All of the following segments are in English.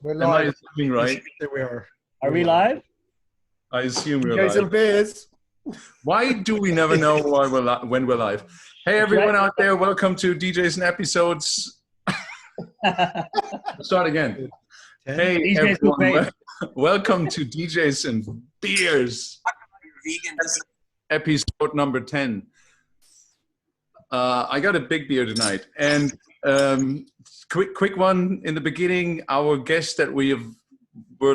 We're Am I live. assuming right? There we are. Are we live? I assume we're DJs and live. Beers. Why do we never know when we're live? Hey, everyone out there, welcome to DJs and Episodes. Start again. Hey, DJs everyone, welcome to DJs and Beers. Episode number 10. I got a big beer tonight. And quick one in the beginning. Our guest that we're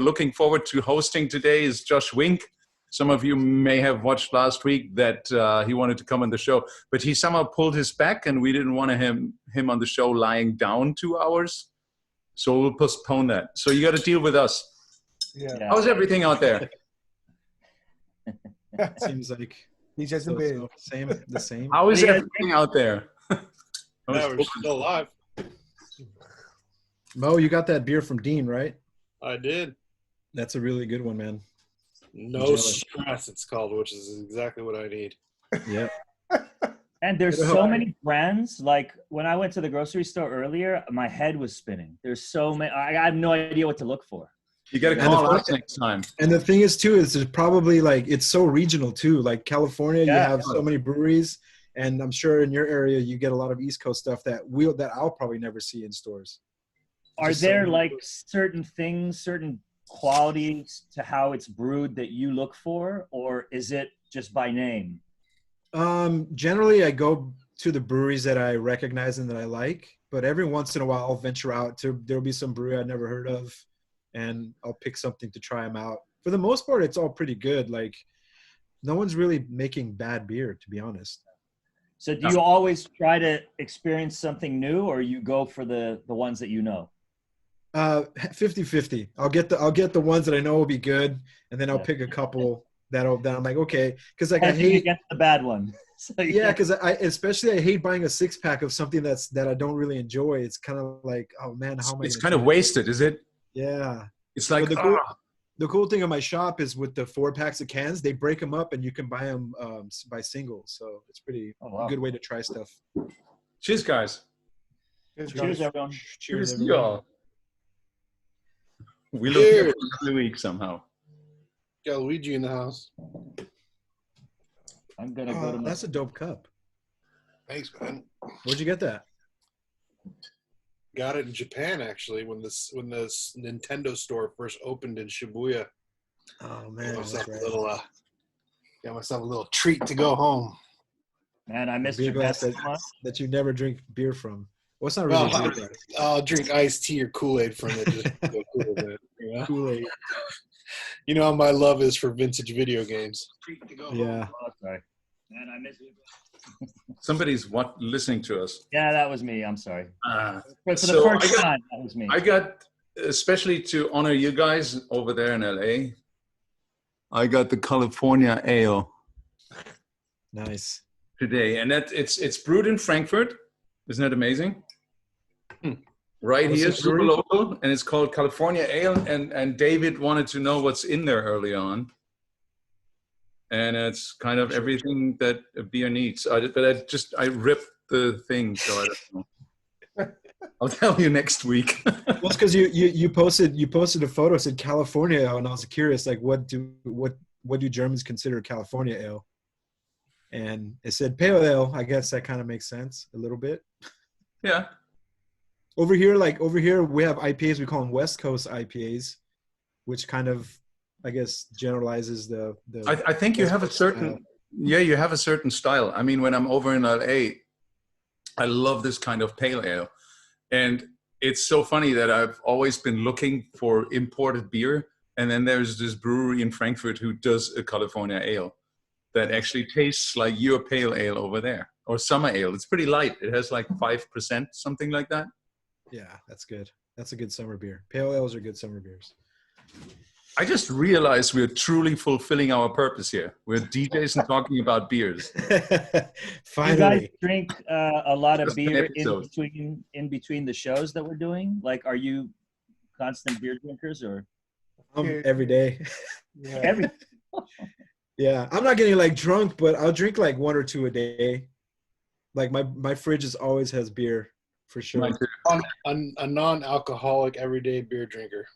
looking forward to hosting today is Josh Wink. Some of you may have watched last week that he wanted to come on the show, but he somehow pulled his back and we didn't want him on the show lying down 2 hours. So we'll postpone that. So you got to deal with us. Yeah. How's everything out there? Seems like DJs and Beers. the same. How is everything out there? Yeah, we're still alive. Mo, you got that beer from Dean, right? I did. That's a really good one, man. No stress, it's called, which is exactly what I need. Yeah. And there's so many brands. Like when I went to the grocery store earlier, my head was spinning. There's so many. I have no idea what to look for. You got to call us next time. And the thing is, too, is there's probably it's so regional, too. Like California, you have so many breweries. And I'm sure in your area, you get a lot of East Coast stuff that I'll probably never see in stores. Are there certain things, certain qualities to how it's brewed that you look for? Or is it just by name? Generally, I go to the breweries that I recognize and that I like. But every once in a while, I'll venture out. There'll be some brewery I've never heard of. And I'll pick something to try them out. For the most part, it's all pretty good. Like, no one's really making bad beer, to be honest. So do you always try to experience something new, or you go for the ones that you know? 50-50. I'll get the ones that I know will be good, and then I'll pick a couple that I'm like, okay, because I hate against the bad one. So, because I hate buying a 6-pack of something that I don't really enjoy. It's kind of like, oh man, how am I? It's kind of wasted, is it? Yeah. It's like the cool thing in my shop is with the 4-packs of cans, they break them up and you can buy them by singles. So it's pretty a good way to try stuff. Cheers, guys. Cheers, everyone. Cheers, everyone. Y'all. We look here every week somehow. Got Luigi in the house. I'm gonna go to. That's a dope cup. Thanks, man. Where'd you get that? Got it in Japan actually when this Nintendo store first opened in Shibuya. Oh man, got myself a little treat to go home. Man, I missed Japan that you never drink beer from. Well, it's not really beer. I'll drink iced tea or Kool-Aid from it. Just to go cool with it, you know? Kool-Aid. You know how my love is for vintage video games. Treat to go home. Oh, sorry. Man, I missed you. Somebody's listening to us. Yeah, that was me. I'm sorry. For the first time, that was me. I got, especially to honor you guys over there in LA, I got the California Ale. Nice. Today, and it's brewed in Frankfurt. Isn't that amazing? Right here, super local, and it's called California Ale. And David wanted to know what's in there early on. And it's kind of everything that a beer needs. I ripped the thing, so I don't know. I'll tell you next week. Well, it's because you posted a photo that said California Ale, and I was curious, like, what do Germans consider California Ale? And it said pale ale. I guess that kind of makes sense a little bit. Yeah. Over here we have IPAs. We call them West Coast IPAs, which kind of, I guess, generalizes the I think you have a certain you have a certain style. I mean, when I'm over in LA, I love this kind of pale ale. And it's so funny that I've always been looking for imported beer. And then there's this brewery in Frankfurt who does a California ale that actually tastes like your pale ale over there, or summer ale. It's pretty light. It has like 5%, something like that. Yeah, that's good. That's a good summer beer. Pale ales are good summer beers. I just realized we're truly fulfilling our purpose here. We're DJs and talking about beers. Finally. You guys drink a lot of beer in between the shows that we're doing? Like, are you constant beer drinkers or? Every day. Yeah. Yeah, I'm not getting like drunk, but I'll drink like 1 or 2 a day. Like my fridge always has beer. for sure. Mine too. A non-alcoholic everyday beer drinker.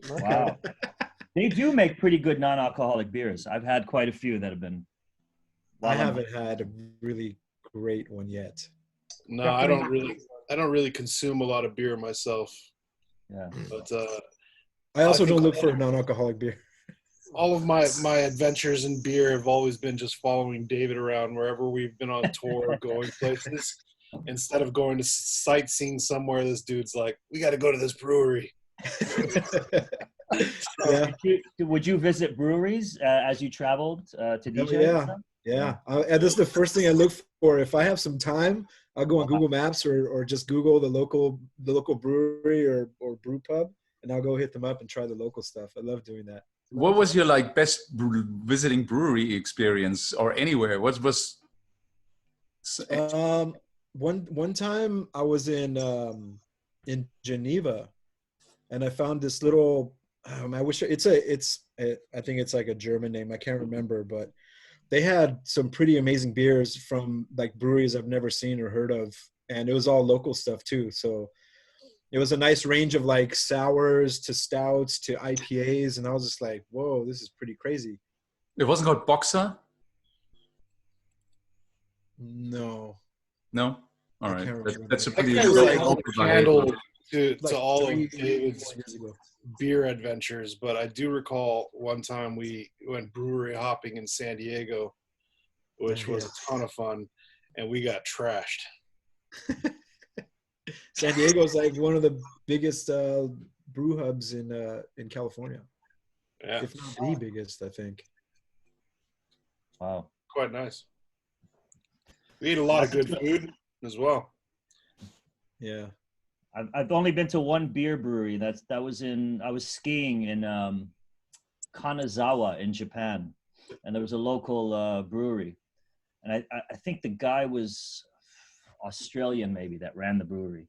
Wow. They do make pretty good non-alcoholic beers. I've had quite a few that have been. I haven't had a really great one yet. No, I don't really consume a lot of beer myself. Yeah. But I also don't look for a non-alcoholic beer. all of my adventures in beer have always been just following David around wherever we've been on tour, going places. Instead of going to sightseeing somewhere, this dude's like, we got to go to this brewery. Yeah. Would you visit breweries as you traveled to DJ? Yeah. And this is the first thing I look for. If I have some time, I'll go on Google Maps or just Google the local brewery or brew pub, and I'll go hit them up and try the local stuff. I love doing that. What was your like best visiting brewery experience, or anywhere? What was? One time I was in Geneva, and I found this little. I wish I think it's like a German name. I can't remember, but they had some pretty amazing beers from like breweries I've never seen or heard of, and it was all local stuff too. So it was a nice range of like sours to stouts to IPAs, and I was just like, "Whoa, this is pretty crazy." It wasn't called Boxer? No. No? All right. That's a That pretty guy was like local handle to Like all of 3 David's years ago. beer adventures, but I do recall one time we went brewery hopping in San Diego, which was a ton of fun, and we got trashed. San Diego is like one of the biggest brew hubs in California. Yeah, If not the biggest, I think. Wow. quite nice. We ate a lot of good food as well. Yeah. I've only been to one beer brewery. I was skiing in Kanazawa in Japan, and there was a local brewery, and I think the guy was Australian maybe that ran the brewery,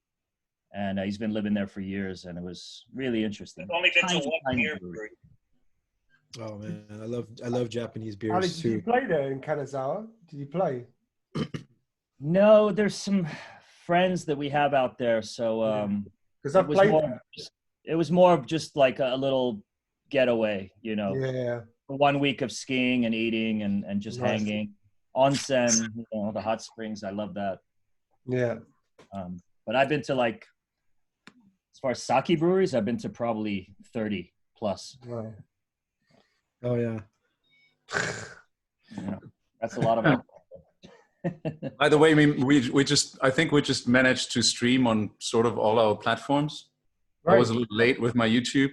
and he's been living there for years, and it was really interesting. I've only been to one beer brewery. Oh man, I love Japanese beers Ali, did too. you play there in Kanazawa? Did you play? No, there's some friends that we have out there, so Because I played. it was more of just like a little getaway, you know. Yeah. 1 week of skiing and eating and just Nice. hanging. Onsen, the hot springs, I love that. Yeah. But I've been to like, as far as sake breweries, I've been to probably 30 plus. Right. Oh yeah. That's a lot of alcohol. By the way, I think we just managed to stream on sort of all our platforms. Right. I was a little late with my YouTube.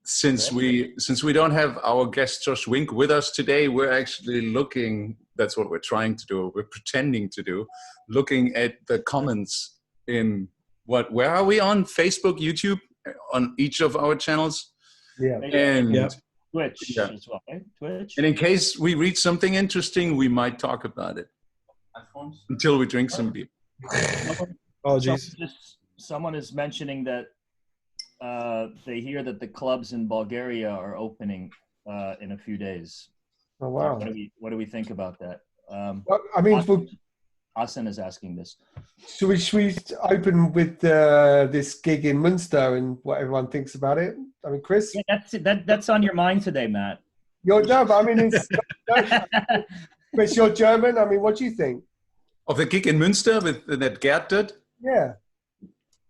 Since we don't have our guest Josh Wink with us today, we're actually looking. That's what we're trying to do. We're pretending to do, looking at the comments in where are we on Facebook, YouTube, on each of our channels, Yeah. and Twitch as well, right? Twitch. And in case we read something interesting, we might talk about it until we drink some beer. Oh geez. Someone is mentioning that they hear that the clubs in Bulgaria are opening in a few days. Oh wow. What do we think about that? Well, I mean, Asen is asking this. should we open with this gig in Munster and what everyone thinks about it? I mean, Chris, Yeah, that's on your mind today, Matt. but I mean, Chris, you're German. I mean, what do you think? Of the gig in Münster that Gerd did? Yeah.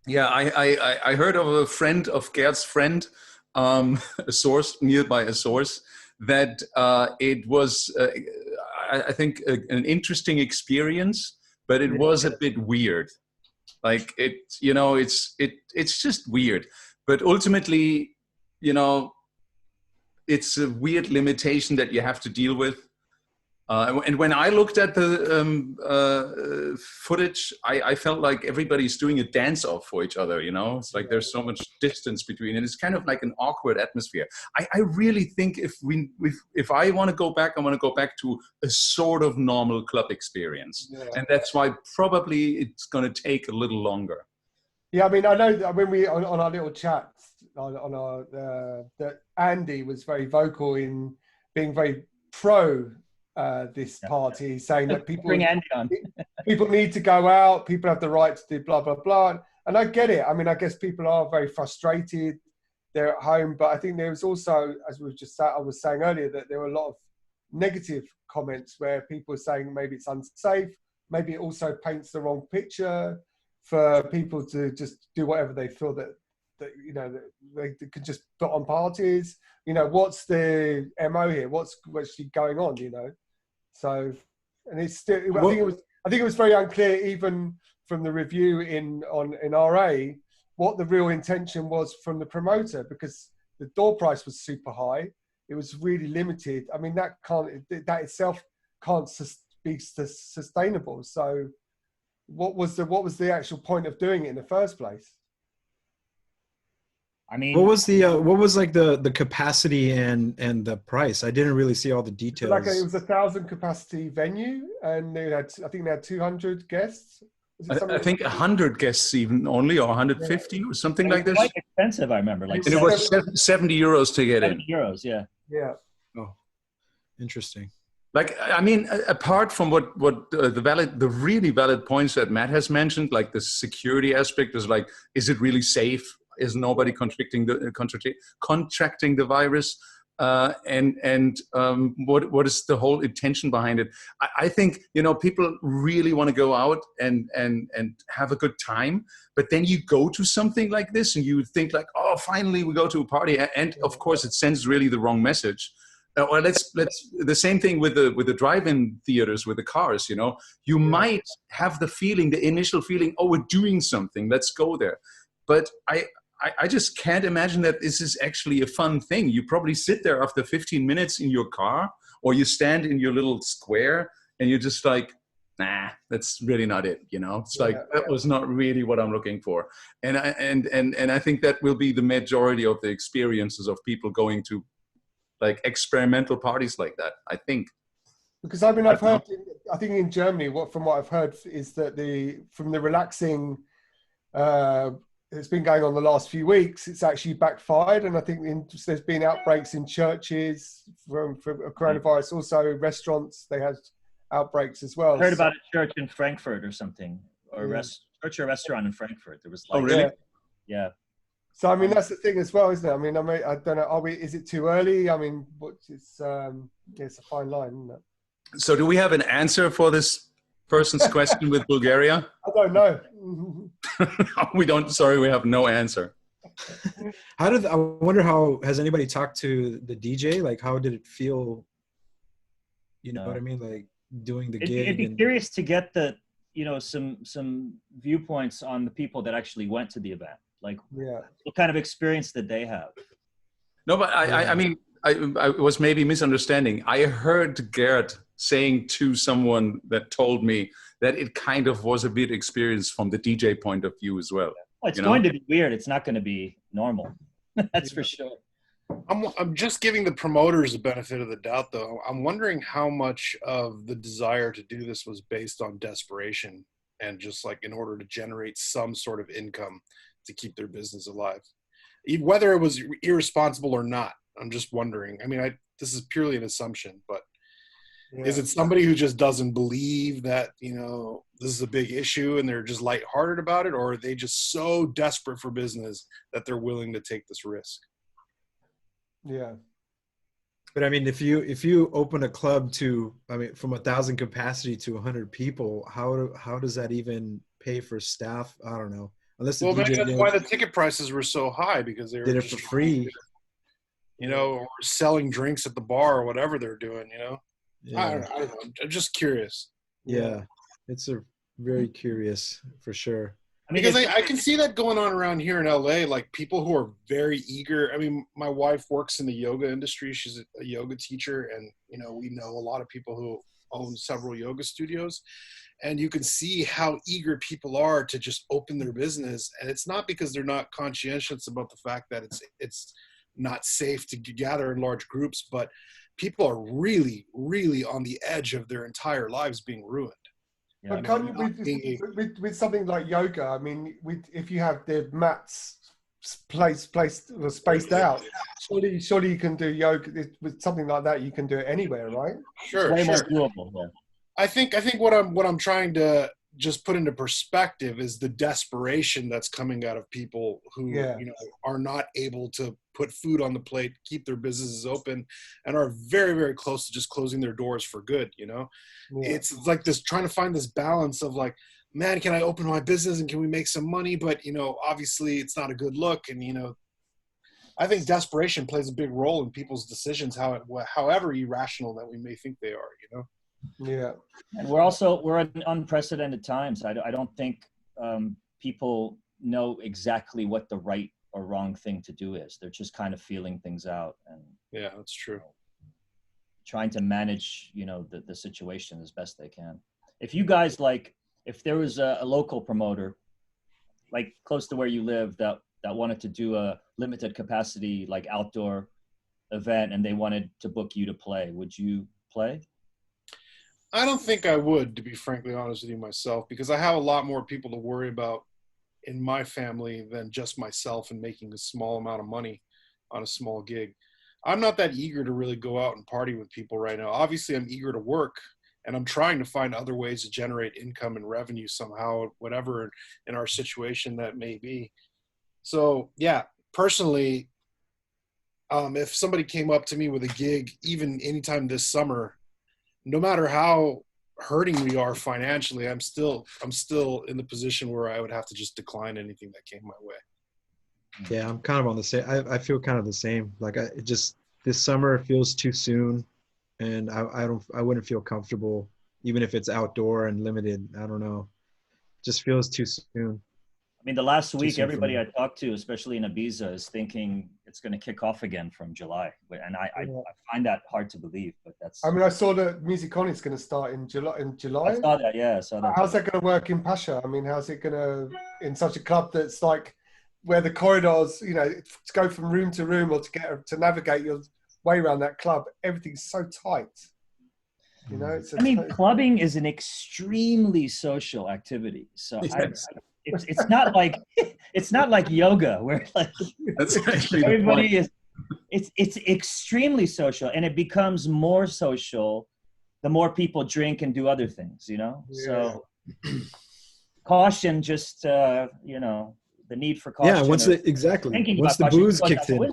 Yeah, I heard of a friend of Gerd's friend, a nearby source, that it was, I think, an interesting experience, but it was a bit weird. Like it's just weird. But ultimately, it's a weird limitation that you have to deal with. And when I looked at the footage, I felt like everybody's doing a dance-off for each other, It's like there's so much distance between, and it's kind of like an awkward atmosphere. I really think if I want to go back, I want to go back to a sort of normal club experience. Yeah. And that's why probably it's going to take a little longer. Yeah, I mean, I know that when we on our little chats on our that Andy was very vocal in being very pro this party, saying that people Bring Andy on. people need to go out, people have the right to do blah blah blah, and I get it. I mean, I guess people are very frustrated. They're at home, but I think there was also, as I was saying earlier, that there were a lot of negative comments where people are saying maybe it's unsafe, maybe it also paints the wrong picture for people to just do whatever they feel that you know, that they could just put on parties. You know, what's the MO here? What's actually going on? You know, so, and it's still. I think it was very unclear even from the review in RA what the real intention was from the promoter, because the door price was super high. It was really limited. I mean, that itself can't be sustainable. So, what was the actual point of doing it in the first place? I mean, what was like the capacity and the price? I didn't really see all the details. It was 1,000 capacity venue, and I think they had 200 guests. I think 100 guests even only, or 150 or something like this. Quite expensive, I remember. Like, and it was 70 euros to get in. 70 euros, yeah. Yeah. Oh, interesting. Like, I mean, apart from what the really valid points that Matt has mentioned, like the security aspect is like, is it really safe? Is nobody contracting the virus? What is the whole intention behind it? I think, you know, people really want to go out and have a good time, but then you go to something like this and you think like, oh, finally we go to a party, and of course it sends really the wrong message. Or let's the same thing with the drive-in theaters with the cars. You know, you might have the initial feeling, oh, we're doing something, let's go there, but I just can't imagine that this is actually a fun thing. You probably sit there after 15 minutes in your car, or you stand in your little square and you're just like, nah, that's really not it. You know, it's like, that was not really what I'm looking for. And I think that will be the majority of the experiences of people going to like experimental parties like that, I think. Because I mean, I've heard, I think in Germany, from what I've heard is that from the relaxing, it's been going on the last few weeks, it's actually backfired. And I think there's been outbreaks in churches from coronavirus, also restaurants, they had outbreaks as well. I heard about a church in Frankfurt or something, or church or restaurant in Frankfurt. There was like, oh, really? Yeah. So I mean, that's the thing as well, isn't it? I mean, I don't know. Is it too early? I mean, it's a fine line, isn't it? So, do we have an answer for this person's question with Bulgaria? I don't know. We don't. Sorry, we have no answer. I wonder how, has anybody talked to the DJ? Like, how did it feel? You know what I mean? Like doing the gig. It'd be curious to get some viewpoints on the people that actually went to the event. Like, what kind of experience did they have? No, but I mean, I was maybe misunderstanding. I heard Garrett saying to someone that told me that it kind of was a bit experience from the DJ point of view as well. Well, it's going to be weird. It's not going to be normal. That's for sure. I'm just giving the promoters the benefit of the doubt, though. I'm wondering how much of the desire to do this was based on desperation and just like in order to generate some sort of income to keep their business alive, whether it was irresponsible or not. I'm just wondering. I mean, this is purely an assumption, but is it somebody who just doesn't believe that, you know, this is a big issue and they're just lighthearted about it, or are they just so desperate for business that they're willing to take this risk? Yeah. But I mean, if you open a club to, I mean, from 1,000 capacity to 100 people, how does that even pay for staff? I don't know. Unless maybe that's why the ticket prices were so high, because they were did it for free. You know, or selling drinks at the bar or whatever they're doing, you know? Yeah. I don't know. I'm just curious. Yeah. It's very curious for sure. I mean, because I can see that going on around here in LA, like people who are very eager. I mean, my wife works in the yoga industry. She's a yoga teacher. And, you know, we know a lot of people who own several yoga studios. And you can see how eager people are to just open their business. And it's not because they're not conscientious about the fact that it's not safe to gather in large groups, but people are really, really on the edge of their entire lives being ruined. Yeah, but with something like yoga, I mean, if you have the mats spaced out. Surely you can do yoga with something like that. You can do it anywhere, right? Sure, Way sure. more doable. Yeah. I think what I'm trying to just put into perspective is the desperation that's coming out of people who are not able to put food on the plate, keep their businesses open, and are very, very close to just closing their doors for good. It's like this, trying to find this balance of like, man, can I open my business and can we make some money? But obviously it's not a good look, and I think desperation plays a big role in people's decisions, however irrational that we may think they are. Yeah. And we're in unprecedented times. I don't think people know exactly what the right or wrong thing to do is. They're just kind of feeling things out and yeah, that's true. Trying to manage, the situation as best they can. If you guys if there was a local promoter like close to where you live that wanted to do a limited capacity like outdoor event and they wanted to book you to play, would you play? I don't think I would, to be frankly honest with you myself, because I have a lot more people to worry about in my family than just myself and making a small amount of money on a small gig. I'm not that eager to really go out and party with people right now. Obviously, I'm eager to work, and I'm trying to find other ways to generate income and revenue somehow, whatever in our situation that may be. So, yeah, personally, if somebody came up to me with a gig, even anytime this summer, no matter how hurting we are financially, I'm still in the position where I would have to just decline anything that came my way. Yeah, I'm kind of on the same. I feel kind of the same. Like this summer feels too soon, and I wouldn't feel comfortable even if it's outdoor and limited. I don't know, just feels too soon. I mean, the last week, everybody I talked to, especially in Ibiza, is thinking it's going to kick off again from July. And I find that hard to believe, but that's... I mean, I saw that Musicon is going to start in July. I saw that, yeah. I saw that. How's that going to work in Pasha? I mean, how's it going to, in such a club that's like, where the corridors, to go from room to room or to navigate your way around that club, everything's so tight. Clubbing is an extremely social activity. So it's not like yoga where that's actually everybody is. It's extremely social, and it becomes more social the more people drink and do other things. Yeah. So caution, just the need for caution. Yeah, once the booze kicked in.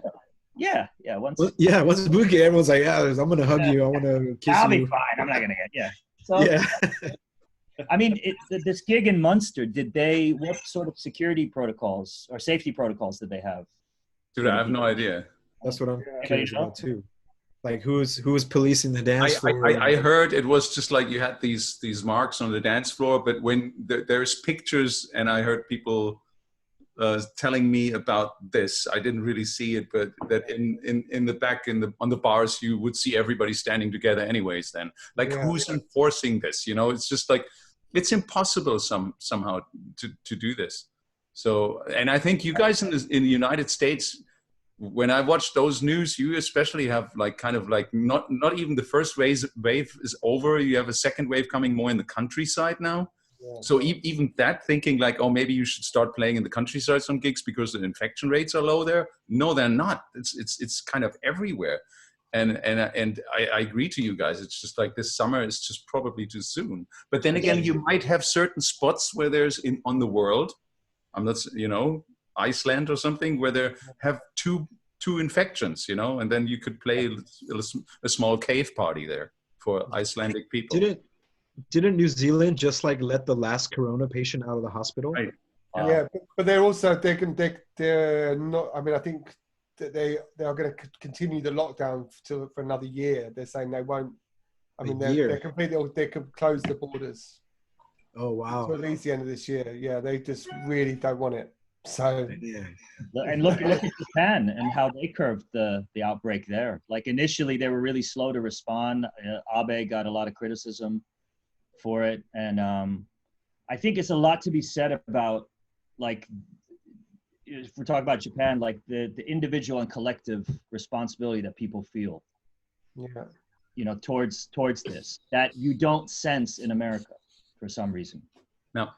Yeah. Once the booze kicked, everyone's like, I'm gonna hug you. I want to kiss you. I'll be fine. I'm not gonna get So, yeah. I mean, this gig in Munster, what sort of security protocols or safety protocols did they have? Dude, I have no idea. That's what I'm curious about too. Like who was policing the dance floor? I heard it was just like you had these marks on the dance floor, but when there's pictures, and I heard people telling me about this, I didn't really see it, but that in the back on the bars you would see everybody standing together anyways. Then who's enforcing this? It's just like it's impossible somehow to do this. So, and I think you guys in the United States, when I watch those news, you especially have not even the first wave is over. You have a second wave coming more in the countryside now. Yeah. So even that, thinking like, oh, maybe you should start playing in the countryside some gigs because the infection rates are low there. No, they're not. It's kind of everywhere. And I agree to you guys. It's just like this summer is just probably too soon. But then again, you might have certain spots where there's on the world, I'm not, Iceland or something, where they have two infections, and then you could play a small cave party there for Icelandic people. Didn't New Zealand just let the last corona patient out of the hospital? Right. Yeah, but they're not. I mean, I think that they are going to continue the lockdown for another year. They're saying they won't. I mean, they're completely. They could close the borders. Oh wow! Until at least the end of this year. Yeah, they just really don't want it. So and look at Japan and how they curved the outbreak there. Like initially, they were really slow to respond. Abe got a lot of criticism for it, and I think it's a lot to be said about if we're talking about Japan, like the individual and collective responsibility that people feel, towards this that you don't sense in America for some reason. No.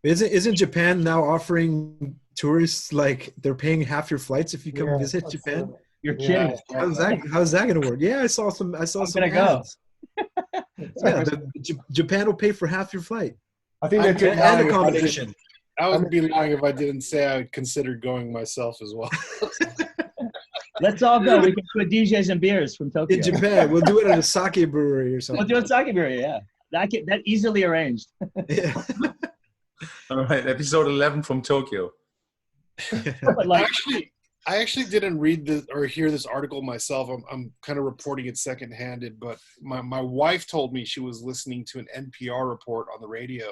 Isn't Japan now offering tourists, like they're paying half your flights if you come Yeah, visit I saw Japan? that. You're Yeah. kidding. How's that gonna work? Yeah, I saw some gonna go. ads. Yeah, Japan will pay for half your flight I think they're I'd be doing lying and if I didn't- accommodation. I would be lying if I didn't say I would consider going myself as well. Let's all go. We can put DJs and Beers from Tokyo. In Japan, we'll do it at a sake brewery or We'll something. do it sake brewery, yeah. That easily arranged. Yeah. All right, episode 11 from Tokyo. But like, I actually didn't read this or hear this article myself. I'm kind of reporting it secondhanded, but my wife told me she was listening to an NPR report on the radio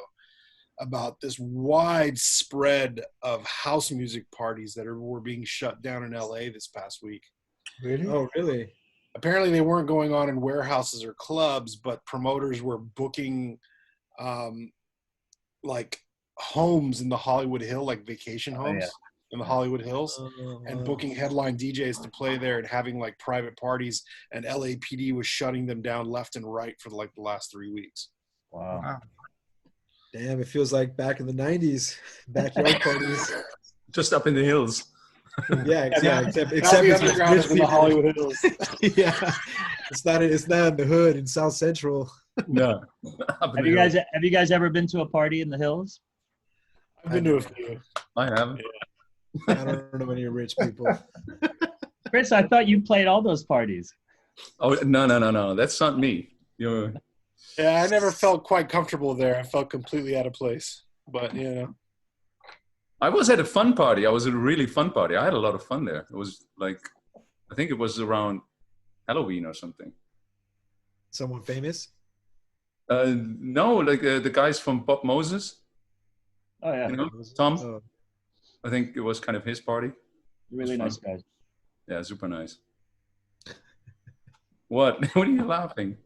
about this wide spread of house music parties that were being shut down in LA this past week. Really? Oh, really? Apparently they weren't going on in warehouses or clubs, but promoters were booking like homes in the Hollywood Hill, like vacation homes in the Hollywood Hills, and booking headline DJs to play there and having like private parties, and LAPD was shutting them down left and right for like the last 3 weeks. wow. Damn, it feels like back in the 90s, backyard parties. Just up in the hills. Yeah, except The it's underground rich is in the people. Hollywood Hills. Yeah, it's not in the hood in South Central. No. Up in Have the hills. you guys ever been to a party in the hills? I've been to a few. I haven't. I don't know any rich people. Chris, I thought you played all those parties. Oh, no. That's not me. You're... Yeah, I never felt quite comfortable there. I felt completely out of place. But, you know. I was at a fun party. I was at a really fun party. I had a lot of fun there. It was like, I think it was around Halloween or something. Someone famous? No, like the guys from Bob Moses. Oh yeah, You know, Tom. Oh. I think it was kind of his party. really nice guys. Yeah, super nice. What? What are you laughing?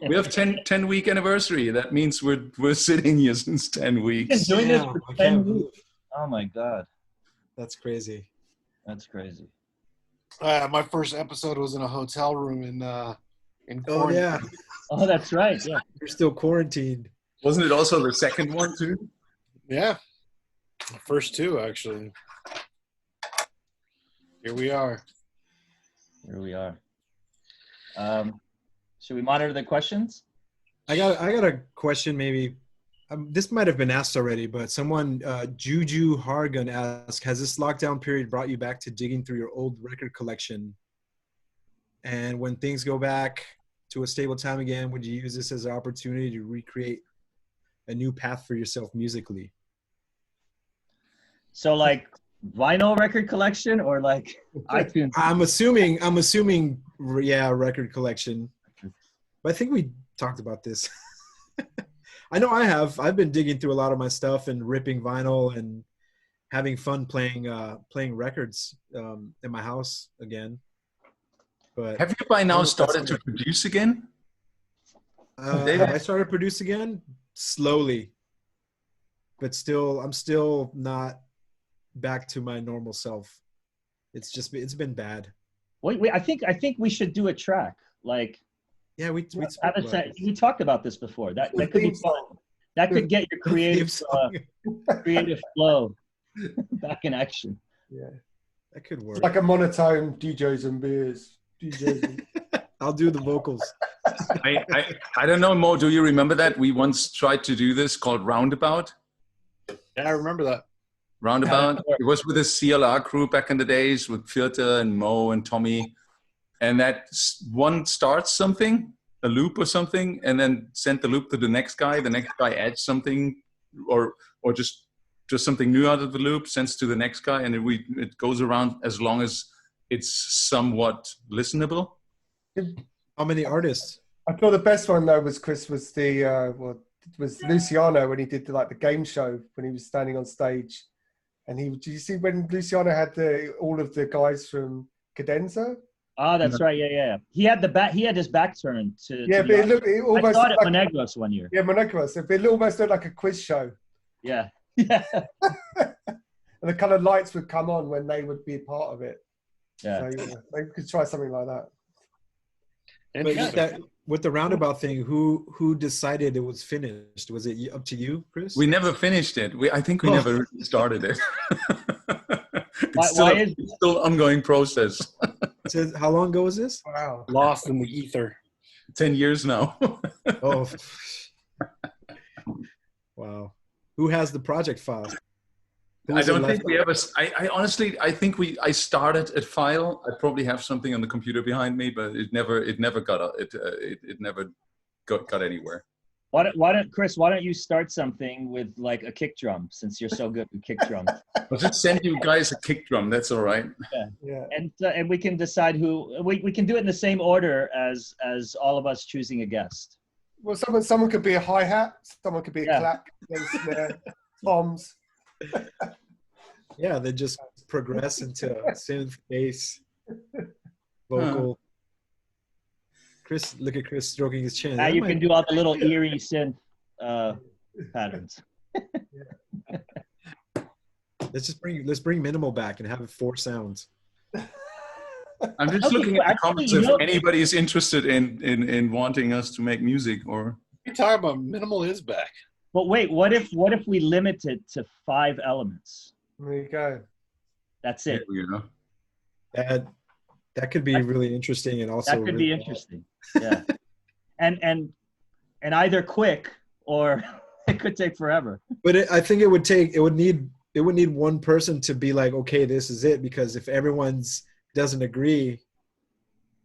We have 10 week anniversary. That means we're sitting here since 10 weeks. Doing this Damn, for I 10 can't weeks. believe- Oh my god, That's crazy. that's crazy. My first episode was in a hotel room in Oh, quarantine. yeah. Oh, that's right. Yeah. You're still quarantined. Wasn't it also the second one too? Yeah. First two, actually. Here we are. Here we are. Should we monitor the questions? I got a question maybe. This might have been asked already, but someone, Juju Hargun asked, has this lockdown period brought you back to digging through your old record collection? And when things go back to a stable time again, would you use this as an opportunity to recreate a new path for yourself musically? So like vinyl record collection or like iTunes? I'm assuming, yeah, record collection. But I think we talked about this. I know I have. I've been digging through a lot of my stuff and ripping vinyl and having fun playing records in my house again. But Have you by now started to produce again? I started to produce again slowly, but I'm still not back to my normal self. It's been bad. Wait, I think we should do a track. Like, Yeah, we we talked about this before. That could be fun. That could get your creative flow back in action. Yeah. That could work. It's like a monotone DJs and Beers. I'll do the vocals. I don't know, Mo, do you remember that? We once tried to do this called Roundabout. Yeah, I remember that. Roundabout. It was with a CLR crew back in the days with Filter and Mo and Tommy. And that one starts something, a loop or something, and then send the loop to the next guy. The next guy adds something or just something new out of the loop, sends to the next guy, and it goes around as long as it's somewhat listenable. How many artists? I thought the best one though was Chris was was Luciano when he did the game show when he was standing on stage, and did you see when Luciano had all of the guys from Cadenza? Oh, that's right. Yeah. He had his back turned to. Yeah, but it almost. I saw it at like, Monegros one year. Yeah, Monegros. It almost looked like a quiz show. Yeah. Yeah. And the kind of lights would come on when they would be part of it. Yeah. So they could try something like that. But with the roundabout thing, who decided it was finished? Was it up to you, Chris? We never finished it. I think we never really started it. It's still an ongoing process. So how long ago was this? Wow. Lost in the ether. 10 years now. Oh, wow. Who has the project file? I don't think we ever. I honestly, I think I started at file. I probably have something on the computer behind me, but it never got it never got anywhere. Why don't Chris? Why don't you start something with like a kick drum, since you're so good with kick drums? I'll just send you guys a kick drum. That's all right. Yeah. And we can decide who we can do it in the same order as all of us choosing a guest. Well, someone could be a hi-hat, someone could be a clap, snare, toms. Yeah, they just progress into synth, bass, vocal. Chris, look at Chris stroking his chin. Now you can do all the little eerie synth patterns. Let's bring minimal back and have 4 sounds. I'm just looking at the comments if anybody is interested in wanting us to make music or. You're talking about minimal is back. But wait, what if we limit it to 5 elements? There you go. That's it. You know. That could be really interesting and also that could be interesting. Yeah. and either quick or it could take forever. But I think it would need one person to be like, okay, this is it, because if everyone's doesn't agree,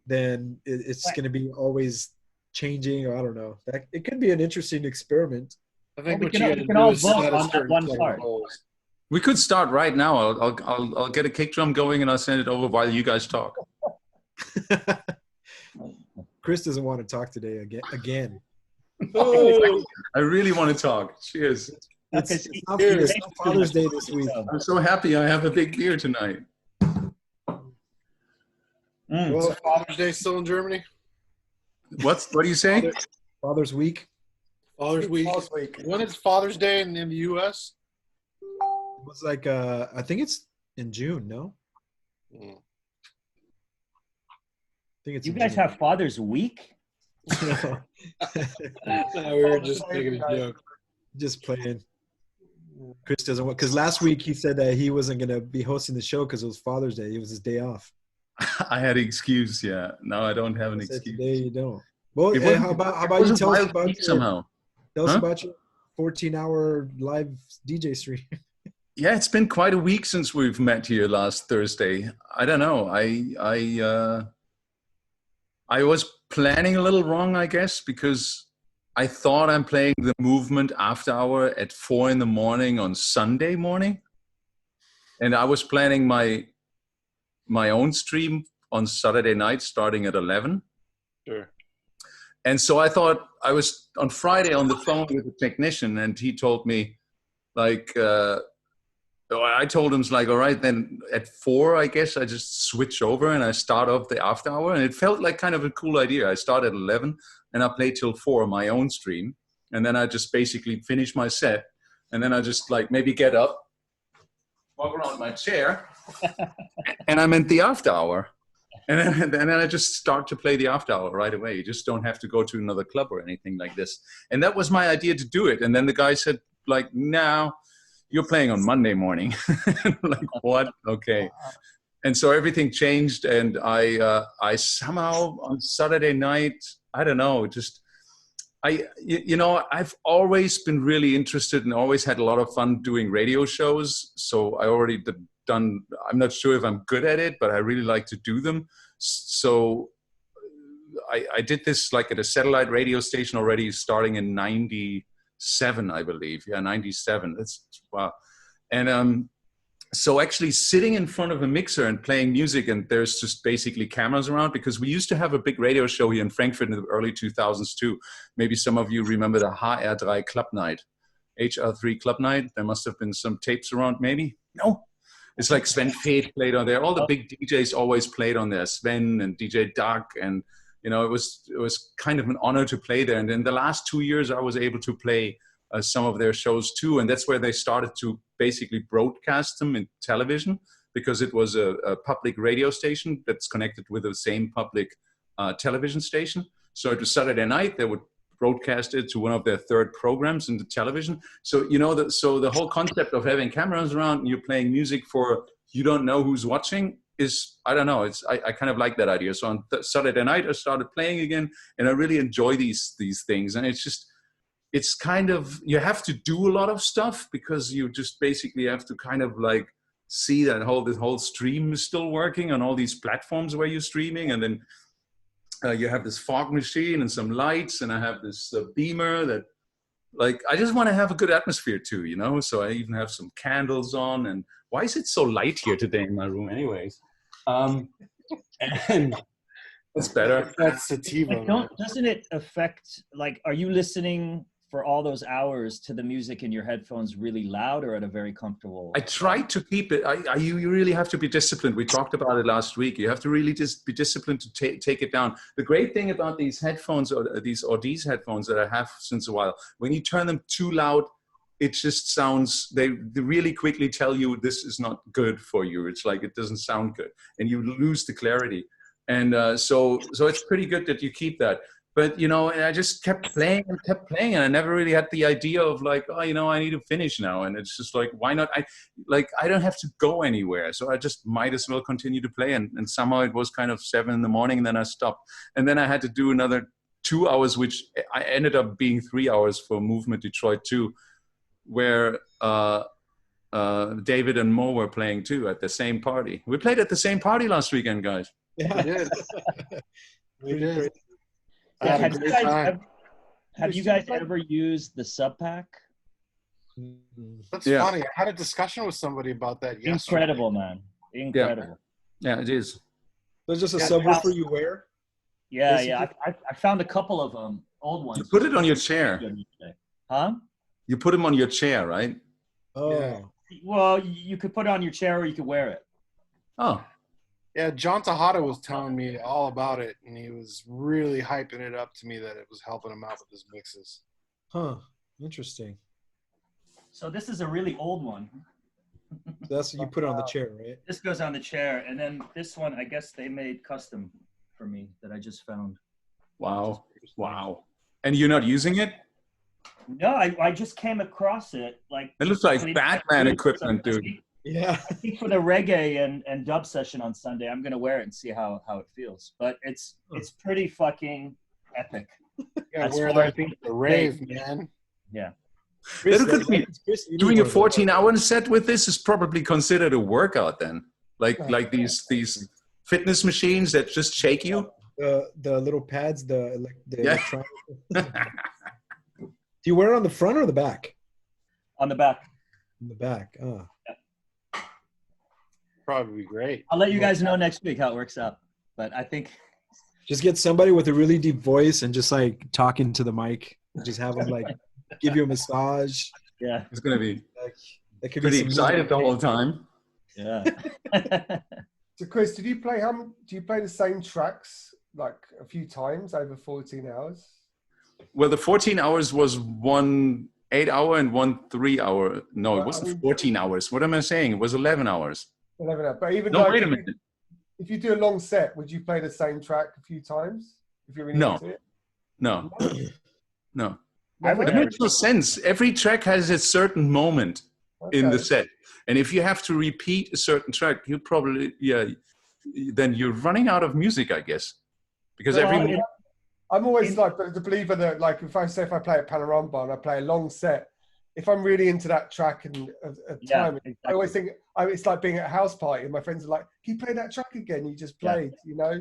then it's going to be always changing, or I don't know. It could be an interesting experiment. I think we can all vote on that one part. We could start right now. I'll get a kick drum going and I'll send it over while you guys talk. Chris doesn't want to talk today again. Oh, I really want to talk. Cheers. It's not Father's Day this week. I'm so happy I have a big beer tonight. Well, Father's Day still in Germany? What do you say? Father's Week. Father's Week. When is Father's Day in the U.S.? It was like I think it's in June. No. I think it's. You guys have Father's Week? No, we were just making a joke. Just playing. Chris doesn't want, because last week he said that he wasn't going to be hosting the show because it was Father's Day. It was his day off. I had an excuse, yeah. No, I don't have an excuse. Today you don't. Well, how about you tell us about your 14-hour live DJ stream? Yeah, it's been quite a week since we've met here last Thursday. I don't know. I was planning a little wrong, I guess, because I thought I'm playing the Movement After Hour at 4 in the morning on Sunday morning. And I was planning my own stream on Saturday night starting at 11. Sure. And so I thought, I was on Friday on the phone with the technician and he told me like, I told him, like, all right, then at 4, I guess I just switch over and I start off the after hour. And it felt like kind of a cool idea. I start at 11 and I play till 4 on my own stream. And then I just basically finish my set. And then I just like maybe get up, walk around my chair, and I'm at the after hour. And then I just start to play the after hour right away. You just don't have to go to another club or anything like this. And that was my idea to do it. And then the guy said, like, no, you're playing on Monday morning. Like, what? Okay. And so everything changed. And I somehow on Saturday night, I don't know, I've always been really interested and always had a lot of fun doing radio shows. So I already done, I'm not sure if I'm good at it, but I really like to do them. So I did this like at a satellite radio station already starting in 97, I believe. Yeah, 97. That's wow. And so actually sitting in front of a mixer and playing music, and there's just basically cameras around, because we used to have a big radio show here in Frankfurt in the early 2000s too. Maybe some of you remember the HR3 Club Night. HR3 Club Night. There must have been some tapes around, maybe? No? It's like Sven Fate played on there. All the big DJs always played on there. Sven and DJ Doug, and you know, it was kind of an honor to play there. And in the last 2 years, I was able to play some of their shows too. And that's where they started to basically broadcast them in television, because it was a public radio station that's connected with the same public television station. So it was Saturday night. They would broadcast it to one of their third programs in the television. So, so the whole concept of having cameras around and you're playing music for you don't know who's watching is, I don't know, I kind of like that idea. So on Saturday night, I started playing again, and I really enjoy these things. And it's kind of, you have to do a lot of stuff because you just basically have to kind of like see that this whole stream is still working on all these platforms where you're streaming. And then you have this fog machine and some lights, and I have this beamer that, like, I just want to have a good atmosphere too, So I even have some candles on. And why is it so light here today in my room anyways? And it's better. That's sativa. Doesn't it affect, like, are you listening for all those hours to the music in your headphones really loud or at a very comfortable? I try to keep it. You really have to be disciplined. We talked about it last week. You have to really just be disciplined to take it down. The great thing about these headphones or these headphones that I have since a while, when you turn them too loud, it just sounds, they really quickly tell you this is not good for you. It's like, it doesn't sound good and you lose the clarity. And so it's pretty good that you keep that. But, I just kept playing and I never really had the idea of like, oh, I need to finish now. And it's just like, why not? I don't have to go anywhere. So I just might as well continue to play. And somehow it was kind of 7 a.m. and then I stopped. And then I had to do another 2 hours, which I ended up being 3 hours for Movement Detroit 2, where David and Mo were playing too at the same party. We played at the same party last weekend, guys. Yeah, we did. We did. Yeah, have you guys ever used the sub pack? That's funny. I had a discussion with somebody about that yesterday. Incredible, man. Incredible. Yeah, it is. There's just a subwoofer you wear? Yeah. I found a couple of old ones. You put it on your chair. Huh? You put them on your chair, right? Oh. Yeah. Well, you could put it on your chair or you could wear it. Oh. Yeah, John Tejada was telling me all about it, and he was really hyping it up to me that it was helping him out with his mixes. Huh. Interesting. So this is a really old one. So that's what you put it on the chair, right? This goes on the chair, and then this one, I guess they made custom for me that I just found. Wow. And you're not using it? No, I just came across it. Like, it looks like Batman equipment, dude. Yeah. I think for the reggae and dub session on Sunday, I'm gonna wear it and see how it feels. But it's pretty fucking epic. Yeah, wear that thing for rave, man. Yeah. Chris, doing a 14-hour set with this is probably considered a workout then. Like these fitness machines that just shake you. The little pads, the electronic. Do you wear it on the front or the back? On the back. On the back. Oh. Yeah. Probably great. I'll let you guys know next week how it works out. But I think just get somebody with a really deep voice and just like talking to the mic. And just have them like give you a massage. Yeah. It's gonna be that could pretty be excited the whole time. Yeah. So Chris, do you play the same tracks like a few times over 14 hours? Well, the 14 hours was 1 8-hour and 1 3-hour. No, it wasn't 14 hours. What am I saying? It was 11 hours. 11 hours. But even wait a minute. If you do a long set, would you play the same track a few times? If you're really into it? No. It makes no sense. Every track has a certain moment in the set. And if you have to repeat a certain track, you probably, then you're running out of music, I guess. Because I'm always like the believer that, like, if I play at Panorama Bar and I play a long set, if I'm really into that track and time, exactly. I always think it's like being at a house party and my friends are like, "Can you play that track again? You just played,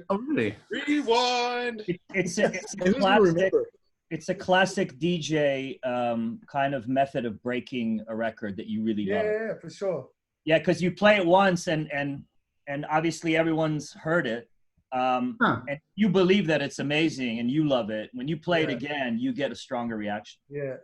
Oh, really? Rewind. It's a classic DJ kind of method of breaking a record that you really love. Yeah, for sure. Yeah, because you play it once and obviously everyone's heard it. And you believe that it's amazing and you love it. When you play it again, you get a stronger reaction. Yeah.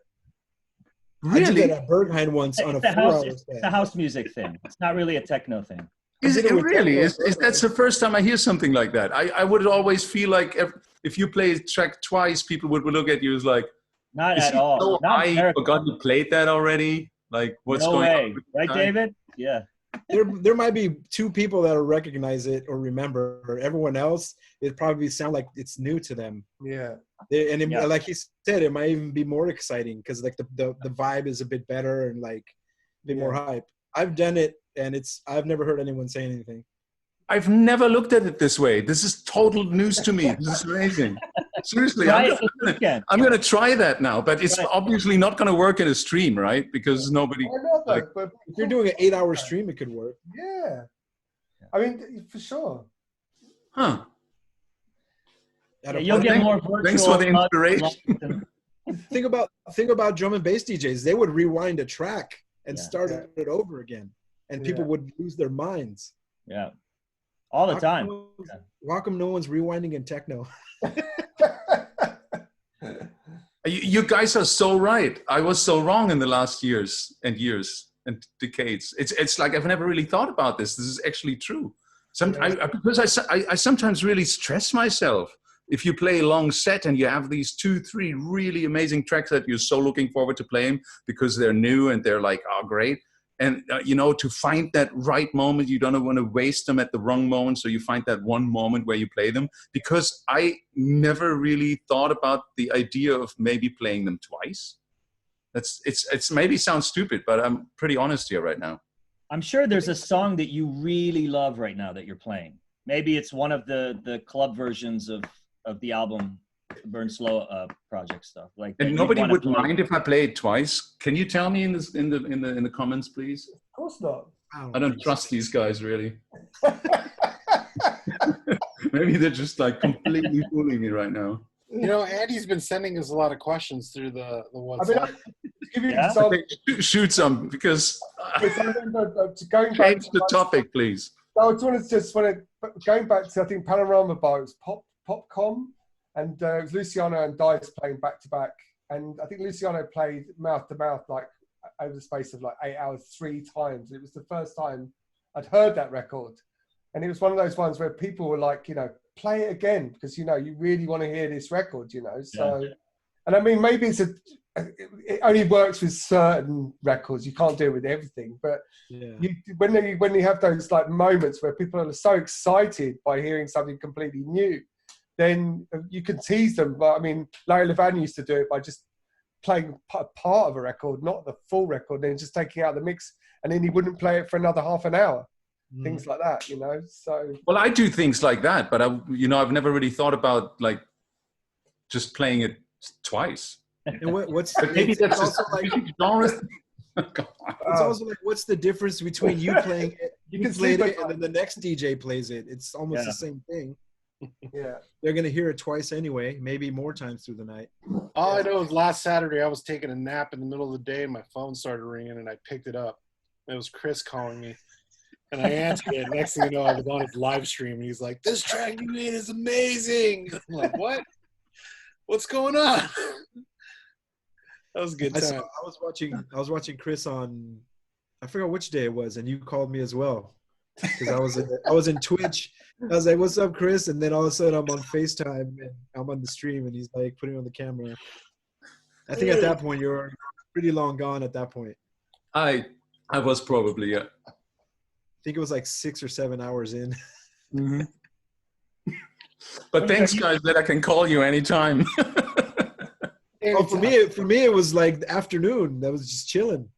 Really? I did that at Berghain once on a 4-hour It's a house music thing. It's not really a techno thing. Is it really? That's the first time I hear something like that. I would always feel like if you play a track twice, people would look at you as like, not at all. I forgot you played that already. Like, what's going on? Right, David? Yeah. there might be 2 people that'll recognize it or remember. Everyone else, it probably sound like it's new to them. Yeah. Like he said, it might even be more exciting because like the vibe is a bit better and like a bit more hype. I've done it and I've never heard anyone say anything. I've never looked at it this way. This is total news to me. This is amazing. Seriously, I'm going to try that now, but it's obviously not going to work in a stream, right? Because nobody. But if you're doing an 8-hour stream, it could work. Yeah, I mean, for sure. Huh. Yeah, you'll get more virtual. Thanks for the inspiration. Think about drum and bass DJs. They would rewind a track and start it over again, and people would lose their minds. Yeah. All the time. How come no one's rewinding in techno? You guys are so right. I was so wrong in the last years and decades. It's like I've never really thought about this. This is actually true. Because I sometimes really stress myself. If you play a long set and you have these 2-3 really amazing tracks that you're so looking forward to playing because they're new and they're like, oh, great. And, to find that right moment, you don't want to waste them at the wrong moment. So you find that one moment where you play them, because I never really thought about the idea of maybe playing them twice. It's maybe sounds stupid, but I'm pretty honest here right now. I'm sure there's a song that you really love right now that you're playing. Maybe it's one of the club versions of the album Burn Slow project stuff. Like, and nobody would mind if I play it twice. Can you tell me in the comments, please? Of course not. I don't trust these guys really. Maybe they're just like completely fooling me right now. Andy's been sending us a lot of questions through the WhatsApp. Shoot some, because going back change the topic, please. I want to going back to, I think Panorama Bar, it was Popcom. And it was Luciano and Dice playing back to back. And I think Luciano played mouth to mouth, like over the space of like 8 hours, 3 times. It was the first time I'd heard that record. And it was one of those ones where people were like, play it again, because, you really want to hear this record, So, and I mean, maybe it only works with certain records. You can't do it with everything. But when you have those like moments where people are so excited by hearing something completely new, then you can tease them. But I mean, Larry Levan used to do it by just playing part of a record, not the full record, then just taking out the mix, and then he wouldn't play it for another half an hour. Things like that, So well, I do things like that, but I've never really thought about like just playing it twice. And what's maybe that's also like genres. It's also like, what's the difference between you playing it, you play it, and then the next DJ plays it? It's almost the same thing. Yeah, they're gonna hear it twice anyway, maybe more times through the night. All I know is last Saturday I was taking a nap in the middle of the day and my phone started ringing and I picked it up. It was Chris calling me, and I answered it. Next thing you know, I was on his live stream and he's like, "This track you made is amazing." I'm like, "What? What's going on?" That was a good time. I was watching Chris on, I forgot which day it was, and you called me as well, because I was in Twitch. I was like, "What's up, Chris?" And then all of a sudden I'm on FaceTime and I'm on the stream and he's like putting on the camera. I think at that point you're pretty long gone at that point. I was probably, yeah. I think it was like 6 or 7 hours in. Mm-hmm. But thanks, guys, that I can call you anytime. Oh, for me it was like the afternoon. That was just chilling.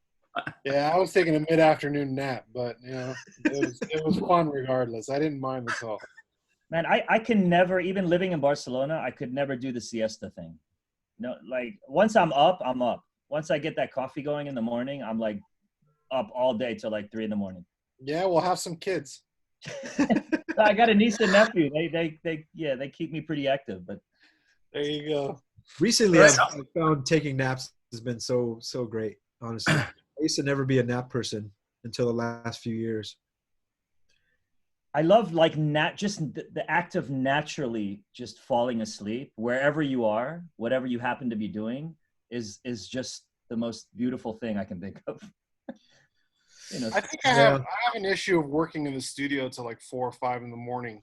Yeah, I was taking a mid-afternoon nap, but it was fun regardless. I didn't mind the call. Man, I can never, even living in Barcelona, I could never do the siesta thing. No, like once I'm up, I'm up. Once I get that coffee going in the morning, I'm like up all day till like 3 a.m. Yeah, we'll have some kids. I got a niece and nephew. They keep me pretty active. But there you go. Recently, I've found taking naps has been so great. Honestly, I used to never be a nap person until the last few years. I love like just the act of naturally just falling asleep wherever you are, whatever you happen to be doing is just the most beautiful thing I can think of. I think I have an issue of working in the studio till like 4 or 5 in the morning,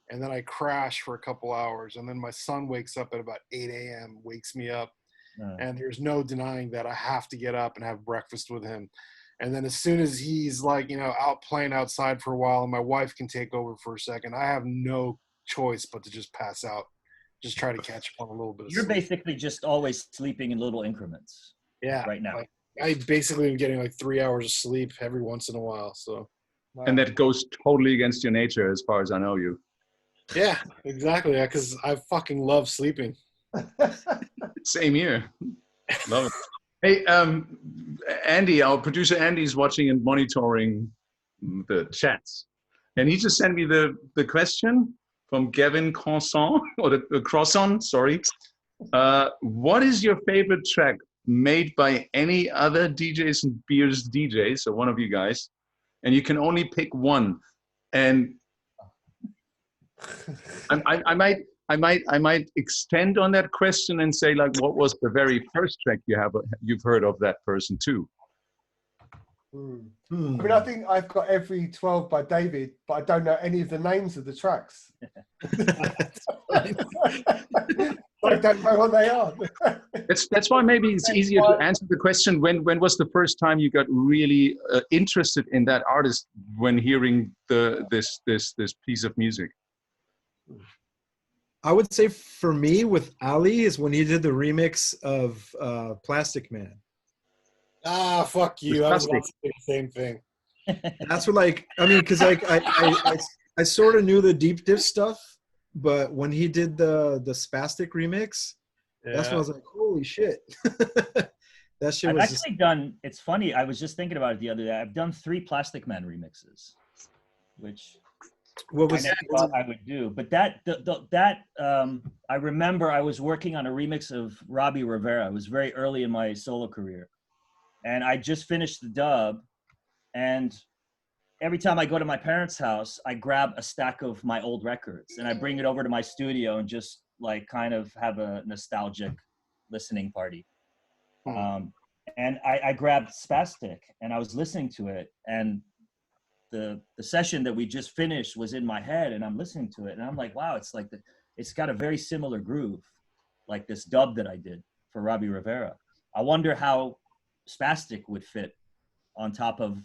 and then I crash for a couple hours, and then my son wakes up at about 8 a.m., wakes me up, and there's no denying that I have to get up and have breakfast with him. And then as soon as he's like, out playing outside for a while and my wife can take over for a second, I have no choice but to just pass out, just try to catch up on a little bit of You're sleep. basically just always sleeping in little increments. Yeah. Right now. Like, I basically am getting like 3 hours of sleep every once in a while. So. And that goes totally against your nature, as far as I know you. Yeah, exactly. Yeah, because I fucking love sleeping. Same here. Love it. Hey, Andy, our producer Andy's watching and monitoring the chats. And he just sent me the question from Gavin Croissant, or the Croissant, sorry. What is your favorite track made by any other DJs and Beers DJs, so one of you guys, and you can only pick one? And I might extend on that question and say, like, what was the very first track you've heard of that person too? I mean, I think I've got Every 12 by David, but I don't know any of the names of the tracks. I don't know what they are. That's why maybe it's easier to answer the question. When was the first time you got really interested in that artist when hearing this piece of music? I would say for me with Ali is when he did the remix of Plastic Man. Ah, fuck you. I was about to say the same thing. That's what, like, I mean, because like I sort of knew the deep dish stuff, but when he did the Spastic remix, that's when I was like, holy shit. That shit was actually done. It's funny. I was just thinking about it the other day. I've done 3 Plastic Man remixes, which I never thought I would do. But I remember I was working on a remix of Robbie Rivera. It was very early in my solo career, and I just finished the dub. And every time I go to my parents' house, I grab a stack of my old records and I bring it over to my studio and just like kind of have a nostalgic listening party. And I grabbed Spastic and I was listening to it, and the session that we just finished was in my head, and I'm listening to it and I'm like, wow, it's got a very similar groove, like this dub that I did for Robbie Rivera. I wonder how Spastic would fit on top of,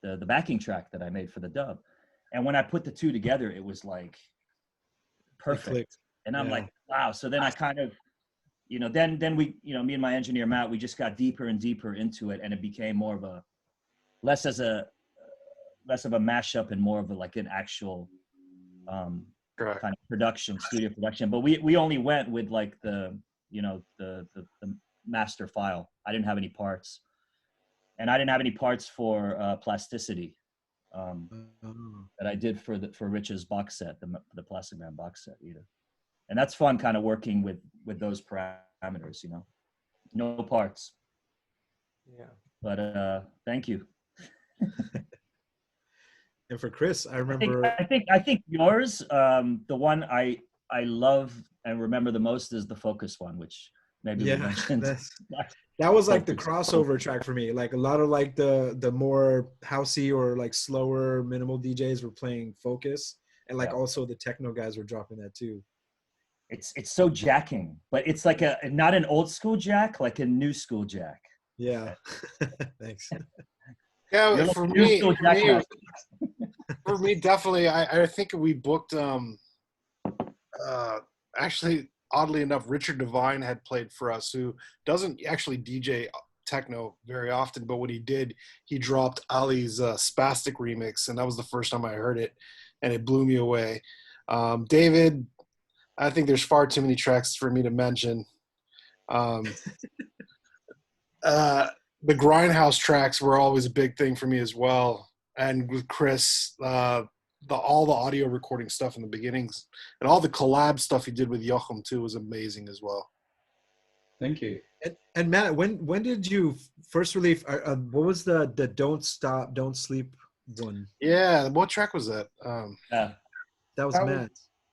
the backing track that I made for the dub. And when I put the two together, it was like perfect. And I'm like, wow. So then I kind of, then we, me and my engineer, Matt, we just got deeper and deeper into it. And it became more of a, less of a mashup and more of like an actual kind of studio production. But we only went with like the master file. I didn't have any parts. And I didn't have any parts for Plasticity that I did for Rich's box set, the Plastic Man box set either. And that's fun, kind of working with those parameters, no parts. Yeah. But thank you. And for Chris, I remember. I think yours, the one I love and remember the most is the Focus one, which maybe we mentioned. That was like the crossover track for me. Like a lot of like the more housey or like slower minimal DJs were playing Focus, and like also the techno guys were dropping that too. It's so jacking, but it's like not an old school jack, like a new school jack. Yeah. Thanks. Yeah, for me, definitely. I think we booked. Actually, oddly enough, Richard Devine had played for us, who doesn't actually DJ techno very often, but what he did, he dropped Ali's Spastic remix, and that was the first time I heard it, and it blew me away. David, I think there's far too many tracks for me to mention. The Grindhouse tracks were always a big thing for me as well, and with Chris, all the audio recording stuff in the beginnings and all the collab stuff he did with Joachim too was amazing as well. Thank you. And Matt, when did you first release? What was the Don't Stop, Don't Sleep one? Yeah, what track was that? That was Matt.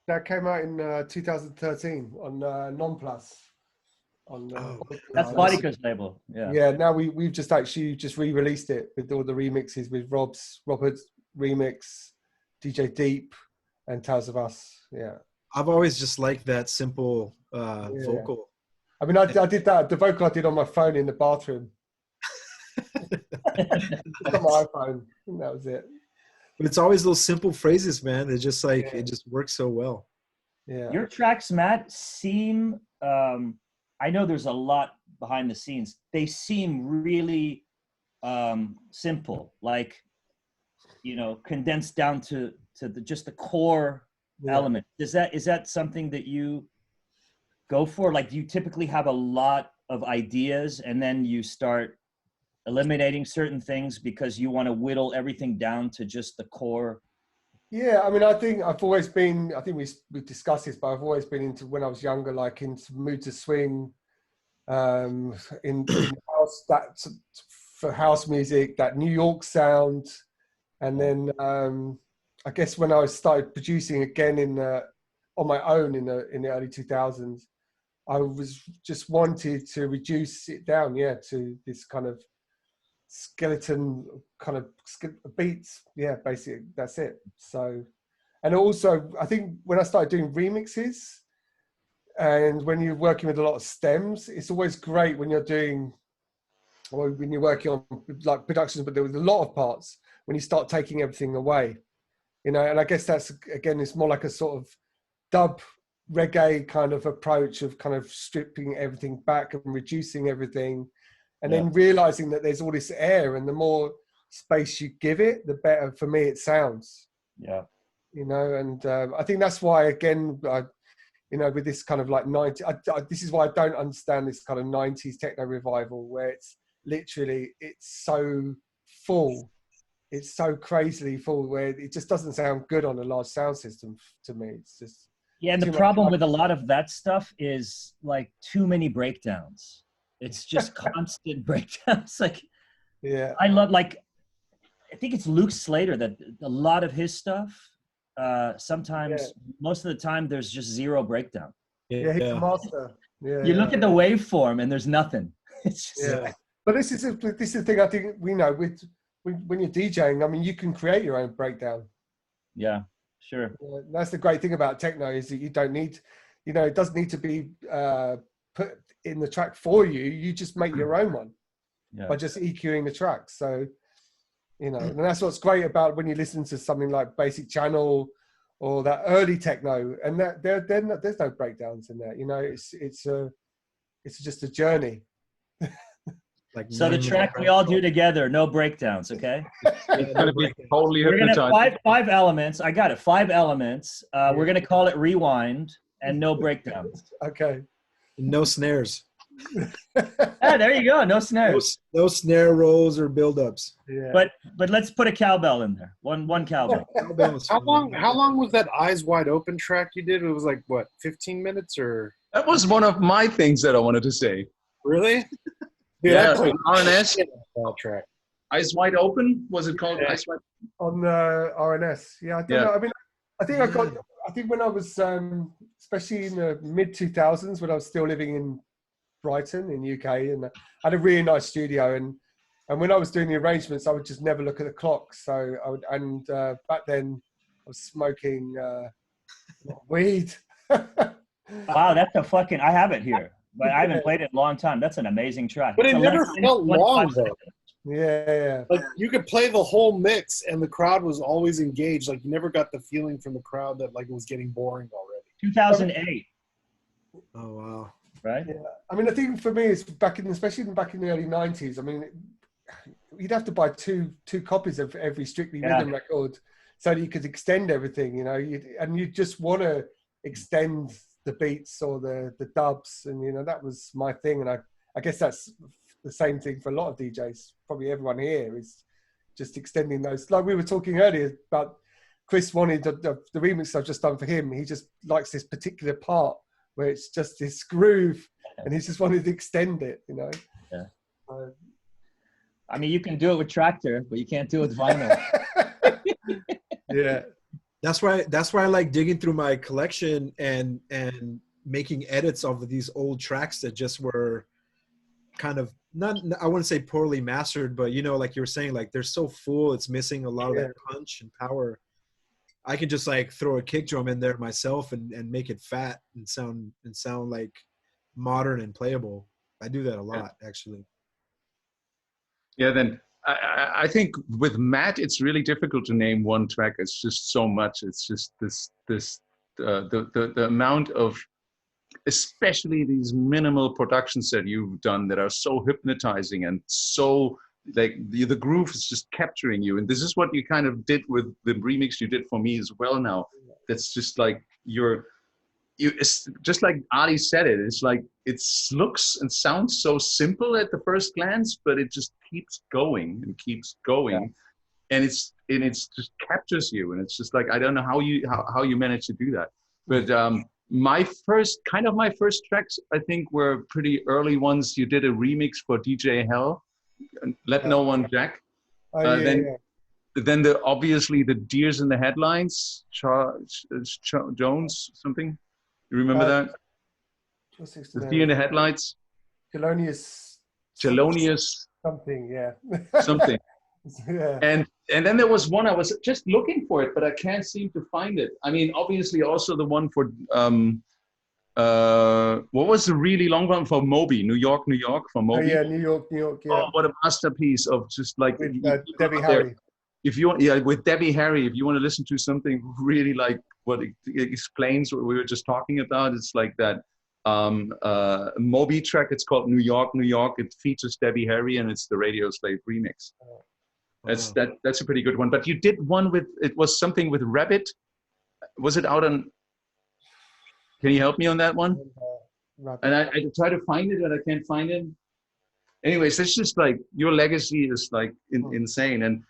That came out in 2013 on Nonplus. That's Bodica's label. Yeah. Now we've just actually re-released it with all the remixes with Robert's remix, DJ Deep, and Tales of Us. Yeah, I've always just liked that simple vocal. I mean, I did that. The vocal I did on my phone in the bathroom. It's on my iPhone. I think that was it. But it's always those simple phrases, man. It's just like it just works so well. Yeah. Your tracks, Matt, seem. I know there's a lot behind the scenes. They seem really simple, like, condensed down to just the core element. Is that something that you go for? Like, do you typically have a lot of ideas and then you start eliminating certain things because you want to whittle everything down to just the core? Yeah, I mean, I think I've always been, I think we discussed this, but I've always been into, when I was younger, like into mood to swing, in house, that for house music, that New York sound. And then I guess when I started producing again on my own in the early 2000s, I was just wanted to reduce it down, to this kind of skeleton kind of beats. Yeah, basically that's it. So, and also I think when I started doing remixes, and when you're working with a lot of stems, it's always great when you're doing, or when you're working on like productions, but there was a lot of parts when you start taking everything away, and I guess that's, again, it's more like a sort of dub reggae kind of approach of kind of stripping everything back and reducing everything, and then realizing that there's all this air, and the more space you give it, the better for me it sounds. Yeah. And I think that's why, again, with this kind of like 90, this is why I don't understand this kind of 90s techno revival, where it's literally, it's so full. It's so crazily full, where it just doesn't sound good on a large sound system to me. It's just, yeah. And the problem with a lot of that stuff is like too many breakdowns. It's just constant breakdowns. Like, I love, like, I think it's Luke Slater that a lot of his stuff, sometimes, most of the time, there's just zero breakdown. He's a master. You look at the waveform and there's nothing. It's just, but this is the thing. I think we know when you're DJing, I mean, you can create your own breakdown. Yeah, sure. That's the great thing about techno, is that you don't need, it doesn't need to be put in the track for you. You just make your own one by just EQing the track. So, and that's what's great about when you listen to something like Basic Channel or that early techno, and that there's no breakdowns in there. It's just a journey. Like, so the track we all do together, no breakdowns, okay? It's going to be totally We're going to hypnotizing. have five elements. I got it. 5 elements. We're going to call it Rewind, and no breakdowns. Okay. No snares. There you go. No snares. No snare rolls or buildups. Yeah. But let's put a cowbell in there. One cowbell. How long was that Eyes Wide Open track you did? It was like, what, 15 minutes or? That was one of my things that I wanted to say. Really? Yeah, RNS. Track. Eyes Wide Open? Was it called Eyes Wide? On the RNS. Yeah, I don't know. I mean, I think when I was, especially in the mid 2000s, when I was still living in Brighton in UK, and I had a really nice studio, and when I was doing the arrangements, I would just never look at the clock. So I would, and back then I was smoking weed. Wow, that's a fucking, I have it here, but I haven't played it in a long time. That's an amazing track. But it never felt long though. Yeah. Like, you could play the whole mix and the crowd was always engaged. Like, you never got the feeling from the crowd that like it was getting boring already. 2008. Oh wow. Right? Yeah. I mean, I think for me, it's especially back in the early 90s. I mean, you'd have to buy two copies of every Strictly Rhythm record so that you could extend everything, and you just want to extend the beats or the dubs, and that was my thing. And I guess that's the same thing for a lot of DJs. Probably everyone here is just extending those. Like we were talking earlier about, Chris wanted the remix I've just done for him. He just likes this particular part where it's just this groove, and he just wanted to extend it, Yeah. I mean, you can do it with Tractor, but you can't do it with vinyl. Yeah. That's why I like digging through my collection and making edits of these old tracks that just were kind of not, I wouldn't say poorly mastered, but like you were saying, like they're so full, it's missing a lot of that punch and power. I can just like throw a kick drum in there myself and make it fat and sound like modern and playable. I do that a lot, actually. Yeah, then I think with Matt, it's really difficult to name one track. It's just so much. It's just the amount of, especially these minimal productions that you've done that are so hypnotizing and so like the groove is just capturing you. And this is what you kind of did with the remix you did for me as well now. That's just like it's just like Ali said it. It's like it looks and sounds so simple at the first glance, but it just keeps going and keeps going, and it's just captures you. And it's just like I don't know how you manage to do that. But my first tracks I think were pretty early ones. You did a remix for DJ Hell, Let No One Jack. Then obviously the Deers in the Headlines, Jones something. You remember that? The Deer in the Headlights. Thelonious. Something, yeah. Something. Yeah. And then there was one, I was just looking for it, but I can't seem to find it. I mean, obviously also the one for, what was the really long one for Moby? New York for Moby? Oh, yeah, New York, yeah. Oh, what a masterpiece of just like... With Debbie Harry. If you want, with Debbie Harry, if you want to listen to something really like what it explains what we were just talking about, it's like that Moby track. It's called New York. It features Debbie Harry and it's the Radio Slave remix. That's a pretty good one. But you did one with, it was something with Rabbit. Was it out on? Can you help me on that one? And I try to find it, but I can't find it. Anyways, it's just like your legacy is like insane. And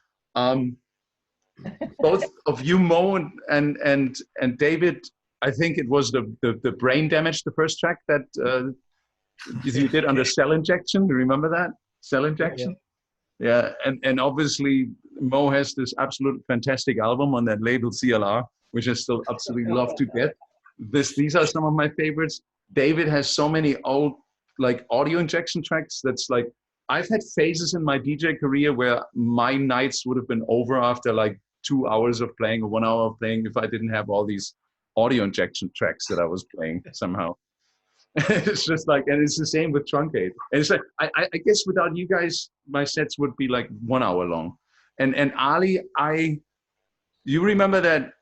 both of you, Mo and David, I think it was the Brain Damage, the first track that you did under Cell Injection. Do you remember that? Cell Injection? Yeah. And obviously Mo has this absolute fantastic album on that label CLR, which I still absolutely love to get. These are some of my favorites. David has so many old like audio injection tracks that's like, I've had phases in my DJ career where my nights would have been over after like 2 hours of playing or 1 hour of playing if I didn't have all these audio injection tracks that I was playing somehow. It's just like, and it's the same with Truncate. And it's like, I guess without you guys, my sets would be like 1 hour long. And Ali, you remember that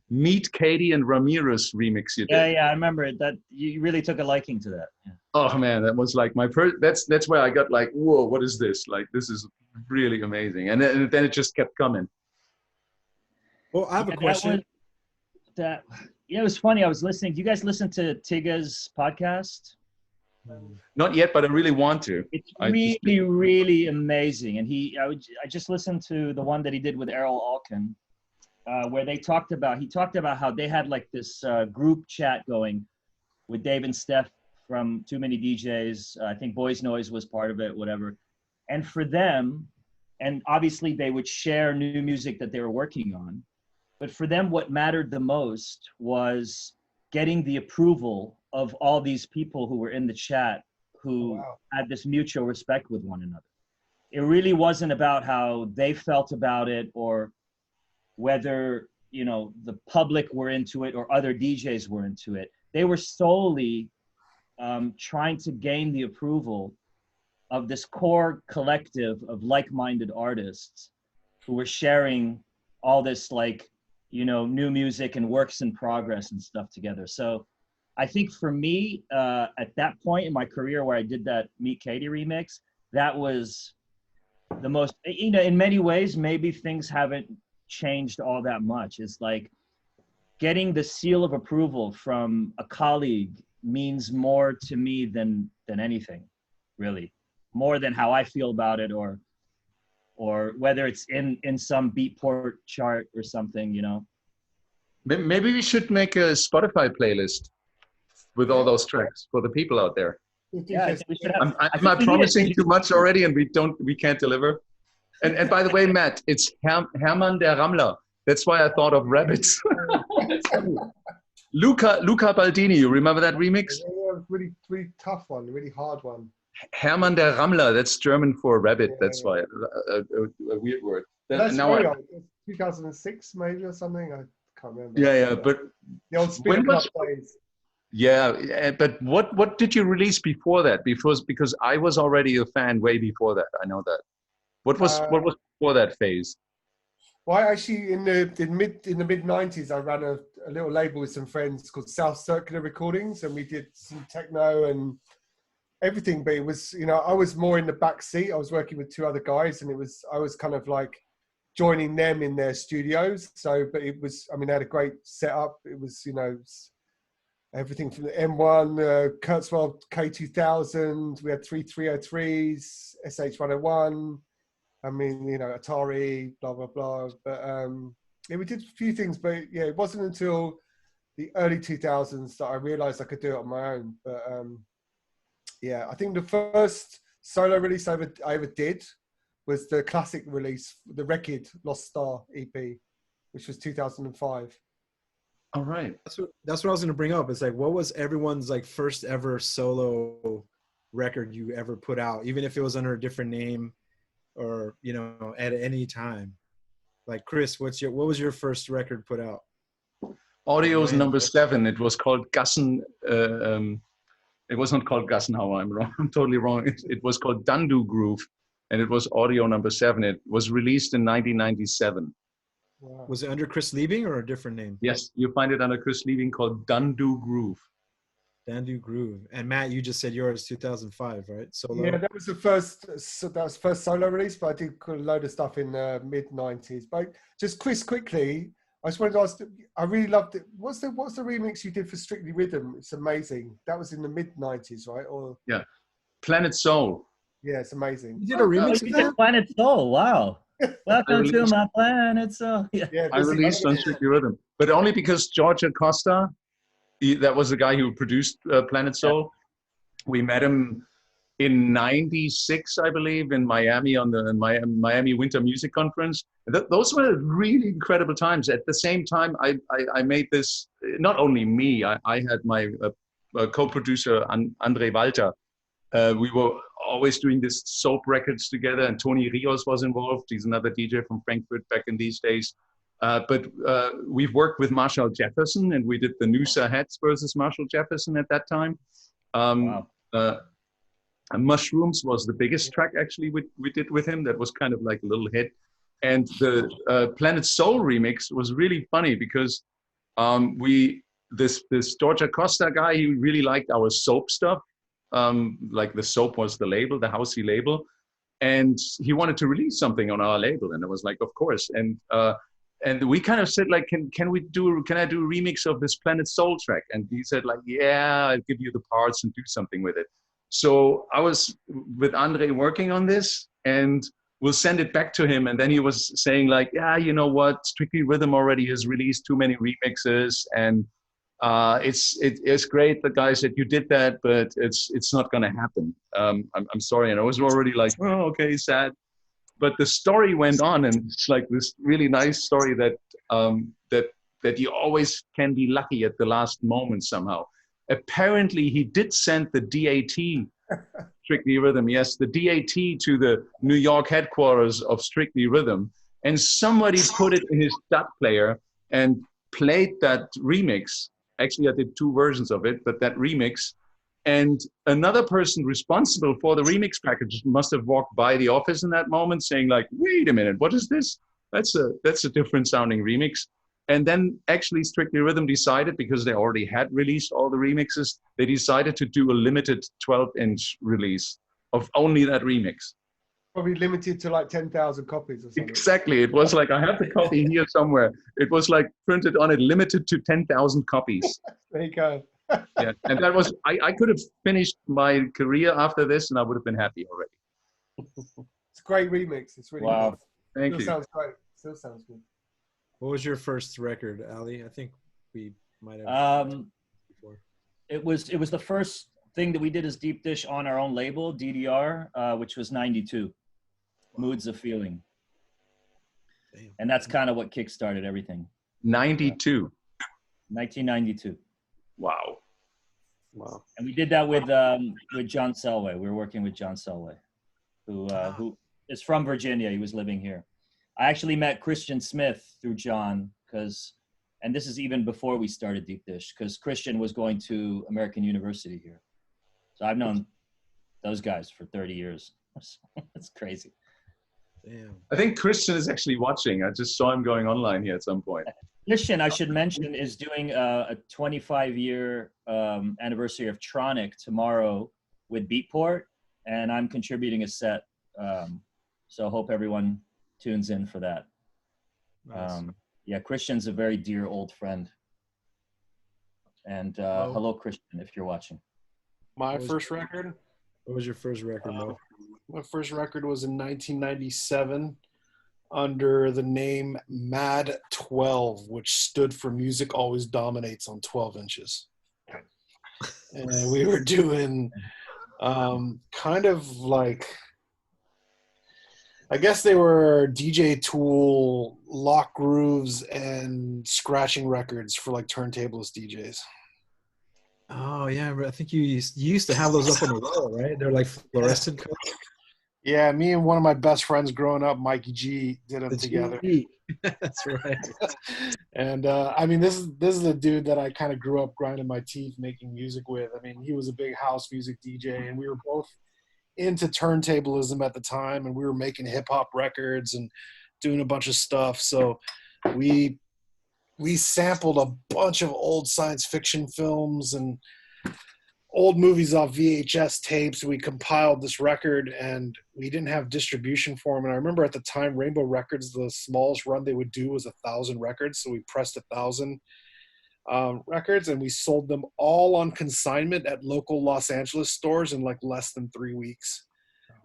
Meet Katie and Ramirez remix you did? Yeah, I remember it. That you really took a liking to that. Yeah. Oh man, that was like my first. That's where I got like, whoa, what is this? Like, this is really amazing. And then it just kept coming. Well, I have a question. It was funny. I was listening. Do you guys listen to Tiga's podcast? Not yet, but I really want to. It's really amazing. And I just listened to the one that he did with Errol Alkin, where he talked about how they had like this group chat going with Dave and Steph from Too Many DJs. I think Boys Noise was part of it, whatever. And for them, and obviously they would share new music that they were working on, but for them, what mattered the most was getting the approval of all these people who were in the chat who had this mutual respect with one another. It really wasn't about how they felt about it or whether, the public were into it or other DJs were into it. They were solely trying to gain the approval of this core collective of like-minded artists who were sharing all this new music and works in progress and stuff together. So I think for me, at that point in my career where I did that Meet Katie remix, that was the most, in many ways, maybe things haven't changed all that much. It's like getting the seal of approval from a colleague means more to me than anything, really. More than how I feel about it or whether it's in some Beatport chart or something, Maybe we should make a Spotify playlist with all those tracks for the people out there. Yeah, I think we should have. Am I promising too much already and we can't deliver? And by the way, Matt, it's Hermann der Rammler. That's why I thought of rabbits. Luca Baldini, you remember that remix? Yeah, really, really tough one, really hard one. Hermann der Rammler, that's German for rabbit. That's why a weird word. That's very old. 2006 maybe or something. I can't remember. Yeah, but the old spin club days. Yeah, but what did you release before that? Because I was already a fan way before that. I know that. What was before that phase? Well, actually, in the mid '90s, I ran a little label with some friends called South Circular Recordings, and we did some techno and everything. But it was, I was more in the back seat. I was working with two other guys, and I was kind of like joining them in their studios. So, but it was, I mean, they had a great setup. It was, everything from the M1, Kurzweil K2000. We had 303s, SH101. I mean, Atari, blah, blah, blah. But yeah, we did a few things, but yeah, it wasn't until the early 2000s that I realized I could do it on my own. But yeah, I think the first solo release I ever did was the classic release, the Record Lost Star EP, which was 2005. All right. That's what I was going to bring up. It's like, what was everyone's like first ever solo record you ever put out, even if it was under a different name? Or at any time. Like Chris, what was your first record put out? Audio's number 7. It was called Gassen. It was not called Gassenhauer. I'm wrong. I'm totally wrong. It was called Dandu Groove, and it was Audio number 7. It was released in 1997. Wow. Was it under Chris Liebing or a different name? Yes, you find it under Chris Liebing, called Dandu Groove. Dandu Groove. And Matt, you just said yours 2005, right? Solo. Yeah, that was the first. That was first solo release, but I did a load of stuff in the mid '90s. But just Chris, quickly, I just wanted to ask. I really loved it. What's the remix you did for Strictly Rhythm? It's amazing. That was in the mid '90s, right? Or yeah, Planet Soul. Yeah, it's amazing. You did a remix of that? Planet Soul. Wow. Welcome to my Planet Soul. Yeah, I released on Strictly Rhythm, but only because George Acosta. That was the guy who produced Planet Soul. Yeah. We met him in '96, I believe, in Miami on the Miami Winter Music Conference. Those were really incredible times. At the same time, I made this, not only me, I had my co-producer, Andre Walter. We were always doing this soap records together, and Tony Rios was involved. He's another DJ from Frankfurt back in these days. But we've worked with Marshall Jefferson, and we did the Noosa Heads versus Marshall Jefferson at that time. Wow. Mushrooms was the biggest track actually we did with him. That was kind of like a little hit. And the Planet Soul remix was really funny because this George Acosta guy, he really liked our soap stuff. Like the soap was the label, the housey label. And he wanted to release something on our label. And I was like, of course. And we kind of said, like, can I do a remix of this Planet Soul track? And he said, like, yeah, I'll give you the parts and do something with it. So I was with Andre working on this, and we'll send it back to him. And then he was saying, like, yeah, you know what? Strictly Rhythm already has released too many remixes, and it's great, the guys, that you did that, but it's not going to happen. I'm sorry. And I was already like, oh, okay, sad. But the story went on, and it's like this really nice story that you always can be lucky at the last moment somehow. Apparently, he did send the DAT, Strictly Rhythm, yes, the DAT to the New York headquarters of Strictly Rhythm, and somebody put it in his DAT player and played that remix. Actually, I did 2 versions of it, but that remix. And another person responsible for the remix package must have walked by the office in that moment saying, like, wait a minute, what is this? That's a different sounding remix. And then actually Strictly Rhythm decided, because they already had released all the remixes, they decided to do a limited 12-inch release of only that remix. Probably limited to like 10,000 copies or something. Exactly. It was like, I have the copy here somewhere. It was like printed on it, limited to 10,000 copies. There you go. Yeah, and that was, I could have finished my career after this, and I would have been happy already. It's a great remix. It's really wow. Nice. Thank you. Sounds great. Still sounds good. What was your first record, Ali? I think we might have before. It was the first thing that we did as Deep Dish on our own label, DDR, which was '92. Moods of Feeling. Damn. And that's kind of what kickstarted everything. 92. 1992. Wow. And we did that with John Selway. We were working with John Selway, who is from Virginia. He was living here. I actually met Christian Smith through John, because And this is even before we started Deep Dish, because Christian was going to American University here. So I've known those guys for 30 years. That's crazy. Damn. I think Christian is actually watching. I just saw him going online here at some point. Christian, I should mention, is doing a 25-year anniversary of Tronic tomorrow with Beatport, and I'm contributing a set. So hope everyone tunes in for that. Nice. Yeah, Christian's a very dear old friend. And hello, Christian, if you're watching. My first record? What was your first record, Mo? My first record was in 1997 under the name Mad 12, which stood for Music Always Dominates on 12 inches. And we were doing kind of like, I guess they were DJ Tool, lock grooves, and scratching records for like turntablist DJs. Oh yeah, I think you used to have those up on the wall, right? They're like fluorescent colors. Yeah, me and one of my best friends growing up, Mikey G, did them together. That's right. And I mean, this is the dude that I kind of grew up grinding my teeth making music with. I mean, he was a big house music DJ, and we were both into turntablism at the time, and we were making hip hop records and doing a bunch of stuff. So we sampled a bunch of old science fiction films and old movies off VHS tapes. We compiled this record, and we didn't have distribution for them. And I remember at the time, Rainbow Records, the smallest run they would do was 1,000 records. So we pressed 1,000 records, and we sold them all on consignment at local Los Angeles stores in like less than 3 weeks.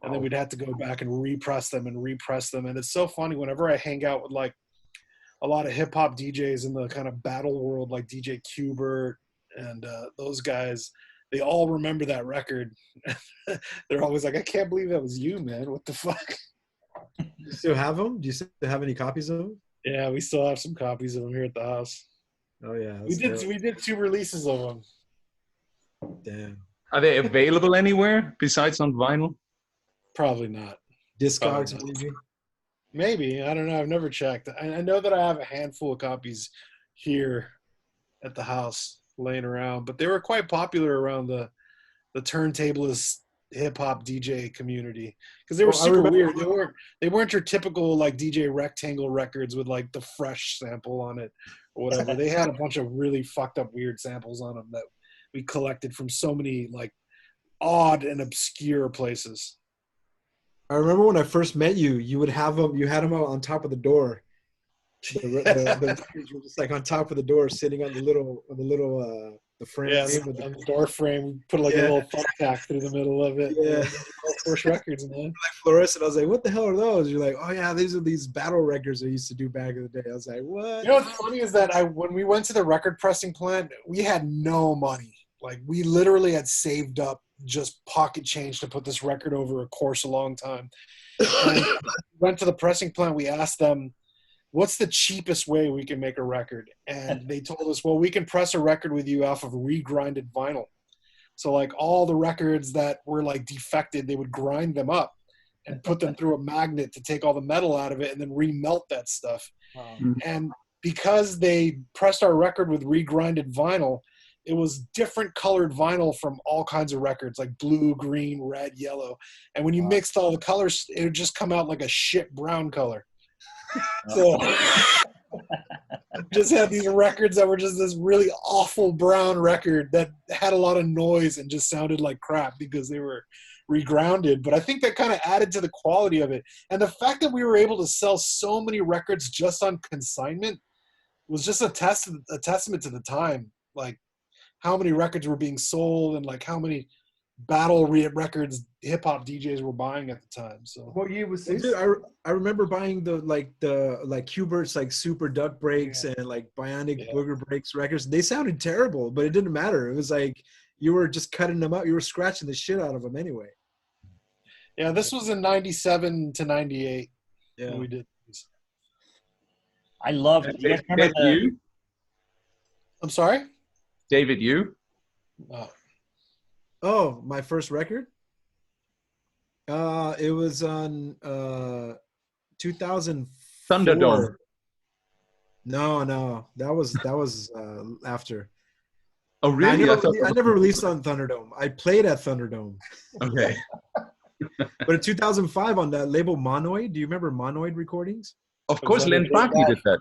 And then we'd have to go back and repress them. And it's so funny whenever I hang out with like a lot of hip hop DJs in the kind of battle world, like DJ Qbert and those guys, they all remember that record. They're always like, I can't believe that was you, man. What the fuck? You still have them? Do you still have any copies of them? Yeah, we still have some copies of them here at the house. Oh yeah, we did 2 releases of them. Damn. Are they available anywhere besides on vinyl? Probably not. Discogs, maybe. I don't know. I've never checked. I know that I have a handful of copies here at the house laying around, but they were quite popular around the turntablist hip hop DJ community because they were super weird. They weren't your typical like DJ Rectangle records with like the fresh sample on it or whatever. They had a bunch of really fucked up weird samples on them that we collected from so many like odd and obscure places. I remember when I first met you, you would have them. You had them out on top of the door. The records were just like on top of the door, sitting on the frame. Yeah, on the door frame. We put like a little thumbtack through the middle of it. Yeah, first records, man. Like fluorescent. I was like, "What the hell are those?" You're like, "Oh yeah, these are these battle records I used to do back in the day." I was like, "What?" You know what's funny is that when we went to the record pressing plant, we had no money. Like we literally had saved up just pocket change to put this record over a course a long time. And went to the pressing plant. We asked them, what's the cheapest way we can make a record? And they told us, well, we can press a record with you off of regrinded vinyl. So like all the records that were like defected, they would grind them up and put them through a magnet to take all the metal out of it and then remelt that stuff. Wow. And because they pressed our record with regrinded vinyl, it was different colored vinyl from all kinds of records, like blue, green, red, yellow. And when you mixed all the colors, it would just come out like a shit brown color. So just had these records that were just this really awful brown record that had a lot of noise and just sounded like crap because they were regrounded. But I think that kind of added to the quality of it. And the fact that we were able to sell so many records just on consignment was just a testament to the time. Like, how many records were being sold and like how many battle records hip hop DJs were buying at the time. So what year was this? Dude, I remember buying the Qbert's like Super Duck Breaks and like Bionic Booger Breaks records. They sounded terrible, but it didn't matter. It was like you were just cutting them out. You were scratching the shit out of them anyway. Yeah, this was in 97 to 98 when we did this. I love it. You? I'm sorry? David, you? Oh, my first record? It was on 2004. Thunderdome. No, that was after. Oh, really? I never released on Thunderdome. I played at Thunderdome. Okay. But in 2005 on that label Monoid, do you remember Monoid recordings? Of course, Len Faki did that.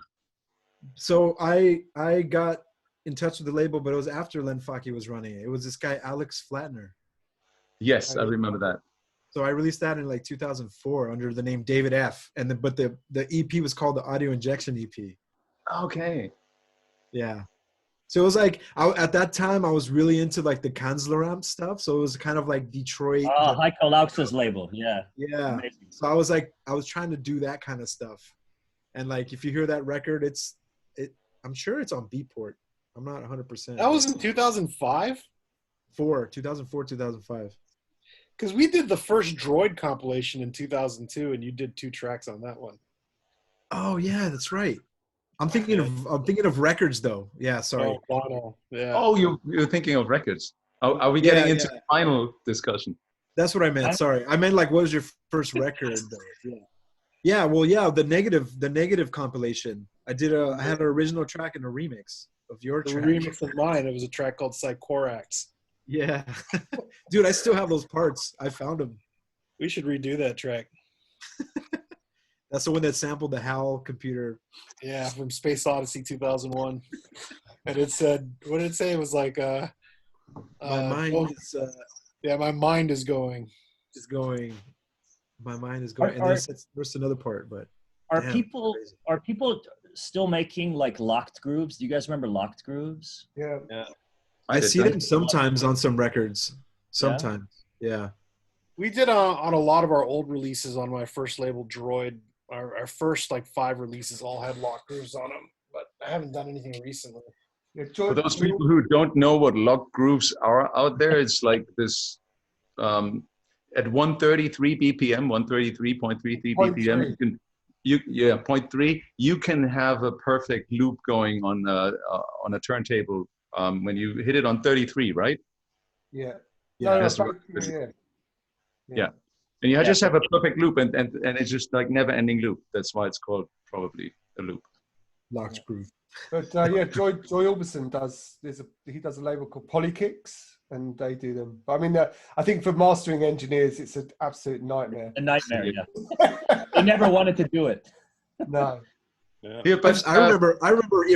So I got in touch with the label, but it was after Len Faki was running it. It was this guy Alex Flatner. Yes, I remember that. So I released that in like 2004 under the name David F. But the EP was called the Audio Injection EP. Okay. Yeah. So it was like at that time I was really into like the Kanzleramp stuff. So it was kind of like Detroit. Heiko Laux's label. Yeah. Yeah. Amazing. So I was trying to do that kind of stuff. And like if you hear that record, I'm sure it's on Beatport. I'm not 100%. That was in 2005? 2004, 2005. Because we did the first Droid compilation in 2002, and you did 2 tracks on that one. Oh yeah, that's right. I'm thinking of records though. Yeah, sorry. Oh, Bono. Yeah. Oh, you're thinking of records. Are we getting into the final discussion? That's what I meant. Sorry, I meant like what was your first record? Though? Yeah. Yeah. Well, yeah. The negative compilation. I had an original track and a remix of your track. The remix of mine. It was a track called Psychorax. Yeah. Dude, I still have those parts. I found them. We should redo that track. That's the one that sampled the HAL computer. Yeah, from Space Odyssey 2001. And it said, what did it say? It was like, my mind is... my mind is going. Is going. My mind is going. And there's another part, but... Are people still making like locked grooves? Do you guys remember locked grooves? Yeah. I see them sometimes on some records. Sometimes. Yeah. We did on a lot of our old releases on my first label, Droid. Our first like 5 releases all had lock grooves on them, but I haven't done anything recently. Yeah, For those people who don't know what lock grooves are out there, it's like this at 133 BPM, 133.33 BPM, you can 0.3, you can have a perfect loop going on a turntable when you hit it on 33, right? Yeah. Yeah. And you just have a perfect loop, and it's just like never-ending loop. That's why it's called probably a loop. Locked groove. But Joy Orbison he does a label called Polykicks, and they do them. But I mean, I think for mastering engineers, it's an absolute nightmare. A nightmare, yeah. They never wanted to do it. No. Yeah, but I remember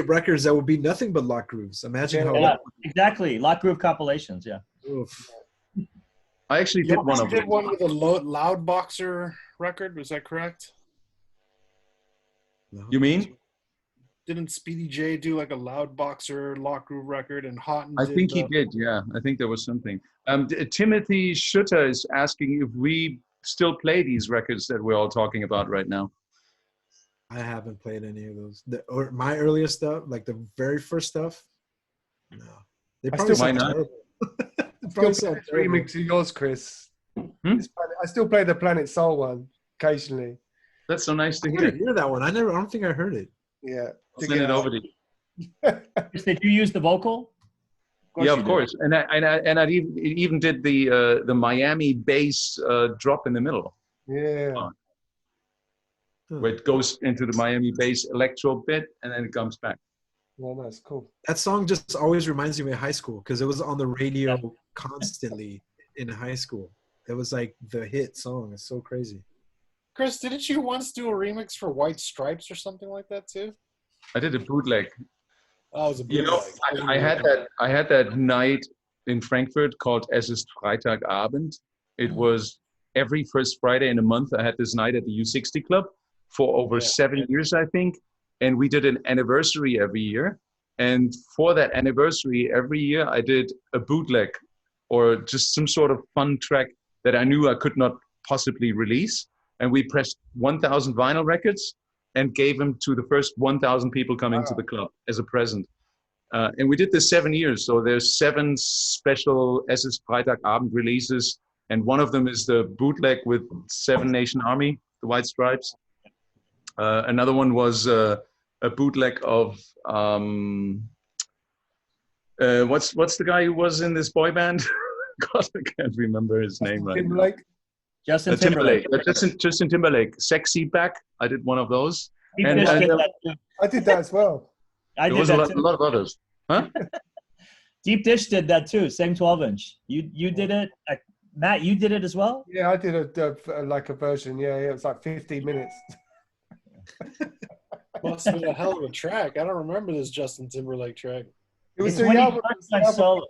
records that would be nothing but lock grooves. Imagine how. Yeah, exactly. Lock groove compilations. Yeah. Oof. I actually did one of them. You did one with a Loud Boxer record. Was that correct? You mean? Didn't Speedy J do like a Loud Boxer lock groove record? And Houghton? I think he did. Yeah, I think there was something. Timothy Schutter is asking if we still play these records that we're all talking about right now. I haven't played any of those. Or my earliest stuff, like the very first stuff. No, they probably sound terrible. Remix of yours, Chris. I still play the Planet Soul one occasionally. That's so nice to I hear. didn't hear that one. I don't think I heard it. Yeah. I'll send it over to you. Did you use the vocal? Yeah, of course. And I even did the Miami bass drop in the middle. Yeah. Where it goes into the Miami bass electro bit and then it comes back. Well, that's cool. That song just always reminds me of high school because it was on the radio constantly in high school. It was like the hit song. It's so crazy. Chris, didn't you once do a remix for White Stripes or something like that too? I did a bootleg. Oh, it was a bootleg. You know, I had that night in Frankfurt called Es ist Freitagabend. It was every first Friday in a month. I had this night at the U60 Club for over 7 years, I think. And we did an anniversary every year. And for that anniversary, every year I did a bootleg or just some sort of fun track that I knew I could not possibly release. And we pressed 1,000 vinyl records and gave them to the first 1,000 people coming to the club as a present. And we did this 7 years. So there's 7 special Es ist Freitagabend releases. And one of them is the bootleg with Seven Nation Army, the White Stripes. Another one was a bootleg of what's the guy who was in this boy band? God, I can't remember his name right now. Justin Timberlake. Justin Timberlake. Sexy Back. I did one of those. Deep And- Dish and- did that too. I did that as well. I There did was a that lot, too. a lot of others. Huh? Deep Dish did that too. Same 12-inch. You did it. Matt, you did it as well. Yeah, I did a version. Yeah, it was like 15 minutes. Must have been a hell of a track. I don't remember this Justin Timberlake track. It was It's the when he album. first went solo.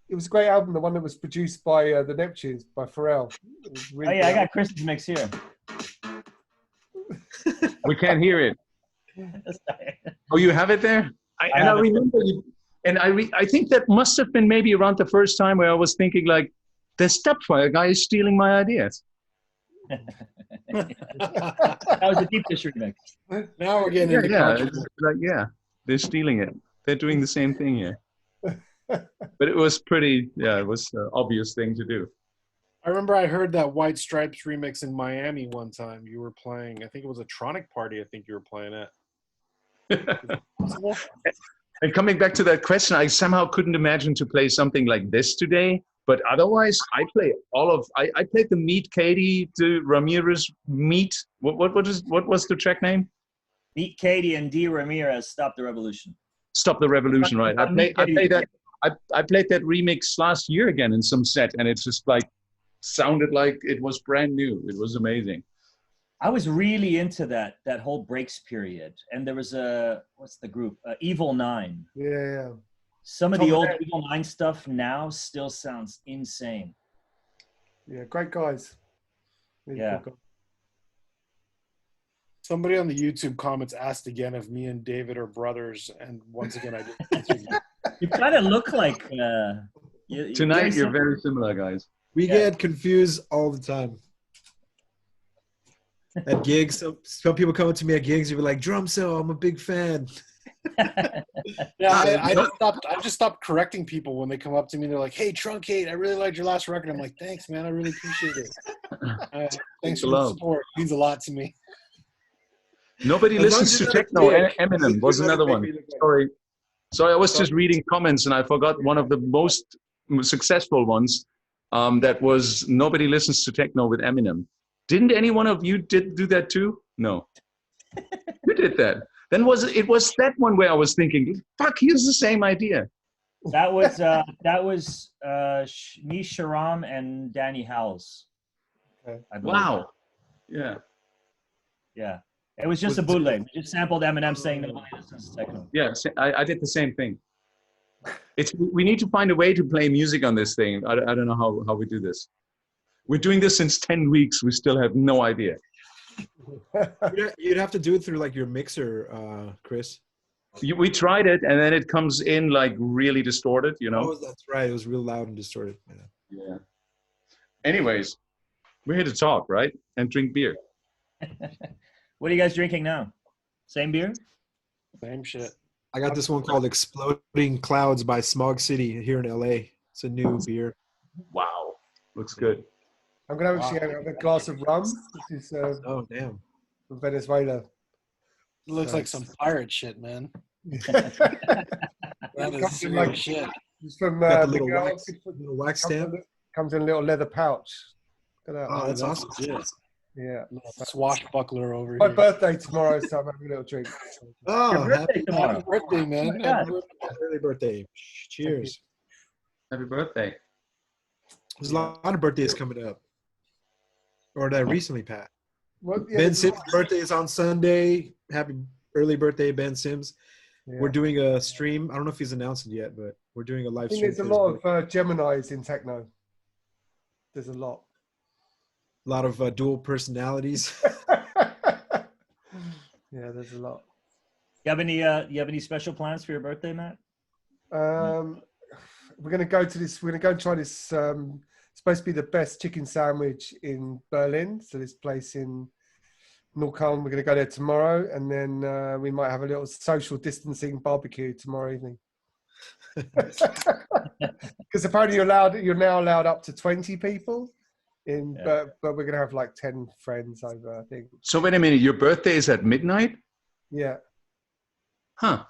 It was a great album. The one that was produced by the Neptunes by Pharrell. It was Oh really yeah, I good. got Chris's mix here. We can't hear it. Oh, you have it there? I have it. remember you. And I think that must have been maybe around the first time where I was thinking like, the Dubfire guy is stealing my ideas. That was a Deep Dish remix. Now we're getting into Yeah, controversy. it's like, yeah, they're stealing it. They're doing the same thing here. But it was pretty, yeah, it was an obvious thing to do. I remember I heard that White Stripes remix in Miami one time. You were playing, I think it was a Tronic party, I think you were playing at. Possible? And coming back to that question, I somehow couldn't imagine to play something like this today. But otherwise, I play I played the Meet Katie to Ramirez Meet. What was the track name? Meet Katie and D. Ramirez, Stop the Revolution. Stop the Revolution, right? I played that. I played that remix last year again in some set, and it's just like sounded like it was brand new. It was amazing. I was really into that whole breaks period, and there was what's the group? Evil Nine. Yeah. Some of the old Evil Nine stuff now still sounds insane. Yeah, great guys. Really Yeah. cool guys. Somebody on the YouTube comments asked again if me and David are brothers, and once again I didn't. You kind of look like Tonight, you're very similar, guys. We get confused all the time. At gigs, some people come up to me at gigs, you be like, Drumcell, I'm a big fan. Yeah, I just stopped correcting people when they come up to me and they're like, "Hey, Truncate, I really liked your last record." I'm like, "Thanks, man. I really appreciate it. Thanks for the support. It means a lot to me." Nobody As long listens as to you're not techno. a dick. Eminem was another one. Sorry. I was just reading comments and I forgot one of the most successful ones. That was nobody listens to techno with Eminem. Didn't any one of you do that too? No. You did that. Then it was that one where I was thinking, fuck, here's the same idea. That was me, Sharam, and Danny Howells. Okay. I believe. Wow. Yeah. Yeah. It was just a bootleg. We just sampled Eminem saying nobody listens to techno. Yeah, I did the same thing. We need to find a way to play music on this thing. I don't know how we do this. We're doing this since 10 weeks. We still have no idea. You'd have to do it through like your mixer, Chris. We tried it, and then it comes in like really distorted, you know? Oh, that's right. It was real loud and distorted. Yeah. Anyways, we're here to talk, right? And drink beer. What are you guys drinking now? Same beer? Same shit. I got this one called Exploding Clouds by Smog City here in LA. It's a new beer. Wow. Looks good. I'm going to actually have a glass of rum. This is Oh, damn. from Venezuela. It looks like some pirate shit, man. That is Comes in serious like- shit. It's from Got the Miguel. little wax stamp. Comes in a little leather pouch. Look at that. Oh, that's awesome. Yeah. Swashbuckler over My here. birthday tomorrow, so I'm having a little drink. Oh, Your birthday happy tomorrow. Happy birthday, man. Oh my God. Happy birthday. early birthday. Cheers. Happy birthday. There's a lot of birthdays coming up. Or that recently passed. Well, yeah, Ben Sims' birthday is on Sunday. Happy early birthday, Ben Sims. yeah. We're doing a stream. I don't know if he's announced it yet, but we're doing a live I think stream. there's a for lot his birthday. of Geminis in techno. There's a lot. A lot of dual personalities. Yeah, there's a lot. You have any special plans for your birthday, Matt? We're gonna go to this. We're gonna go and try this. It's supposed to be the best chicken sandwich in Berlin. So this place in Neukölln. We're gonna go there tomorrow, and then we might have a little social distancing barbecue tomorrow evening. Because apparently you're now allowed up to 20 people. But we're gonna have like 10 friends over, I think. So wait a minute, your birthday is at midnight? Yeah. Huh.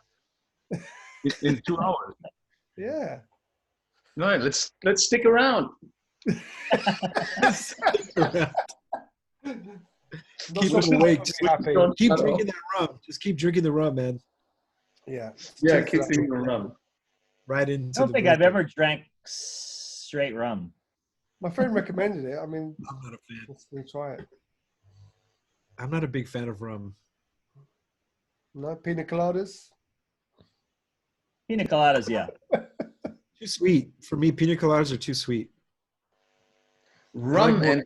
In 2 hours. Yeah. All right, let's stick around. Not Keep sure them if awake. I'll Just be happy. keep Shut drinking up. that rum. Just keep drinking the rum, man. Yeah. Yeah, Cheers to keep that. drinking the rum. Right I into don't the think I've birthday. ever drank straight rum. My friend recommended it. I mean, I'm not a fan. let's try it. I'm not a big fan of rum. No pina coladas. Pina coladas, yeah. Too sweet. For me, pina coladas are too sweet. Rum more-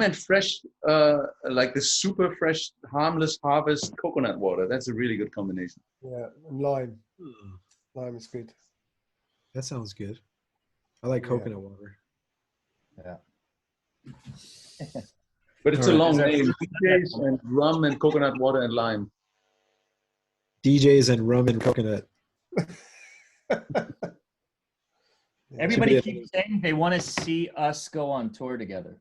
and fresh, like the super fresh, harmless harvest coconut water. That's a really good combination. Yeah, and lime. Lime is good. That sounds good. I like Yeah. coconut water. Yeah. But it's All a right. long name. DJs and rum and coconut water and lime. DJs and rum and coconut. Everybody Should be keeps saying they want to see us go on tour together.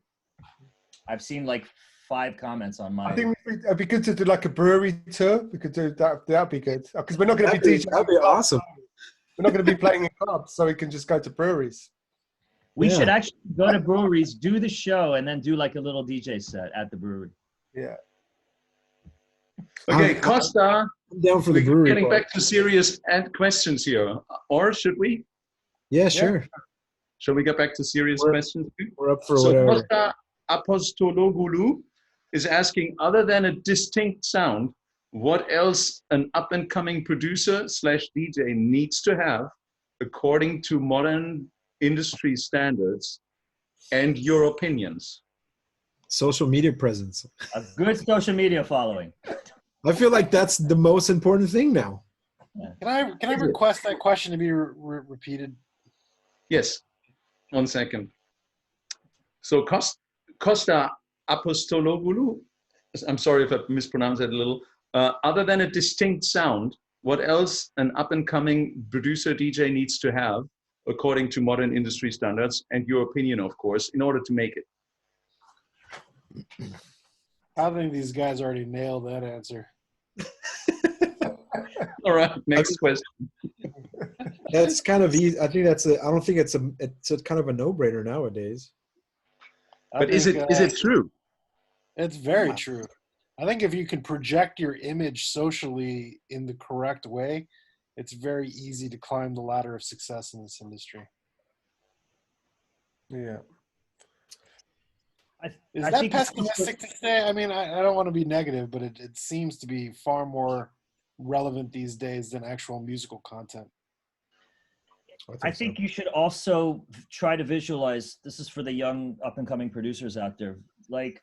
I've seen like 5 comments on my. I think it'd be good to do like a brewery tour. We could do that. That'd be good because we're not going to be DJing. That'd be awesome. We're not going to be playing in clubs, so we can just go to breweries. We Yeah. should actually go to breweries, do the show, and then do like a little DJ set at the brewery. Yeah. Okay, I'm- Costa, I'm down for the we're brewery. getting part. back to serious questions here. Or should we? Yeah, sure. Shall we get back to serious We're- questions? We're up for So whatever. Costa Apostologoulou is asking, other than a distinct sound, what else an up-and-coming producer / DJ needs to have according to modern industry standards and your opinions? Social media presence. A good social media following. I feel like that's the most important thing now. Can I request that question to be repeated? Yes, 1 second. So Costa Apostologoulou, I'm sorry if I mispronounced that a little. Other than a distinct sound, what else an up-and-coming producer DJ needs to have, according to modern industry standards, and your opinion, of course, in order to make it? I think these guys already nailed that answer. All right, next question. That's kind of easy. I think that's a. I don't think it's a kind of a no-brainer nowadays. But is it true? It's very true. I think if you can project your image socially in the correct way, it's very easy to climb the ladder of success in this industry. Yeah. Is I that think it's pessimistic to say? I mean, I don't want to be negative, but it seems to be far more relevant these days than actual musical content. I think you should also try to visualize, this is for the young up-and-coming producers out there, like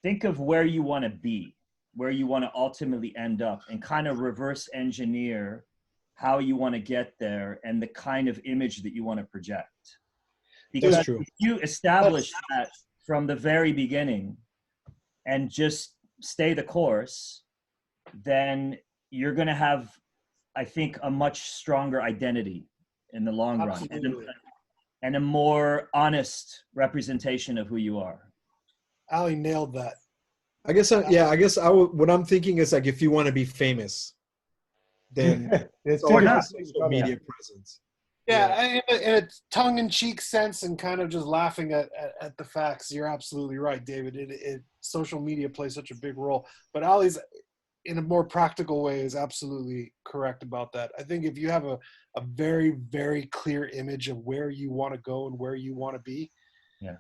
think of where you want to be, where you want to ultimately end up, and kind of reverse engineer how you want to get there and the kind of image that you want to project. Because That's true. if you establish that from the very beginning and just stay the course, then you're going to have, I think, a much stronger identity in the long run and a more honest representation of who you are. Ali nailed that. I guess. What I'm thinking is like, if you want to be famous, then It's Or not. social media presence. Yeah, in a tongue-in-cheek sense and kind of just laughing at the facts. You're absolutely right, David. Social media plays such a big role. But Ali's, in a more practical way, is absolutely correct about that. I think if you have a very, very clear image of where you want to go and where you want to be,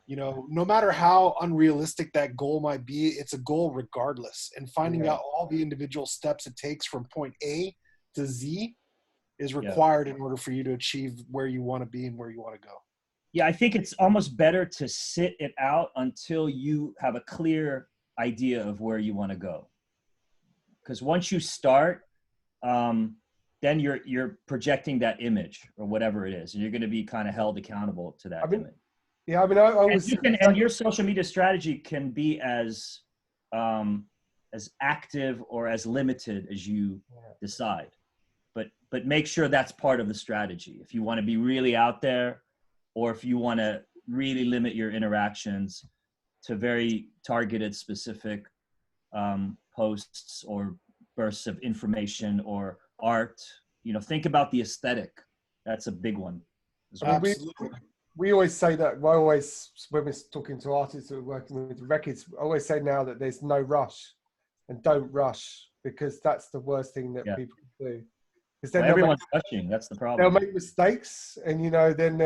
you know, no matter how unrealistic that goal might be, it's a goal regardless. And finding out all the individual steps it takes from point A to Z is required in order for you to achieve where you want to be and where you want to go. Yeah, I think it's almost better to sit it out until you have a clear idea of where you want to go. Because once you start, then you're projecting that image or whatever it is, and you're going to be kind of held accountable to that image. Yeah, I mean, I was. And your social media strategy can be as active or as limited as you decide. But make sure that's part of the strategy. If you want to be really out there, or if you want to really limit your interactions to very targeted, specific posts or bursts of information or art, you know, think about the aesthetic. That's a big one. Absolutely. we always say that. I always, when we're talking to artists who are working with records, I always say now that there's no rush, and don't rush, because that's the worst thing that people can do. Because then everyone's rushing. That's the problem. They'll make mistakes, and then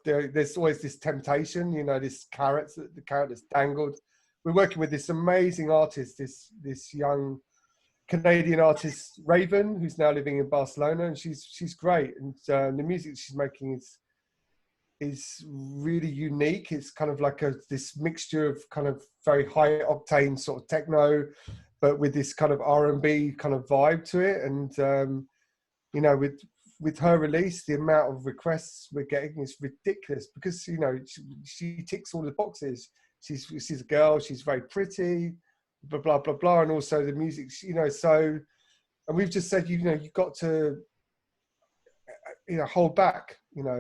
there's always this temptation. This the carrot that's dangled. We're working with this amazing artist, this young Canadian artist, Raven, who's now living in Barcelona, and she's great. And the music she's making is really unique. It's kind of like this mixture of kind of very high octane sort of techno, but with this kind of R&B kind of vibe to it. And with her release, the amount of requests we're getting is ridiculous, because she ticks all the boxes. She's a girl. She's very pretty, blah blah blah blah, and also the music. So, and we've just said you've got to hold back,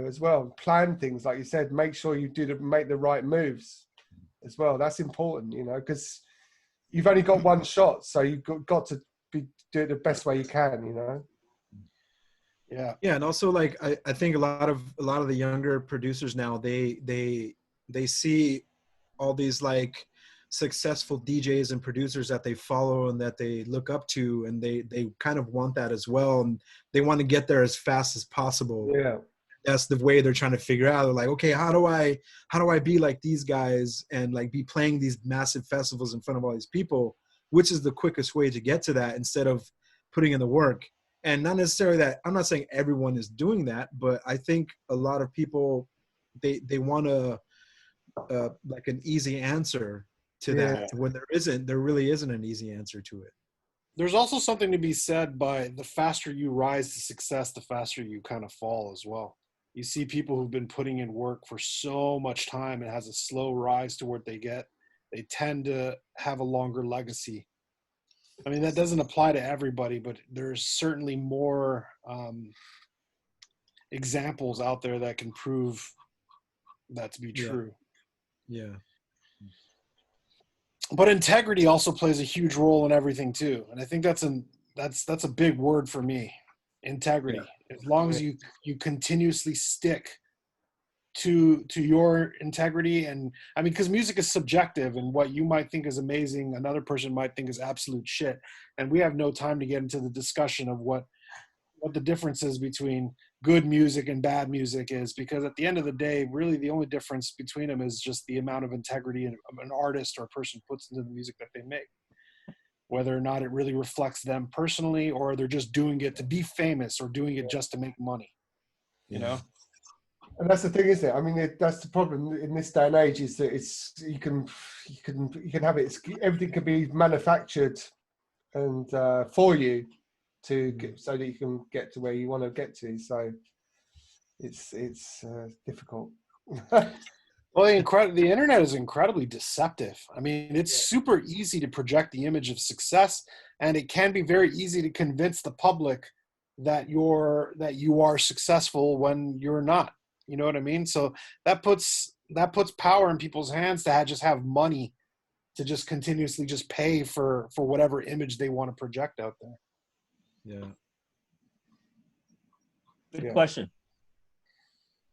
as well. Plan things, like you said. Make sure you make the right moves as well. That's important, because you've only got one shot, so you've got to do it the best way you can, Yeah, and also like I think a lot of the younger producers now, they see all these like successful DJs and producers that they follow and that they look up to, and they kind of want that as well, and they want to get there as fast as possible. Yeah, that's the way they're trying to figure out. They're like, okay, how do I be like these guys and like be playing these massive festivals in front of all these people? Which is the quickest way to get to that, instead of putting in the work? And not necessarily that, I'm not saying everyone is doing that, but I think a lot of people, they want like an easy answer to that, when there really isn't an easy answer to it. There's also something to be said by the faster you rise to success, the faster you kind of fall as well. You see people who've been putting in work for so much time and has a slow rise to what they get. They tend to have a longer legacy. I mean, that doesn't apply to everybody, but there's certainly more examples out there that can prove that to be true. Yeah. But integrity also plays a huge role in everything too. And I think that's a big word for me. Integrity. Yeah. As long as you continuously stick to your integrity, and I mean, because music is subjective, and what you might think is amazing, another person might think is absolute shit. And we have no time to get into the discussion of what the difference is between good music and bad music is, because at the end of the day, really the only difference between them is just the amount of integrity an artist or a person puts into the music that they make, whether or not it really reflects them personally, or they're just doing it to be famous or doing it just to make money, And that's the thing, isn't it? I mean, that's the problem in this day and age, is that you can have it. Everything can be manufactured and for you so that you can get to where you want to get to. So it's difficult. Well, the internet is incredibly deceptive. I mean, it's super easy to project the image of success, and it can be very easy to convince the public that you are successful when you're not. You know what I mean? So that puts power in people's hands to just have money to just continuously just pay for whatever image they want to project out there. Yeah. Good question.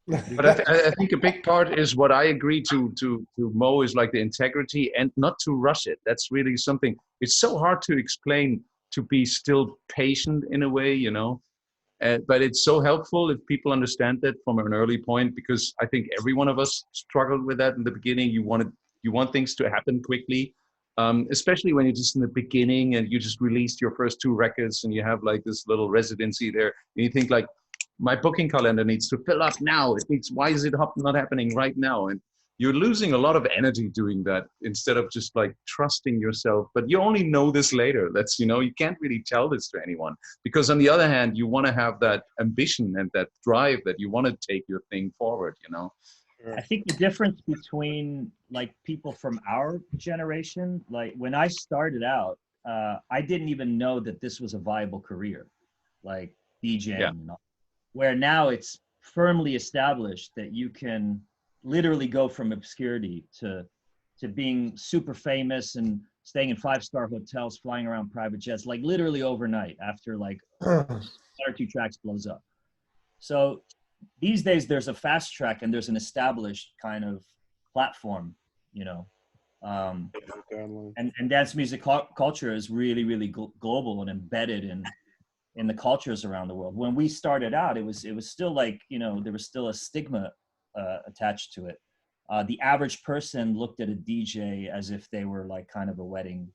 But I think a big part is what I agree to Mo, is like the integrity and not to rush it. That's really something. It's so hard to explain, to be still patient in a way, but it's so helpful if people understand that from an early point, because I think every one of us struggled with that in the beginning. You want things to happen quickly, especially when you're just in the beginning and you just released your first 2 records and you have like this little residency there, and you think like, my booking calendar needs to fill up now. Why is it not happening right now? And you're losing a lot of energy doing that, instead of just like trusting yourself. But you only know this later. That's, you can't really tell this to anyone, because on the other hand, you want to have that ambition and that drive that you want to take your thing forward, I think the difference between like people from our generation, like when I started out, I didn't even know that this was a viable career, like DJing and all. Where now it's firmly established that you can literally go from obscurity to being super famous and staying in 5-star hotels, flying around private jets, like literally overnight, after like 1 or 2 tracks blows up. So these days there's a fast track and there's an established kind of platform, you know. And dance music culture is really, really global and embedded in the cultures around the world. When we started out, it was still like, you know, there was still a stigma attached to it. The average person looked at a DJ as if they were like kind of a wedding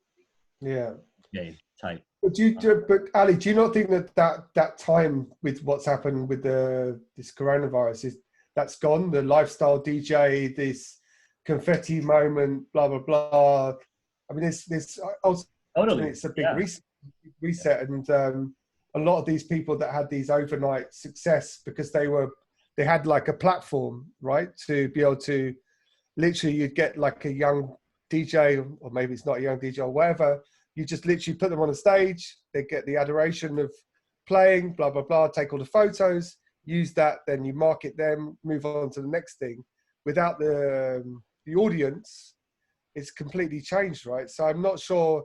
DJ type. But Ali, do you not think that time with what's happened with this coronavirus that's gone? The lifestyle DJ, this confetti moment, blah blah blah. I mean, Totally. It's a big reset, and a lot of these people that had these overnight success because they had like a platform, right, to be able to literally, you'd get like a young DJ, or maybe it's not a young DJ or whatever. You just literally put them on a stage. They get the adoration of playing, blah blah blah. Take all the photos, use that, then you market them, move on to the next thing. Without the audience, it's completely changed, right? So I'm not sure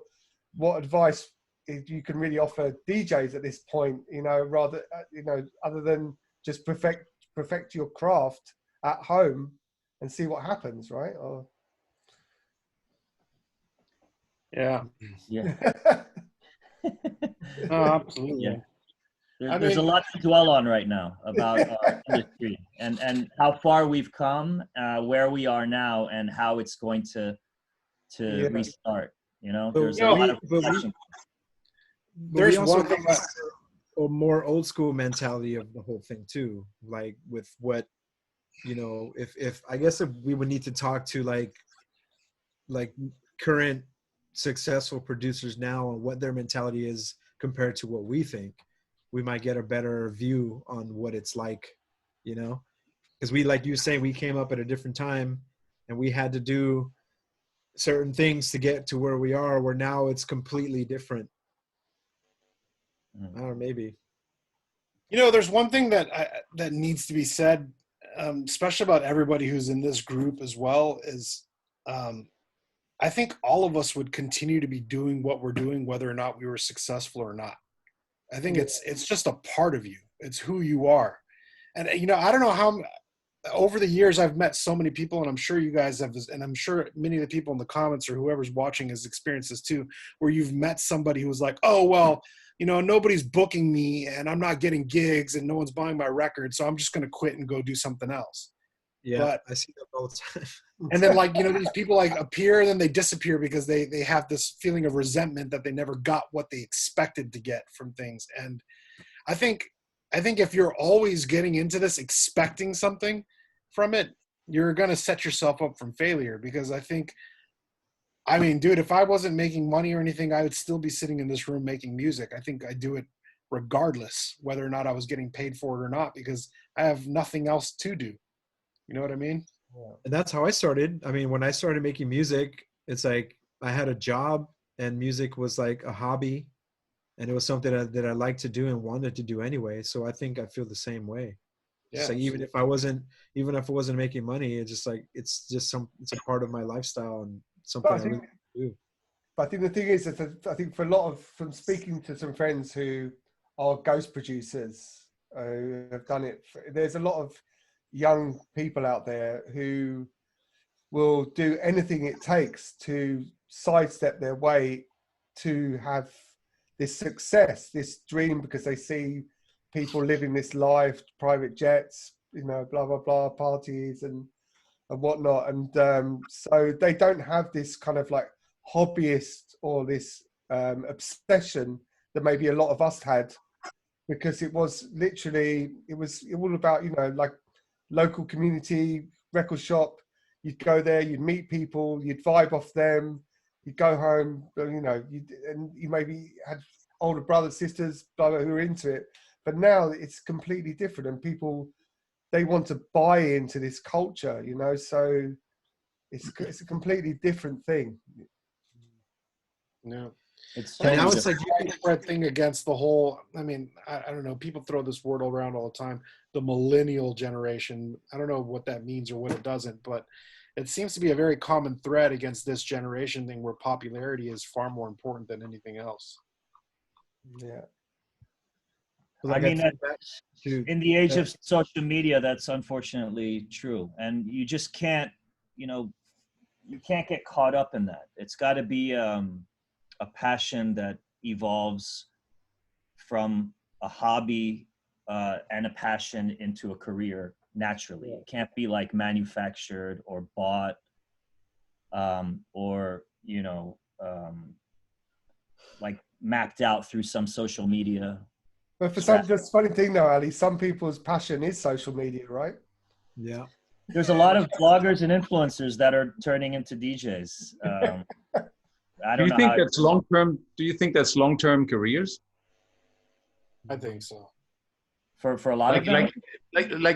what advice you can really offer DJs at this point, you know, rather, you know, other than just perfect your craft at home and see what happens, right? Or yeah. No, absolutely. Yeah. There's a lot to dwell on right now about our industry and how far we've come, where we are now, and how it's going to restart. You know, there's a lot of reflection. There's one thing, a more old school mentality of the whole thing too. Like with what, you know, if I guess if we would need to talk to like current successful producers now and what their mentality is compared to what we think, we might get a better view on what it's like, you know, because we, like you say, we came up at a different time and we had to do certain things to get to where we are, where now it's completely different. I don't know, maybe. You know, there's one thing that needs to be said, especially about everybody who's in this group as well, is I think all of us would continue to be doing what we're doing, whether or not we were successful or not. I think it's just a part of you. It's who you are. And, you know, I don't know how, over the years, I've met so many people, and I'm sure you guys have, and I'm sure many of the people in the comments or whoever's watching has experienced this too, where you've met somebody who was like, oh, well, you know, nobody's booking me and I'm not getting gigs and no one's buying my record, so I'm just going to quit and go do something else. Yeah, but I see that all the time. And then, like, you know, these people like appear and then they disappear because they have this feeling of resentment that they never got what they expected to get from things. And I think if you're always getting into this expecting something from it, you're going to set yourself up from failure. Because I mean, dude, if I wasn't making money or anything, I would still be sitting in this room making music. I think I do it regardless whether or not I was getting paid for it or not, because I have nothing else to do. You know what I mean? And that's how I started. I mean, when I started making music, it's like I had a job and music was like a hobby, and it was something that I liked to do and wanted to do anyway. So I think I feel the same way. Yeah. Like even if I wasn't making money, it's just like it's a part of my lifestyle and something I really do. But I think the thing is that I think from speaking to some friends who are ghost producers who have done it, there's a lot of young people out there who will do anything it takes to sidestep their way to have this success, this dream, because they see people living this life, private jets, you know, blah, blah, blah, parties and whatnot. And so they don't have this kind of like hobbyist or this obsession that maybe a lot of us had, because it was all about, you know, like local community record shop. You'd go there, you'd meet people, you'd vibe off them, you'd go home, you know, you maybe had older brothers, sisters, blah, blah, who were into it. But now it's completely different, and people, they want to buy into this culture, you know, so it's a completely different thing. Yeah. Now it's like widespread thing against the whole, I mean, I don't know, people throw this word around all the time, the millennial generation. I don't know what that means or what it doesn't, but it seems to be a very common thread against this generation thing, where popularity is far more important than anything else. Yeah. I mean, in the age of social media, that's unfortunately true. And you just can't, you can't get caught up in that. It's got to be a passion that evolves from a hobby and a passion into a career naturally. It can't be like manufactured or bought or, like mapped out through some social media. But for some, this funny thing though, Ali, some people's passion is social media, right? Yeah. There's a lot of bloggers and influencers that are turning into DJs. I don't know. Do you think that's long-term careers? I think so. For a lot of them?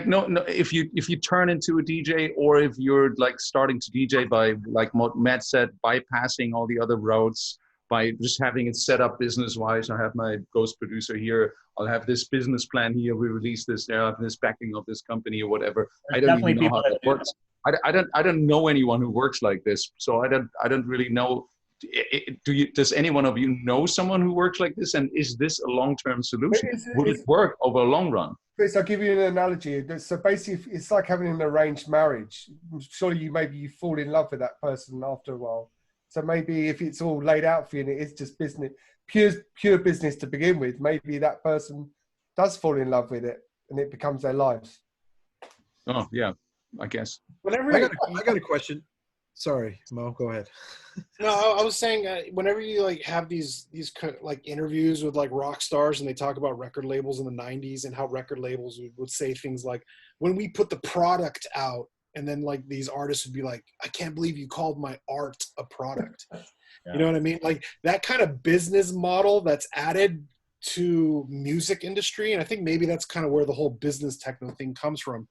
No, if you turn into a DJ, or if you're like starting to DJ by, like what Matt said, bypassing all the other roads, by just having it set up business-wise. I have my ghost producer here. I'll have this business plan here. We release this. I have this backing of this company or whatever. I don't even know how that works. I don't know anyone who works like this, so I don't really know. Does any one of you know someone who works like this? And is this a long-term solution? Would it work over a long run? Chris, I'll give you an analogy. So basically, it's like having an arranged marriage. Surely you fall in love with that person after a while. So maybe if it's all laid out for you and it is just business, pure business to begin with, maybe that person does fall in love with it and it becomes their lives. Oh yeah, I guess. I got a question. Sorry, Mo, go ahead. No, I was saying whenever you like have these like interviews with like rock stars and they talk about record labels in the 90s and how record labels would say things like, when we put the product out, and then like these artists would be like, I can't believe you called my art a product. Yeah. You know what I mean? Like that kind of business model that's added to music industry. And I think maybe that's kind of where the whole business techno thing comes from,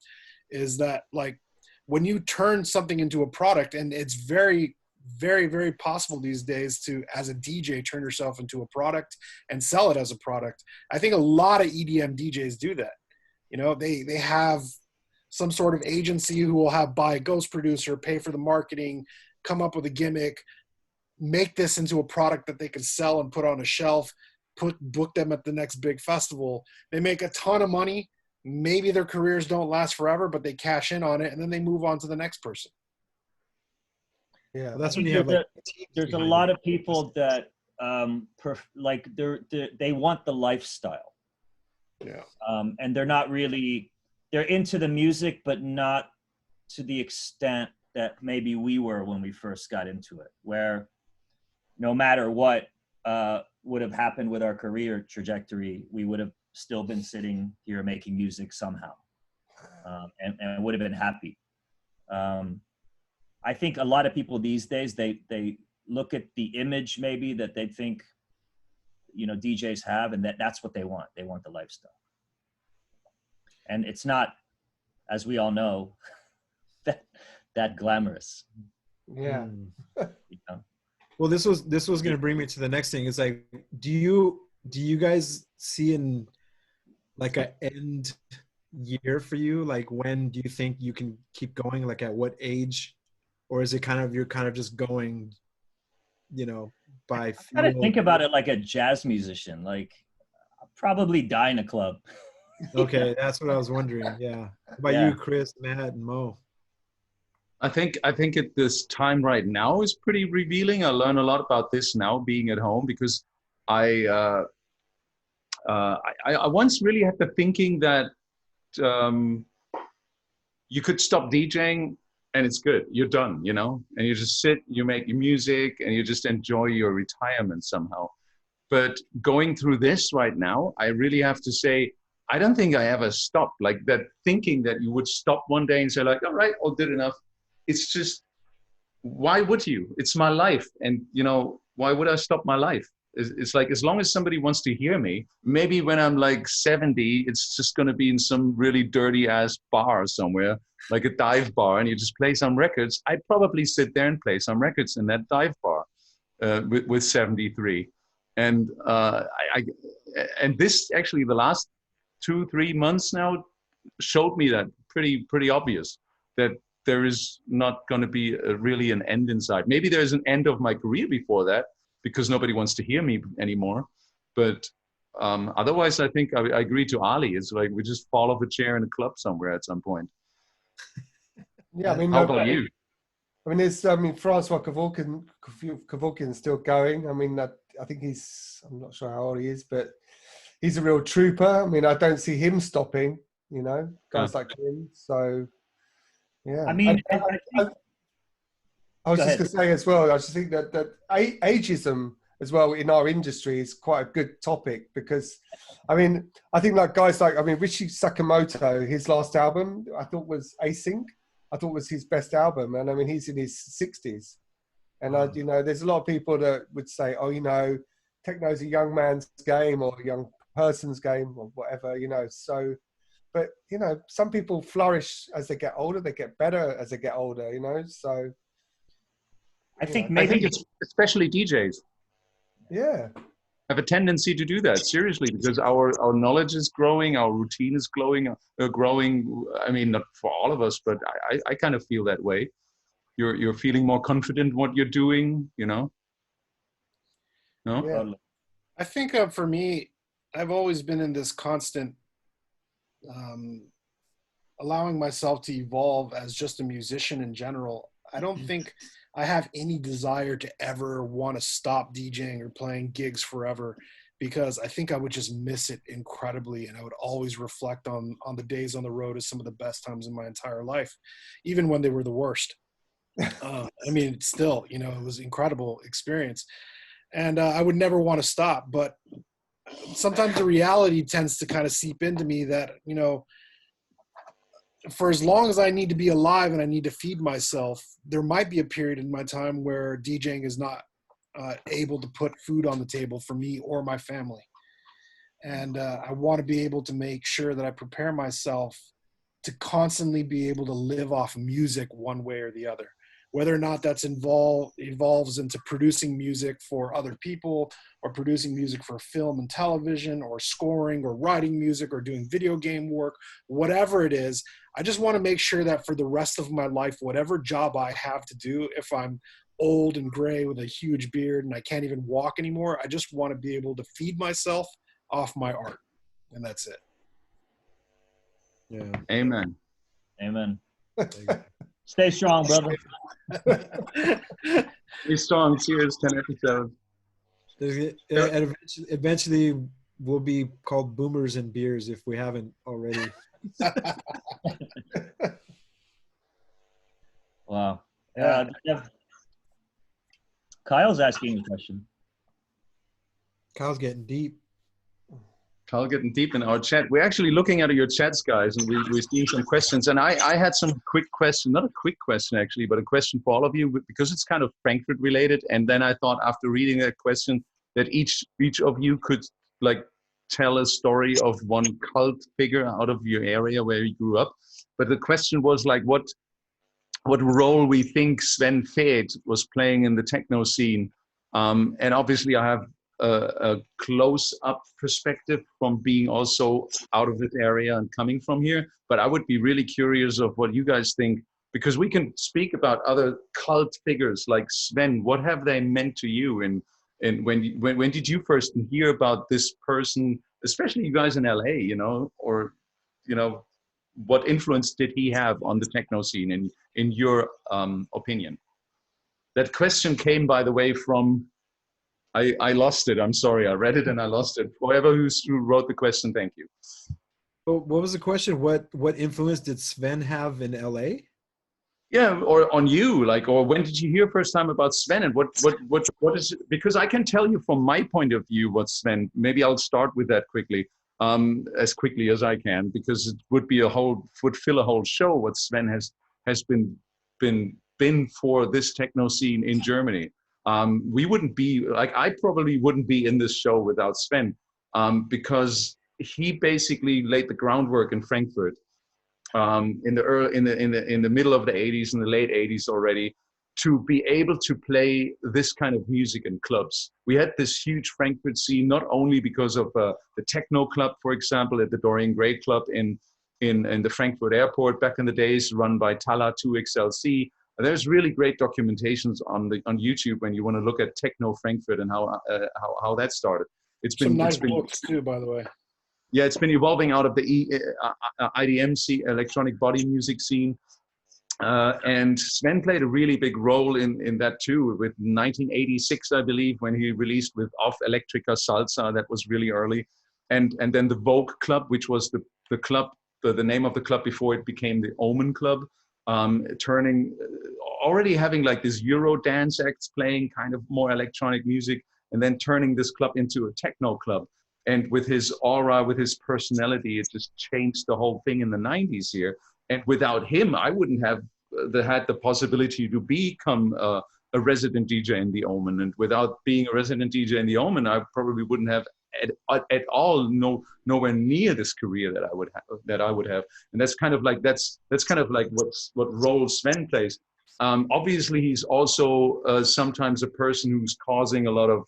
is that like when you turn something into a product, and it's very, very, very possible these days to, as a DJ, turn yourself into a product and sell it as a product. I think a lot of EDM DJs do that. You know, they have some sort of agency who will buy a ghost producer, pay for the marketing, come up with a gimmick, make this into a product that they can sell and put on a shelf, book them at the next big festival. They make a ton of money. Maybe their careers don't last forever, but they cash in on it and then they move on to the next person. Yeah, that's when you have like, there's a lot of people that they want the lifestyle. Yeah. And they're not really, they're into the music, but not to the extent that maybe we were when we first got into it, where no matter what would have happened with our career trajectory, we would have still been sitting here making music somehow, and would have been happy. I think a lot of people these days, they look at the image maybe that they think, DJs have, and that's what they want. They want the lifestyle. And it's not, as we all know, that glamorous. Yeah. Well, this was going to bring me to the next thing. It's like, do you guys see in like an end year for you? Like, when do you think you can keep going? Like, at what age? Or is it you're kind of just going, by fuel? I gotta think about it like a jazz musician. Like, I'll probably die in a club. Okay, that's what I was wondering. Yeah. How about you, Chris, Matt, and Mo? I think at this time right now is pretty revealing. I learn a lot about this now, being at home, because I once really had the thinking that you could stop DJing and it's good. You're done, and you just sit, you make your music, and you just enjoy your retirement somehow. But going through this right now, I really have to say, I don't think I ever stopped. Like that thinking that you would stop one day and say like, all right, I did enough. It's just, why would you? It's my life. And, why would I stop my life? It's like, as long as somebody wants to hear me, maybe when I'm like 70, it's just going to be in some really dirty ass bar somewhere, like a dive bar, and you just play some records. I'd probably sit there and play some records in that dive bar with 73. And and this actually, the last 2-3 months now showed me that pretty obvious, that there is not going to be really an end in sight. Maybe there's an end of my career before that, because nobody wants to hear me anymore. But Otherwise, I think I agree to Ali. It's like we just fall off a chair in a club somewhere at some point. Yeah, I mean, how about you? I mean, Francois Kevorkian is still going. I mean, I think I'm not sure how old he is, but he's a real trooper. I mean, I don't see him stopping, guys like him. So, yeah. I mean, I was just going to say as well, I just think that ageism as well in our industry is quite a good topic because, I mean, I think guys like Richie Sakamoto, his last album, I thought was Async. I thought was his best album. And I mean, he's in his 60s. And, there's a lot of people that would say, oh, techno's a young man's game or a young person's game or whatever, So, but, some people flourish as they get older. They get better as they get older, So. I think it's especially DJs. Yeah. Have a tendency to do that, seriously, because our knowledge is growing, our routine is growing. I mean, not for all of us, but I kind of feel that way. You're feeling more confident in what you're doing, No? Yeah. I think for me, I've always been in this constant allowing myself to evolve as just a musician in general. I don't think I have any desire to ever want to stop DJing or playing gigs forever, because I think I would just miss it incredibly. And I would always reflect on the days on the road as some of the best times in my entire life, even when they were the worst. I mean, still, it was an incredible experience. And I would never want to stop. But sometimes the reality tends to kind of seep into me that, for as long as I need to be alive and I need to feed myself, there might be a period in my time where DJing is not able to put food on the table for me or my family. And I want to be able to make sure that I prepare myself to constantly be able to live off music one way or the other. Whether or not that's evolves into producing music for other people or producing music for film and television or scoring or writing music or doing video game work, whatever it is, I just want to make sure that for the rest of my life, whatever job I have to do, if I'm old and gray with a huge beard and I can't even walk anymore, I just want to be able to feed myself off my art. And that's it. Yeah. Amen. Amen. Stay strong, brother. Stay strong. Cheers. 10 episodes. And eventually we'll be called Boomers and Beers if we haven't already. Wow. Kyle's asking a question. Kyle's getting deep. Kyle getting deep in our chat. We're actually looking at your chats, guys, and we've seen some questions. And I had some quick question, not a quick question actually, but a question for all of you because it's kind of Frankfurt related. And then I thought after reading that question that each of you could tell a story of one cult figure out of your area where you grew up. But the question was what role we think Sven Väth was playing in the techno scene. And obviously I have a close-up perspective from being also out of this area and coming from here. But I would be really curious of what you guys think, because we can speak about other cult figures like Sven. What have they meant to you? And when did you first hear about this person, especially you guys in LA, what influence did he have on the techno scene in your opinion? That question came, by the way, from I lost it. I'm sorry. I read it and I lost it. Whoever who wrote the question, thank you. What was the question? What influence did Sven have in LA? Yeah, or on you, or when did you hear first time about Sven, and what is it? Because I can tell you from my point of view what Sven. Maybe I'll start with that quickly, as quickly as I can, because it would fill a whole show what Sven has been for this techno scene in Germany. We wouldn't be I probably wouldn't be in this show without Sven, because he basically laid the groundwork in Frankfurt in the middle of the 80s and the late 80s already, to be able to play this kind of music in clubs. We had this huge Frankfurt scene, not only because of the techno club, for example, at the Dorian Gray Club in the Frankfurt airport back in the days, run by Tala 2XLC. There's really great documentations on YouTube when you want to look at Techno Frankfurt and how that started. It's Some been nice it's been books too, by the way. yeah, it's been evolving out of the IDM electronic body music scene. And Sven played a really big role in that too, with 1986, I believe, when he released with Off Electrica Salsa. That was really early. And then the Vogue Club, which was the club, the name of the club before it became the Omen Club, already having like this Euro dance acts playing kind of more electronic music, and then turning this club into a techno club. And with his aura, with his personality, it just changed the whole thing in the 90s here. And without him, I wouldn't have had the possibility to become a resident DJ in the Omen. And without being a resident DJ in the Omen, I probably wouldn't have at all nowhere near this career that I would have. And that's kind of like what role Sven plays. Obviously, he's also sometimes a person who's causing a lot of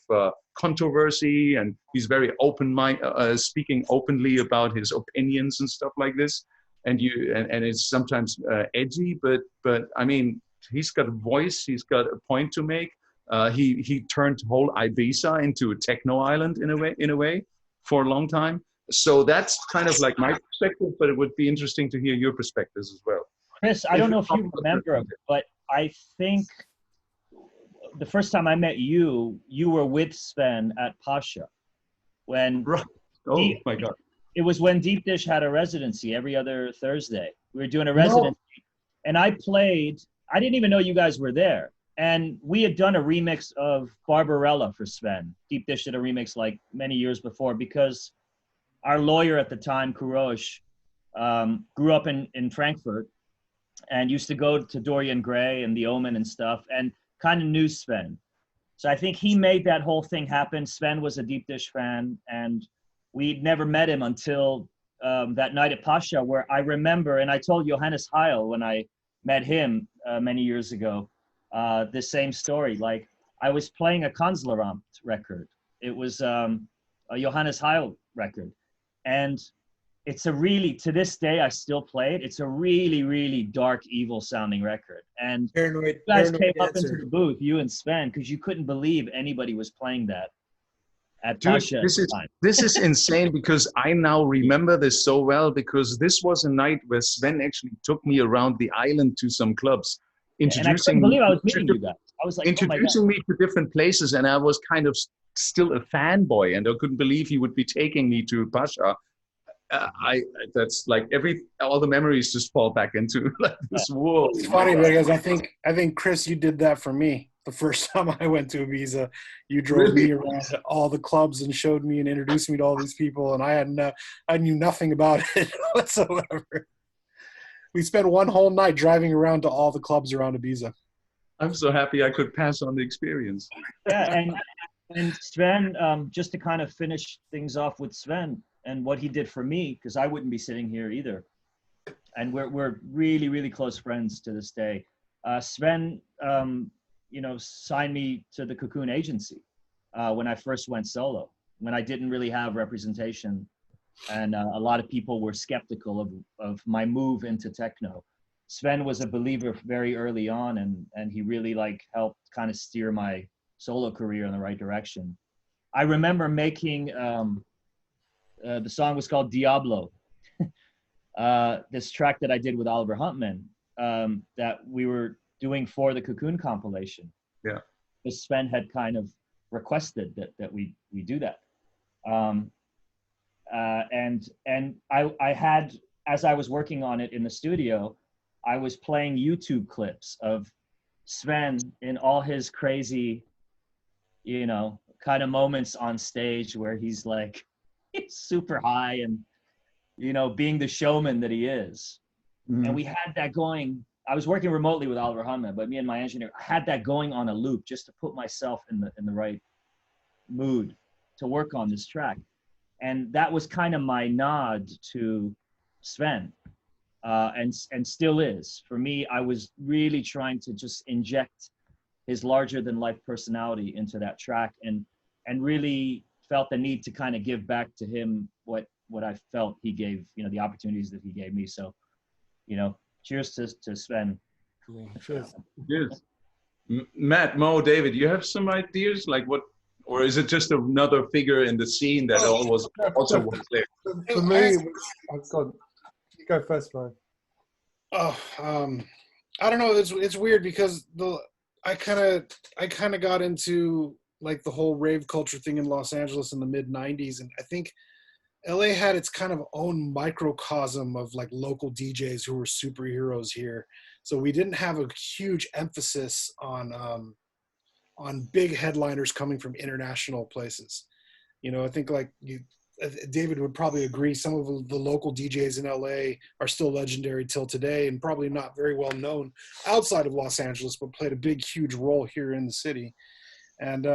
controversy, and he's very open-minded, speaking openly about his opinions and stuff like this. And it's sometimes edgy, but I mean, he's got a voice, he's got a point to make. He turned whole Ibiza into a techno island in a way for a long time. So that's kind of like my perspective, but it would be interesting to hear your perspectives as well. Chris, I don't know if you remember, but I think the first time I met you, you were with Sven at Pasha. When my God. It was when Deep Dish had a residency every other Thursday. We were doing a residency, and I played. I didn't even know you guys were there. And we had done a remix of Barbarella for Sven. Deep Dish did a remix like many years before, because our lawyer at the time, Kurosh, grew up in Frankfurt and used to go to Dorian Gray and the Omen and stuff, and kind of knew Sven. So I think he made that whole thing happen. Sven was a Deep Dish fan, and we'd never met him until that night at Pasha, where I remember, and I told Johannes Heil when I met him many years ago, the same story. Like, I was playing a Kanzleramt record. It was a Johannes Heil record. And it's a really, to this day, I still play it. It's a really, really dark, evil sounding record. And you guys came up into the booth, you and Sven, because you couldn't believe anybody was playing that at Pasha. This is insane, because I now remember this so well, because this was a night where Sven actually took me around the island to some clubs, introducing and I couldn't believe I was meeting you guys. I was like, introducing me to different places, and I was kind of still a fanboy, and I couldn't believe he would be taking me to Pasha. That's like all the memories just fall back into like this world. It's funny because I think Chris, you did that for me the first time I went to Ibiza. You drove me around to all the clubs and showed me and introduced me to all these people, and I knew nothing about it whatsoever. We spent one whole night driving around to all the clubs around Ibiza. I'm so happy I could pass on the experience. Yeah, and Sven, just to kind of finish things off with Sven and what he did for me, because I wouldn't be sitting here either. And we're really, really close friends to this day. Sven, signed me to the Cocoon Agency when I first went solo, when I didn't really have representation. And a lot of people were skeptical of my move into techno. Sven was a believer very early on, and he really helped kind of steer my solo career in the right direction. I remember making, the song was called Diablo. This track that I did with Oliver Huntman that we were doing for the Cocoon compilation. Yeah. Because Sven had kind of requested that we do that. And I had, as I was working on it in the studio, I was playing YouTube clips of Sven in all his crazy, kind of moments on stage where he's super high and, being the showman that he is. Mm-hmm. And we had that going. I was working remotely with Oliver Huntman, but me and my engineer had that going on a loop just to put myself in the right mood to work on this track. And that was kind of my nod to Sven, and still is. For me, I was really trying to just inject his larger than life personality into that track, and really felt the need to kind of give back to him what I felt he gave, the opportunities that he gave me. So, cheers to Sven. Cool. Cheers. Yes. Matt, Mo, David, you have some ideas? Like what or is it just another figure in the scene that also was there? For me, I've got. You go first, Brian. Oh, I don't know. It's weird because I kind of got into like the whole rave culture thing in Los Angeles in the mid '90s, and I think LA had its kind of own microcosm of like local DJs who were superheroes here. So we didn't have a huge emphasis on big headliners coming from international places. You know, I think like David would probably agree. Some of the local DJs in LA are still legendary till today, and probably not very well known outside of Los Angeles, but played a big, huge role here in the city. And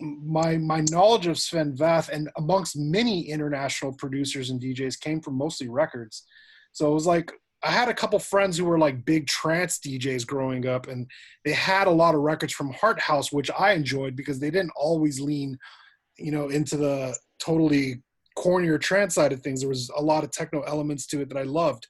my knowledge of Sven Väth, and amongst many international producers and DJs, came from mostly records. So it was like I had a couple friends who were like big trance DJs growing up, and they had a lot of records from Heart House, which I enjoyed because they didn't always lean, into the totally cornier trance side of things. There was a lot of techno elements to it that I loved.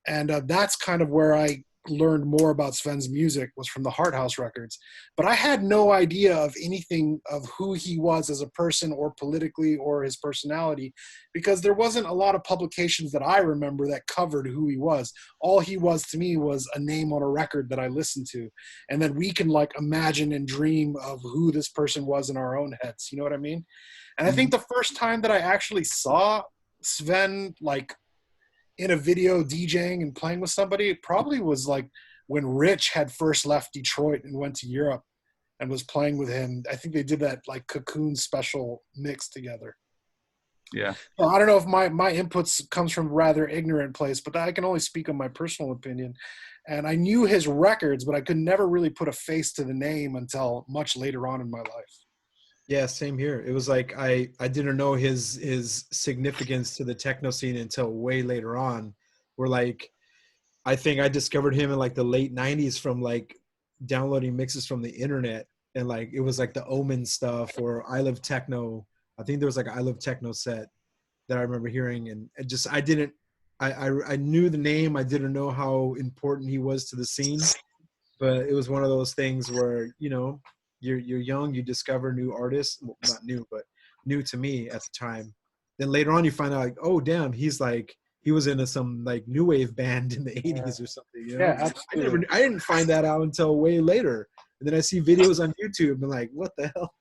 And that's kind of where I learned more about Sven's music, was from the Heart House records. But I had no idea of anything of who he was as a person or politically or his personality, because there wasn't a lot of publications that I remember that covered who he was. All he was to me was a name on a record that I listened to. And then we can like imagine and dream of who this person was in our own heads. You know what I mean? And I think the first time that I actually saw Sven like in a video DJing and playing with somebody, it probably was like when Rich had first left Detroit and went to Europe and was playing with him. I think they did that like Cocoon special mix together. Yeah. So I don't know if my inputs comes from a rather ignorant place, but I can only speak on my personal opinion. And I knew his records, but I could never really put a face to the name until much later on in my life. Yeah, same here. It was like I didn't know his significance to the techno scene until way later on. Where like I think I discovered him in like the late '90s from like downloading mixes from the internet, and like it was like the Omen stuff or I Love Techno. I think there was like an I Love Techno set that I remember hearing, and it just I knew the name. I didn't know how important he was to the scene, but it was one of those things where you're young, you discover new artists. Well, not new, but new to me at the time. Then later on you find out like, oh damn, he was in some like new wave band in the 80s or something. Yeah, absolutely. I didn't find that out until way later. And then I see videos on YouTube and like, what the hell?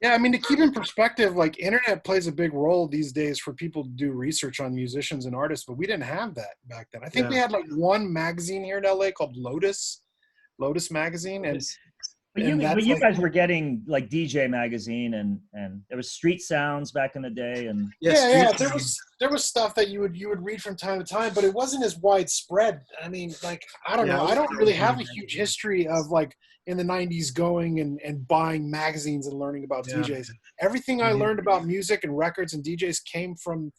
Yeah, I mean, to keep in perspective, like internet plays a big role these days for people to do research on musicians and artists, but we didn't have that back then. I think we had like one magazine here in LA called Lotus magazine, and But you guys were getting like DJ magazine, and there was Street Sounds back in the day, and there was stuff that you would read from time to time, but it wasn't as widespread. I mean, like I don't know, I don't really have a huge history of like in the '90s going and buying magazines and learning about DJs. Everything I learned about music and records and DJs came from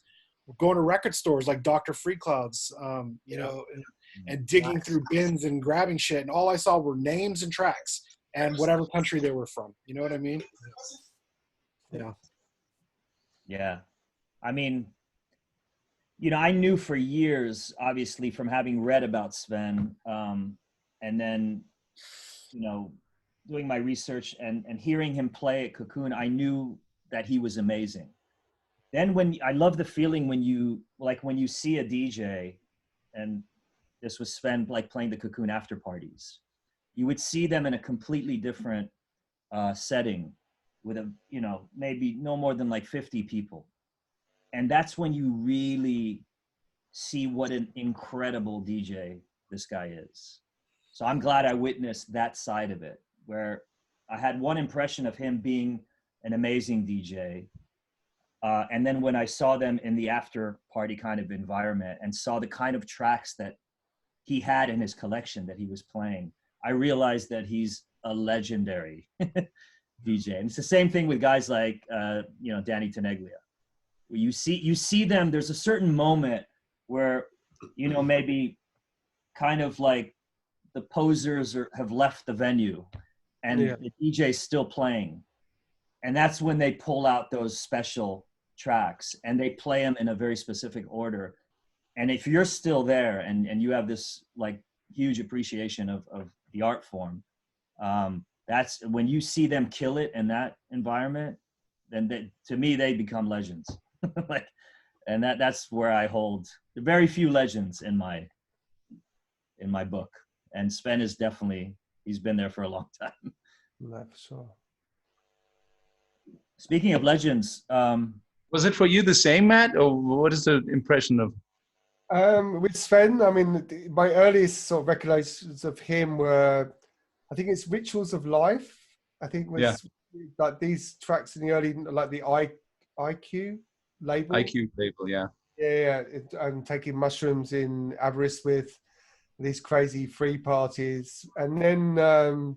going to record stores like Dr. Freecloud's, and digging through bins and grabbing shit, and all I saw were names and tracks. And whatever country they were from. You know what I mean? Yeah. Yeah. I mean, I knew for years, obviously, from having read about Sven, and then, doing my research and hearing him play at Cocoon, I knew that he was amazing. Then I love the feeling when you see a DJ, and this was Sven like playing the Cocoon after parties. You would see them in a completely different setting with maybe no more than like 50 people. And that's when you really see what an incredible DJ this guy is. So I'm glad I witnessed that side of it, where I had one impression of him being an amazing DJ. And then when I saw them in the after party kind of environment and saw the kind of tracks that he had in his collection that he was playing, I realized that he's a legendary DJ. And it's the same thing with guys like, Danny Tenaglia. Where you see them, there's a certain moment where, maybe kind of like the posers have left the venue and the DJ's still playing. And that's when they pull out those special tracks and they play them in a very specific order. And if you're still there and you have this like huge appreciation of the art form, that's when you see them kill it in that environment, then to me they become legends. Like, and that's where I hold very few legends in my book. And Sven is definitely, he's been there for a long time. No, for sure. Speaking of legends, was it for you the same, Matt, or what is the impression of? With Sven, I mean, my earliest sort of recollections of him were, I think it's Rituals of Life. I think was like these tracks in the early, like the IQ label. IQ label, yeah. Yeah, I'm taking mushrooms in Aberystwyth, these crazy free parties, and then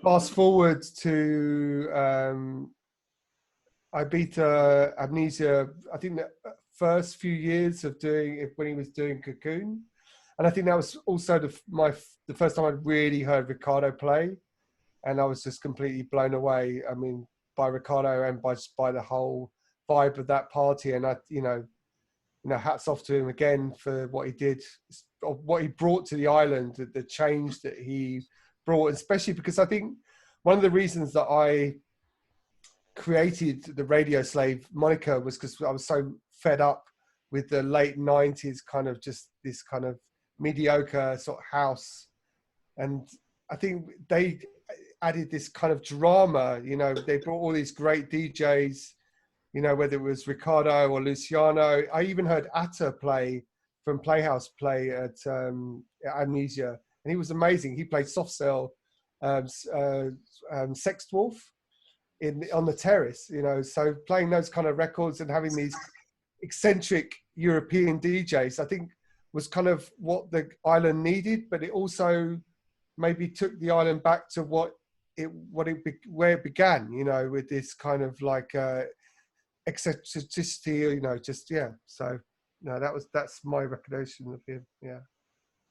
fast forward to Ibiza Amnesia. I think the first few years of doing it when he was doing Cocoon, and I think that was also the first time I'd really heard Ricardo play, and I was just completely blown away. I mean, by Ricardo and by the whole vibe of that party, and you know, hats off to him again for what he did, what he brought to the island, the change that he brought, especially because I think one of the reasons that I created the Radio Slave moniker was because I was so fed up with the late 90s kind of just this kind of mediocre sort of house. And I think they added this kind of drama, you know, they brought all these great DJs, you know, whether it was Ricardo or Luciano. I even heard Atta play from Playhouse play at Amnesia, and he was amazing. He played Soft Cell, Sex Dwarf on the terrace, you know. So playing those kind of records and having these eccentric European DJs, I think was kind of what the island needed, but it also maybe took the island back to where it began, you know, with this kind of like eccentricity, you know, just so no, that's my recollection of him. Yeah,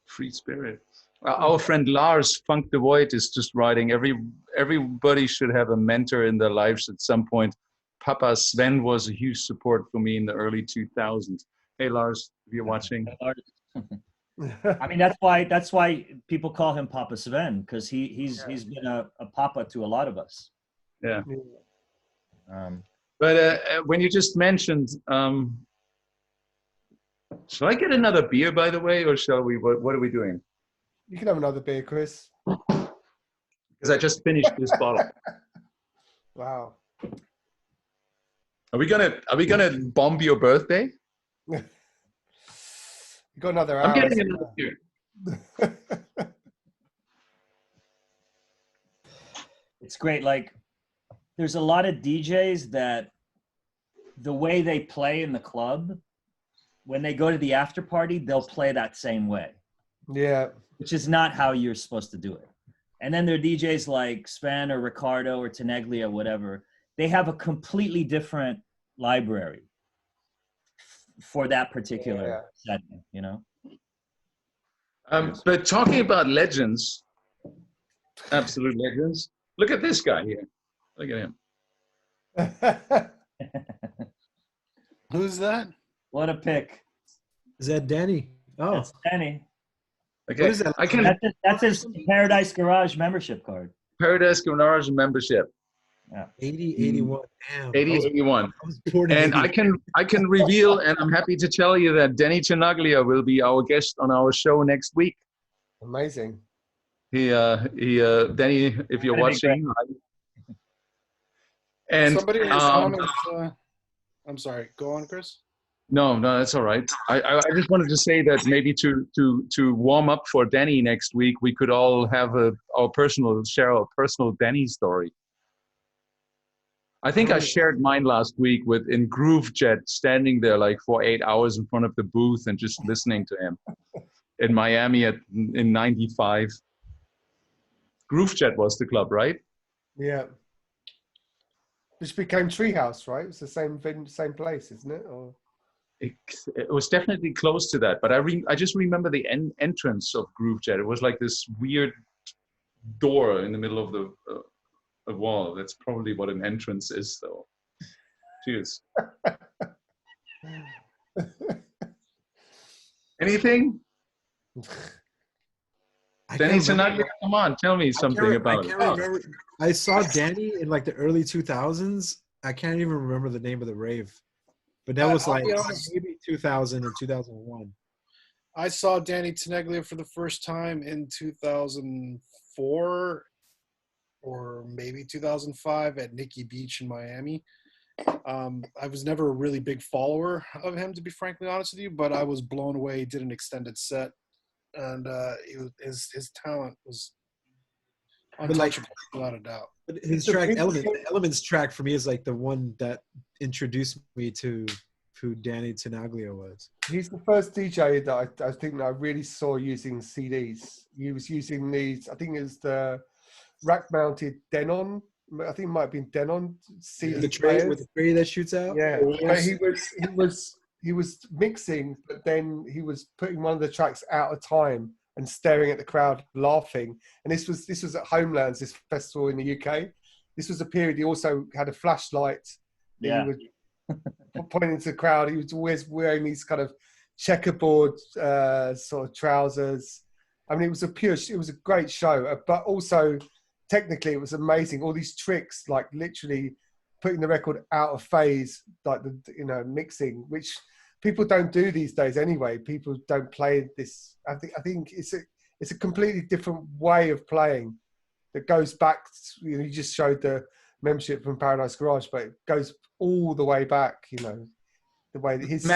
free spirit. Our friend Lars Funk the Void is just writing, everybody should have a mentor in their lives at some point. Papa Sven was a huge support for me in the early 2000s. Hey Lars, if you're watching. I mean, that's why people call him Papa Sven, because he's been a papa to a lot of us. Yeah. But when you just mentioned, shall I get another beer, by the way, or shall we? What are we doing? You can have another beer, Chris. Because I just finished this bottle. Wow. Are we gonna bomb your birthday? You got another hour. I'm getting another beer. It's great. Like, there's a lot of DJs that the way they play in the club, when they go to the after party, they'll play that same way. Yeah. Which is not how you're supposed to do it. And then there are DJs like Sven or Ricardo or Tenaglia, whatever. They have a completely different library for that particular setting, you know? But talking about legends, absolute legends, look at this guy here. Look at him. Who's that? What a pick. Is that Danny? Oh, that's Danny. Okay. What is that? That's his Paradise Garage membership card. Paradise Garage membership. Yeah. 8081. Damn. 8081. I was born in And 80. I can reveal, and I'm happy to tell you that Denny Tenaglia will be our guest on our show next week. Amazing. He Denny, if you're watching. And somebody was on his, I'm sorry. Go on, Chris. No, that's all right. I just wanted to say that maybe to warm up for Danny next week, we could all have our personal Danny story. I think I shared mine last week in Groovejet, standing there like for 8 hours in front of the booth and just listening to him in Miami in '95. Groovejet was the club, right? Yeah. Which became Treehouse, right? It's the same place, isn't it? Or it was definitely close to that, but I just remember the entrance of Groovejet. It was like this weird door in the middle of the wall. That's probably what an entrance is, though. Cheers. Anything? Danny Tenaglia, come on, tell me something about I it. can't remember. I saw Danny in like the early 2000s. I can't even remember the name of the rave, but that was I'll like be honest. maybe 2000 or 2001. I saw Danny Tenaglia for the first time in 2004 or maybe 2005 at Nikki Beach in Miami. I was never a really big follower of him, to be frankly honest with you, but I was blown away. He did an extended set, and his talent was untouchable, without a doubt. But his track, the Elements track for me is like the one that introduced me to who Danny Tenaglia was. He's the first DJ that I think that I really saw using CDs. He was using these, I think it was the rack-mounted Denon. I think it might have been Denon CD The tray with the tray that shoots out. Yeah, but he was mixing, but then he was putting one of the tracks out of time and staring at the crowd, laughing. And this was at Homelands, this festival in the UK. This was a period he also had a flashlight. Yeah. He would pointing to the crowd. He was always wearing these kind of checkerboard sort of trousers. I mean, it was a great show, but also technically it was amazing. All these tricks, like literally putting the record out of phase, like mixing, which people don't do these days anyway. People don't play this. I think it's a completely different way of playing that goes back. You just showed the membership from Paradise Garage, but it goes all the way back. The way that his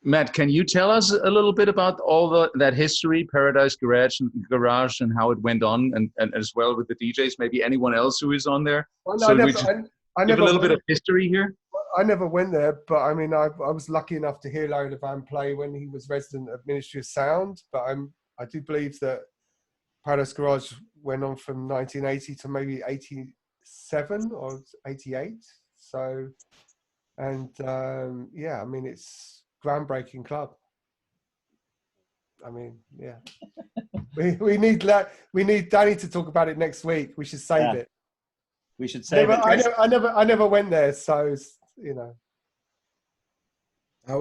Matt, can you tell us a little bit about all that history, Paradise Garage, and how it went on, and as well with the DJs? Maybe anyone else who is on there. Well, so I give a little bit of history here. I never went there, but I mean, I was lucky enough to hear Larry Levan play when he was resident at Ministry of Sound. But I do believe that Paradise Garage went on from 1980 to maybe 87 or 88. So, and I mean, it's groundbreaking club. I mean, yeah. we need Danny to talk about it next week. We should save it. We should save it. I never went there, so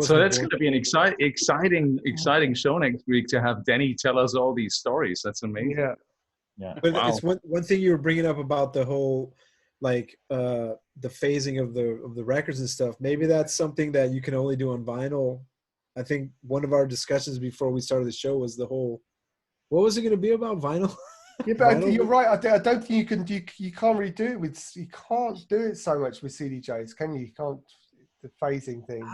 So that's going to be an exciting show next week to have Danny tell us all these stories. That's amazing. Yeah. But Wow. it's one thing you were bringing up about the whole the phasing of the records and stuff. Maybe that's something that you can only do on vinyl. I think one of our discussions before we started the show was the whole, what was it going to be about vinyl? Yeah, but you're right. I don't think you can't really do it you can't do it so much with CDJs, can you? You can't, the phasing thing.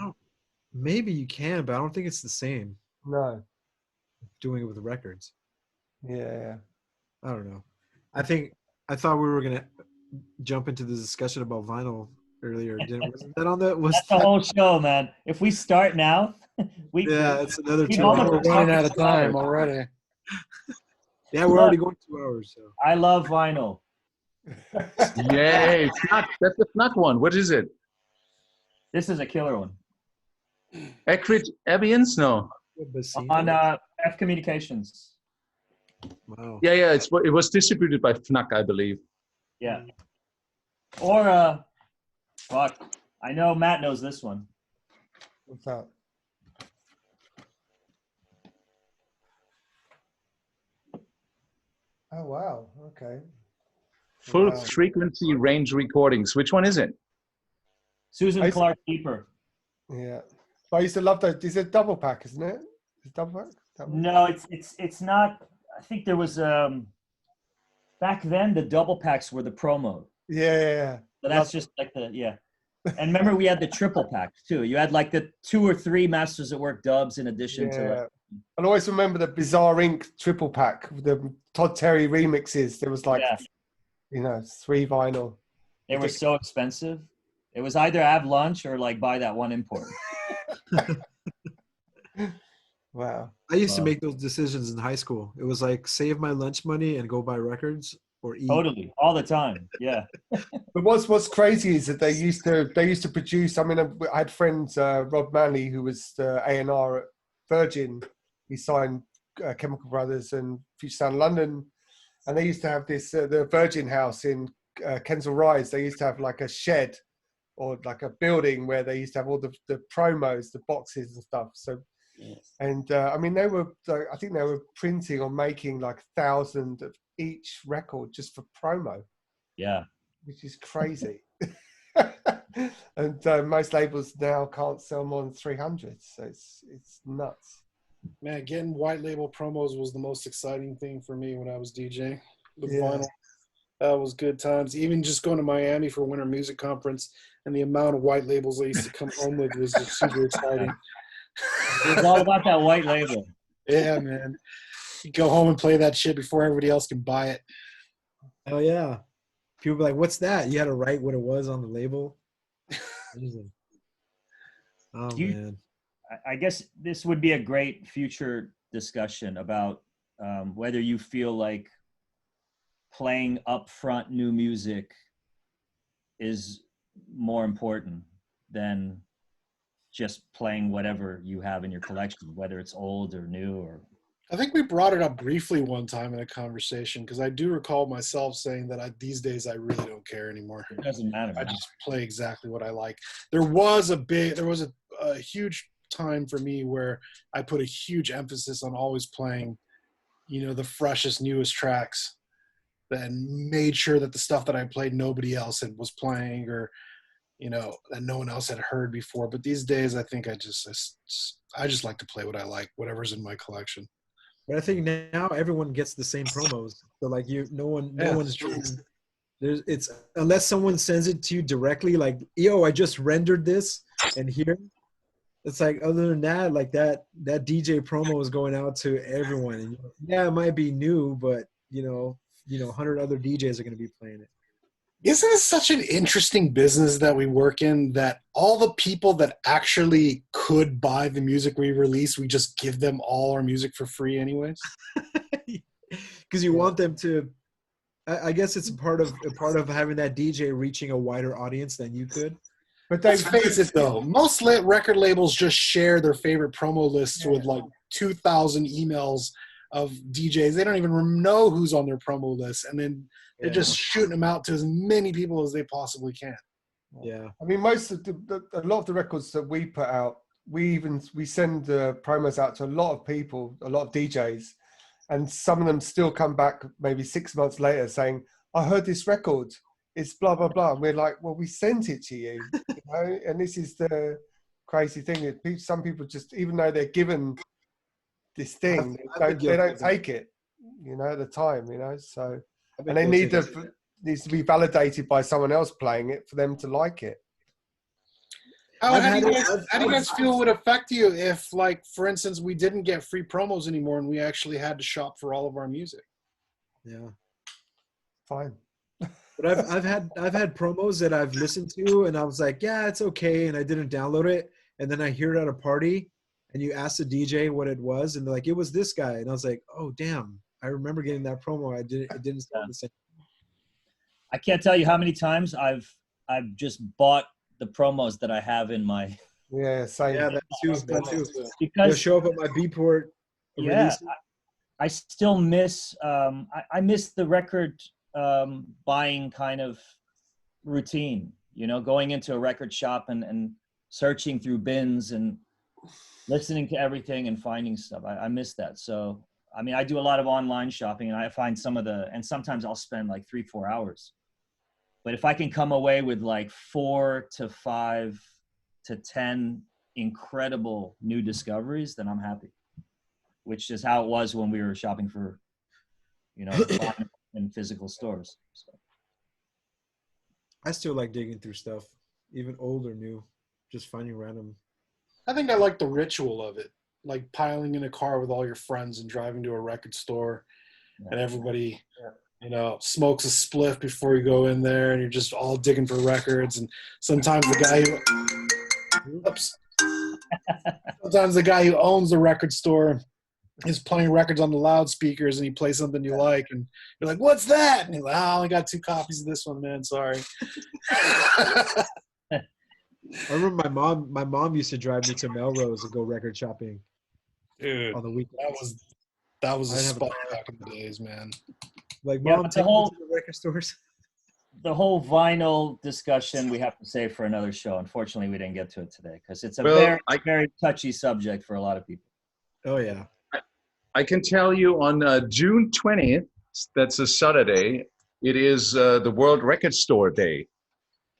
Maybe you can, but I don't think it's the same. No. Doing it with the records. Yeah. I don't know. I thought we were gonna jump into the discussion about vinyl earlier. Wasn't that on the? That's the whole show, man. If we start now, it's another 2 almost hours. We're running out of time already. Yeah, we're already going 2 hours. So. I love vinyl. Yay! That's the FNAC one. What is it? This is a killer one. Ecrit Ebians? No. On F Communications. Wow. Yeah. It was distributed by FNAC, I believe. Yeah. Or fuck. I know Matt knows this one. What's that? Oh wow. Okay. Full frequency range recordings. Which one is it? Susan Clark Keeper. Yeah. I used to love those. It's a double pack, isn't it? It's double pack? No, it's not. I think there was back then the double packs were the promo. Yeah. So that's just like And remember we had the triple packs too. You had like the 2 or 3 Masters at Work dubs in addition to I always remember the Bizarre Inc. triple pack, the Todd Terry remixes. There was 3 vinyl. They were so expensive. It was either have lunch or like buy that one import. Wow. I used to make those decisions in high school. It was like save my lunch money and go buy records or eat. Totally, all the time. Yeah. But what's crazy is that they used to produce. I mean, I had friends, Rob Manley, who was the A&R at Virgin. He signed Chemical Brothers and Future Sound London, and they used to have this the Virgin House in Kensal Rise. They used to have like a shed or like a building where they used to have all the promos, the boxes and stuff. So And I mean, I think they were printing or making like 1,000 of each record just for promo. Yeah. Which is crazy. And most labels now can't sell more than 300, so it's nuts. Man, getting white label promos was the most exciting thing for me when I was DJing. The vinyl, that was good times. Even just going to Miami for Winter Music Conference and the amount of white labels I used to come home with was just super exciting. It's all about that white label. Yeah, man. You go home and play that shit before everybody else can buy it. Oh yeah. People be like, "What's that?" You had to write what it was on the label. Oh man. I guess this would be a great future discussion about whether you feel like playing upfront new music is more important than just playing whatever you have in your collection, whether it's old or new. Or I think we brought it up briefly one time in a conversation, because I do recall myself saying that these days I really don't care anymore. it doesn't matter. I just play exactly what I like. There was a huge time for me where I put a huge emphasis on always playing, the freshest, newest tracks, and made sure that the stuff that I played nobody else was playing, or that no one else had heard before. But these days, I think I just like to play what I like, whatever's in my collection. But I think now everyone gets the same promos. So like no one's it's unless someone sends it to you directly, like, yo, I just rendered this and here. It's like, other than that, like that DJ promo is going out to everyone. And yeah, it might be new, but 100 other DJs are going to be playing it. Isn't it such an interesting business that we work in, that all the people that actually could buy the music we release, we just give them all our music for free anyways? Because you want them to. I guess it's a part of having that DJ reaching a wider audience than you could. But let's face it, though, most record labels just share their favorite promo lists with like 2,000 emails of DJs. They don't even know who's on their promo list, and then they're just shooting them out to as many people as they possibly can. Yeah, I mean, most of a lot of the records that we put out, we send the promos out to a lot of people, a lot of DJs, and some of them still come back maybe 6 months later saying, "I heard this record. It's blah blah blah." And we're like, "Well, we sent it to you," And this is the crazy thing. Some people just, even though they're given this thing, they don't take it, at the time, so, and they needs to be validated by someone else playing it for them to like it. How do you guys feel it would affect you if, like, for instance, we didn't get free promos anymore and we actually had to shop for all of our music? Yeah, fine. But I've had promos that I've listened to and I was like, yeah, it's okay, and I didn't download it, and then I hear it at a party, and you ask the DJ what it was, and they're like, it was this guy, and I was like, oh damn, I remember getting that promo. It didn't sound the same. I can't tell you how many times I've just bought the promos that I have in my. Yeah, same. Yeah, that too. Because they'll show up at my Beatport. Yeah, I still miss. I miss the record buying kind of routine. Going into a record shop and searching through bins and listening to everything and finding stuff. I miss that. So, I mean, I do a lot of online shopping, and I find and sometimes I'll spend like 3-4 hours. But if I can come away with like 4 to 5 to 10 incredible new discoveries, then I'm happy. Which is how it was when we were shopping for, in physical stores. So. I still like digging through stuff, even old or new, just finding random. I think I like the ritual of it, like piling in a car with all your friends and driving to a record store, and everybody, smokes a spliff before you go in there, and you're just all digging for records. And sometimes the guy who owns the record store is playing records on the loudspeakers, and he plays something you like, and you're like, "What's that?" And he's like, "I only got 2 copies of this one, man. Sorry." I remember my mom used to drive me to Melrose and go record shopping. Dude, on the weekend. That was a spot back in the days, man. Like, Mom, take me to the record stores. The whole vinyl discussion we have to save for another show. Unfortunately, we didn't get to it today because it's a very touchy subject for a lot of people. Oh yeah. I can tell you on June 20th, that's a Saturday, it is the World Record Store Day.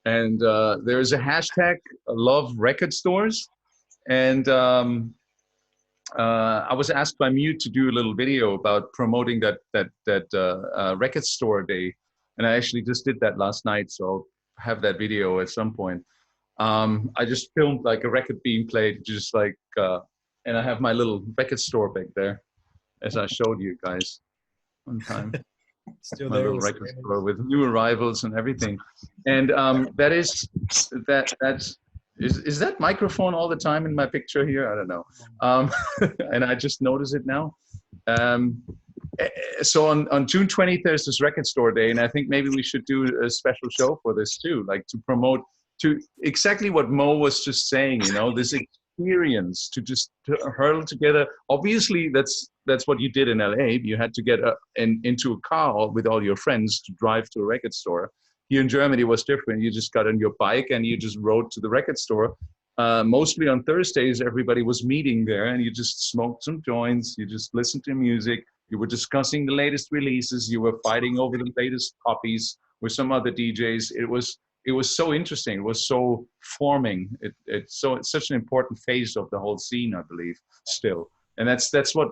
And there's a hashtag, Love Record Stores. And I was asked by Mute to do a little video about promoting that Record Store Day. And I actually just did that last night, so I'll have that video at some point. I just filmed like a record being played, just like, and I have my little record store back there, as I showed you guys one time. Still My there. little record store with new arrivals and everything. And is that microphone all the time in my picture here? I don't know. And I just noticed it now. So on June 20th, there's this record store day, and I think maybe we should do a special show for this too, like to promote to exactly what Mo was just saying, you know, this experience to hurl together. Obviously, that's what you did in LA. You had to get into a car with all your friends to drive to a record store. Here in Germany, it was different. You just got on your bike and you just rode to the record store. Mostly on Thursdays, everybody was meeting there, and you just smoked some joints. You just listened to music. You were discussing the latest releases. You were fighting over the latest copies with some other DJs. It was so interesting. It was so forming. It's such an important phase of the whole scene, I believe, still. And that's what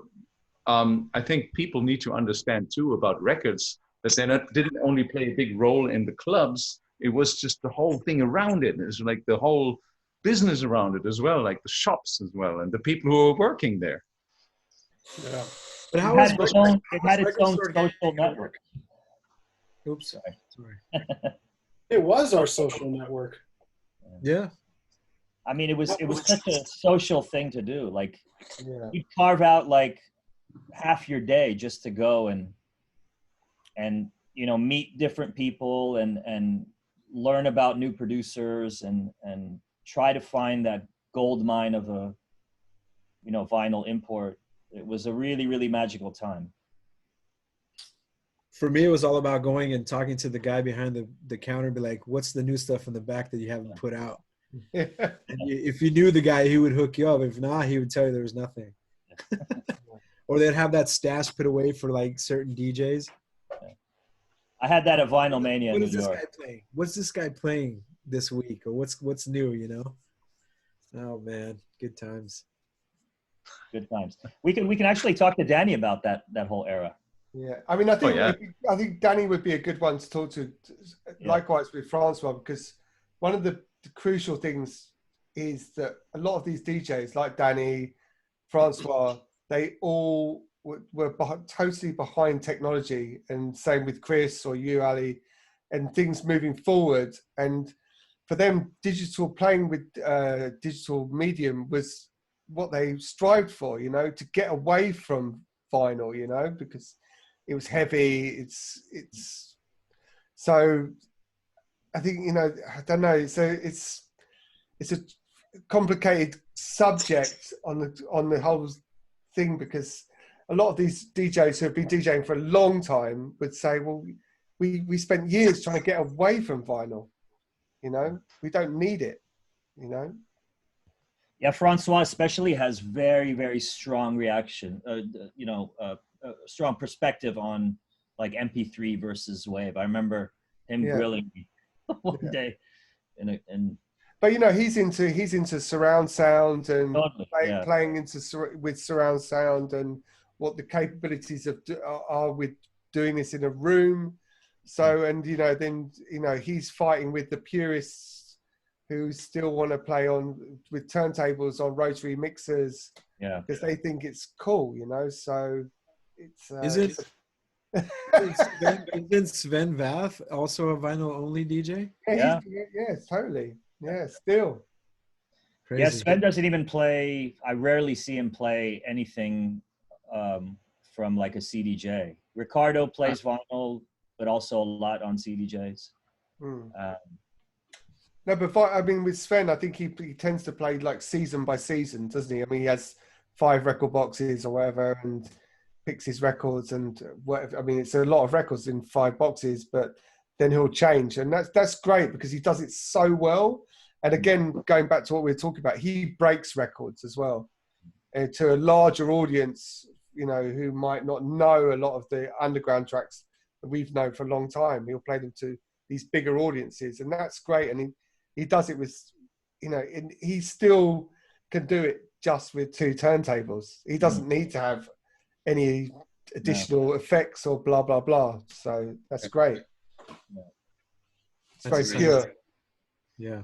I think people need to understand too about records, that they didn't only play a big role in the clubs. It was just the whole thing around it. It was like the whole business around it as well, like the shops as well, and the people who were working there. Yeah. But how it had its own social network. Oops. Sorry. It was our social network. Yeah. I mean, it was such a social thing to do. Like, Yeah. you'd carve out like half your day just to go and you know, meet different people and learn about new producers and try to find that gold mine of a, you know, vinyl import. It was a really, really magical time. For me, it was all about going and talking to the guy behind the counter and be like, what's the new stuff in the back that you haven't put out? And if you knew the guy, he would hook you up. If not, he would tell you there was nothing. Or they'd have that stash put away for like certain DJs. I had that at Vinyl Mania in New York. What is this guy playing? What's this guy playing this week? Or what's new, you know? Oh man, good times. Good times. We can actually talk to Danny about that whole era. Yeah, I mean, I think Danny would be a good one to talk to. Likewise with Francois, because one of the crucial things is that a lot of these DJs, like Danny, Francois, they all were totally behind technology, and same with Chris or you, Ali, and things moving forward. And for them, playing with digital medium was what they strived for, you know, to get away from vinyl, you know, because it was heavy. It's so I think, you know, I don't know. So it's a complicated subject on the whole thing, because a lot of these DJs who have been DJing for a long time would say, well, we spent years trying to get away from vinyl, you know, we don't need it, you know. Yeah, Francois especially has very, very strong reaction, strong perspective on like MP3 versus Wave. I remember him grilling me one day. But you know, he's into surround sound and totally, playing with surround sound and what the capabilities are with doing this in a room. So, and you know, then you know, he's fighting with the purists who still want to play with turntables on rotary mixers, because they think it's cool, you know. So it's isn't Sven Vath also a vinyl only DJ? Yeah, totally. Yeah, still. Crazy. Yeah, Sven doesn't even play. I rarely see him play anything from like a CDJ. Ricardo plays vinyl, but also a lot on CDJs. No, but I mean, with Sven, I think he tends to play like season by season, doesn't he? I mean, he has 5 record boxes or whatever, and picks his records and whatever. I mean, it's a lot of records in 5 boxes, but then he'll change, and that's great because he does it so well. And again, going back to what we were talking about, he breaks records as well. to a larger audience, you know, who might not know a lot of the underground tracks that we've known for a long time. He'll play them to these bigger audiences, and that's great. And he does it with, you know, he still can do it just with 2 turntables. He doesn't need to have any additional effects or blah blah blah. So that's great. It's very pure. Yeah.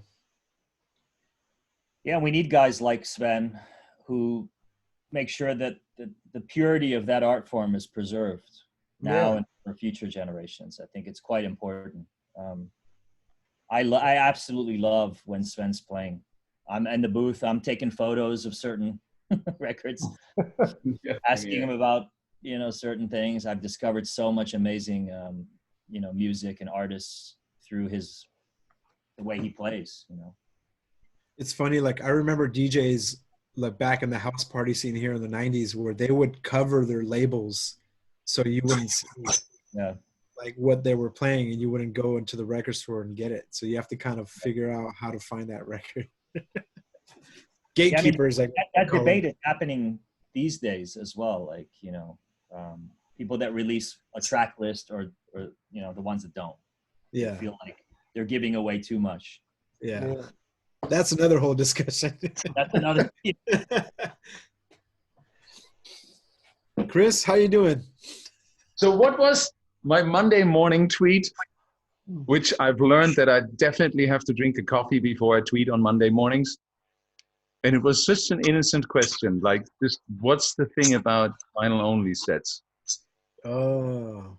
Yeah, we need guys like Sven who make sure that the purity of that art form is preserved now and for future generations. I think it's quite important. I absolutely love when Sven's playing. I'm in the booth. I'm taking photos of certain records, asking him about, you know, certain things. I've discovered so much amazing, you know, music and artists through the way he plays, you know. It's funny, like I remember DJs like back in the house party scene here in the 90s where they would cover their labels so you wouldn't see like what they were playing, and you wouldn't go into the record store and get it. So you have to kind of figure out how to find that record. Gatekeepers. That debate is happening these days as well. Like, you know, people that release a track list or you know, the ones that don't. Yeah. They feel like they're giving away too much. Yeah. That's another whole discussion. That's another. Chris, how you doing? So what was my Monday morning tweet, which I've learned that I definitely have to drink a coffee before I tweet on Monday mornings. And it was just an innocent question, like, just what's the thing about vinyl only sets? Oh.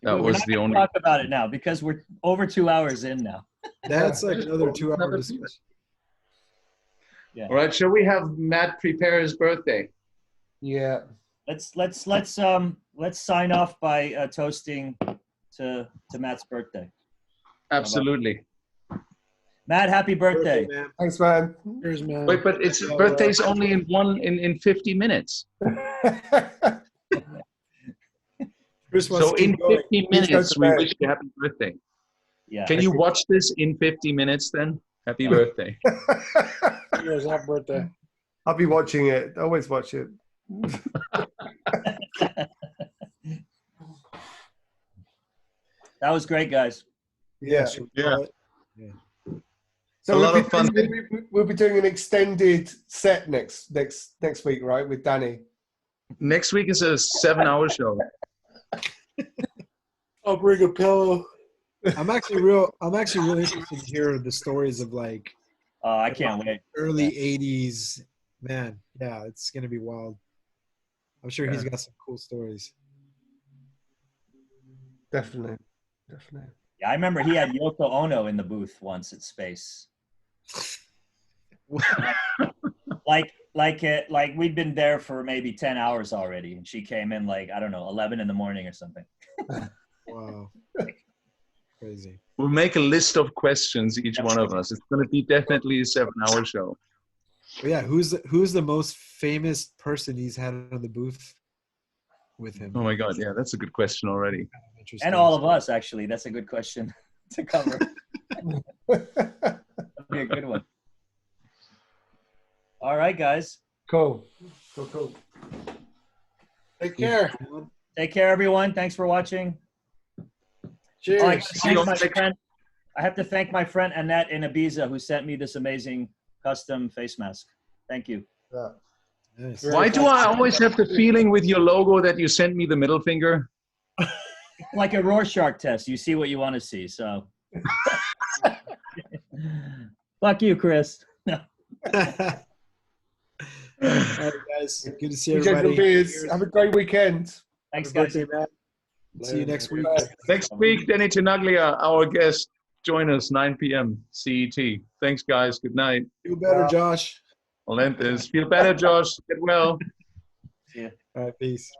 That was the only. Talk about it now because we're over 2 hours in now. That's like another 2-hour discussion. Yeah. All right, shall we have Matt prepare his birthday? Yeah. Let's sign off by toasting to Matt's birthday. Absolutely. Matt, happy birthday. Thanks, man. Cheers, man. Wait, but its birthday's only in 50 minutes. So in 50 minutes, we wish you happy birthday. Yeah. Can you watch this in 50 minutes then? Happy birthday. Cheers, happy birthday. I'll be watching it. Always watch it. That was great, guys. Yeah. So A lot of fun. We'll be doing an extended set next week, right, with Danny? Next week is a 7-hour show. I'll bring a pillow. I'm actually really interested to hear the stories of like I can't wait. early 80s. Man, yeah, it's gonna be wild. I'm sure he's got some cool stories. Definitely. Yeah, I remember he had Yoko Ono in the booth once at Space. like we'd been there for maybe 10 hours already, and she came in like, I don't know, 11 in the morning or something. Wow. Crazy. We'll make a list of questions, each one of us. It's going to be definitely a 7-hour show. Well, yeah, who's the most famous person he's had on the booth with him? Oh my God, yeah, that's a good question already. And all of us, actually. That's a good question to cover. That'd be a good one. All right, guys. Cool. Take care. Take care, everyone. Thanks for watching. Cheers. I have to thank my friend Annette in Ibiza who sent me this amazing custom face mask. Thank you. Yeah. Nice. Why do I always have the feeling with your logo that you sent me the middle finger? Like a Rorschach test. You see what you want to see. So, fuck you, Chris. All right, guys. Good to see DJs and everybody. Beers. Have a great weekend. Thanks, Happy guys. birthday, Matt. See you next week. Next week, Danny Tenaglia, our guest. Join us, 9 p.m. CET. Thanks, guys. Good night. Feel better, Josh. Olentes. Feel better, Josh. Get well. Yeah. All right, peace.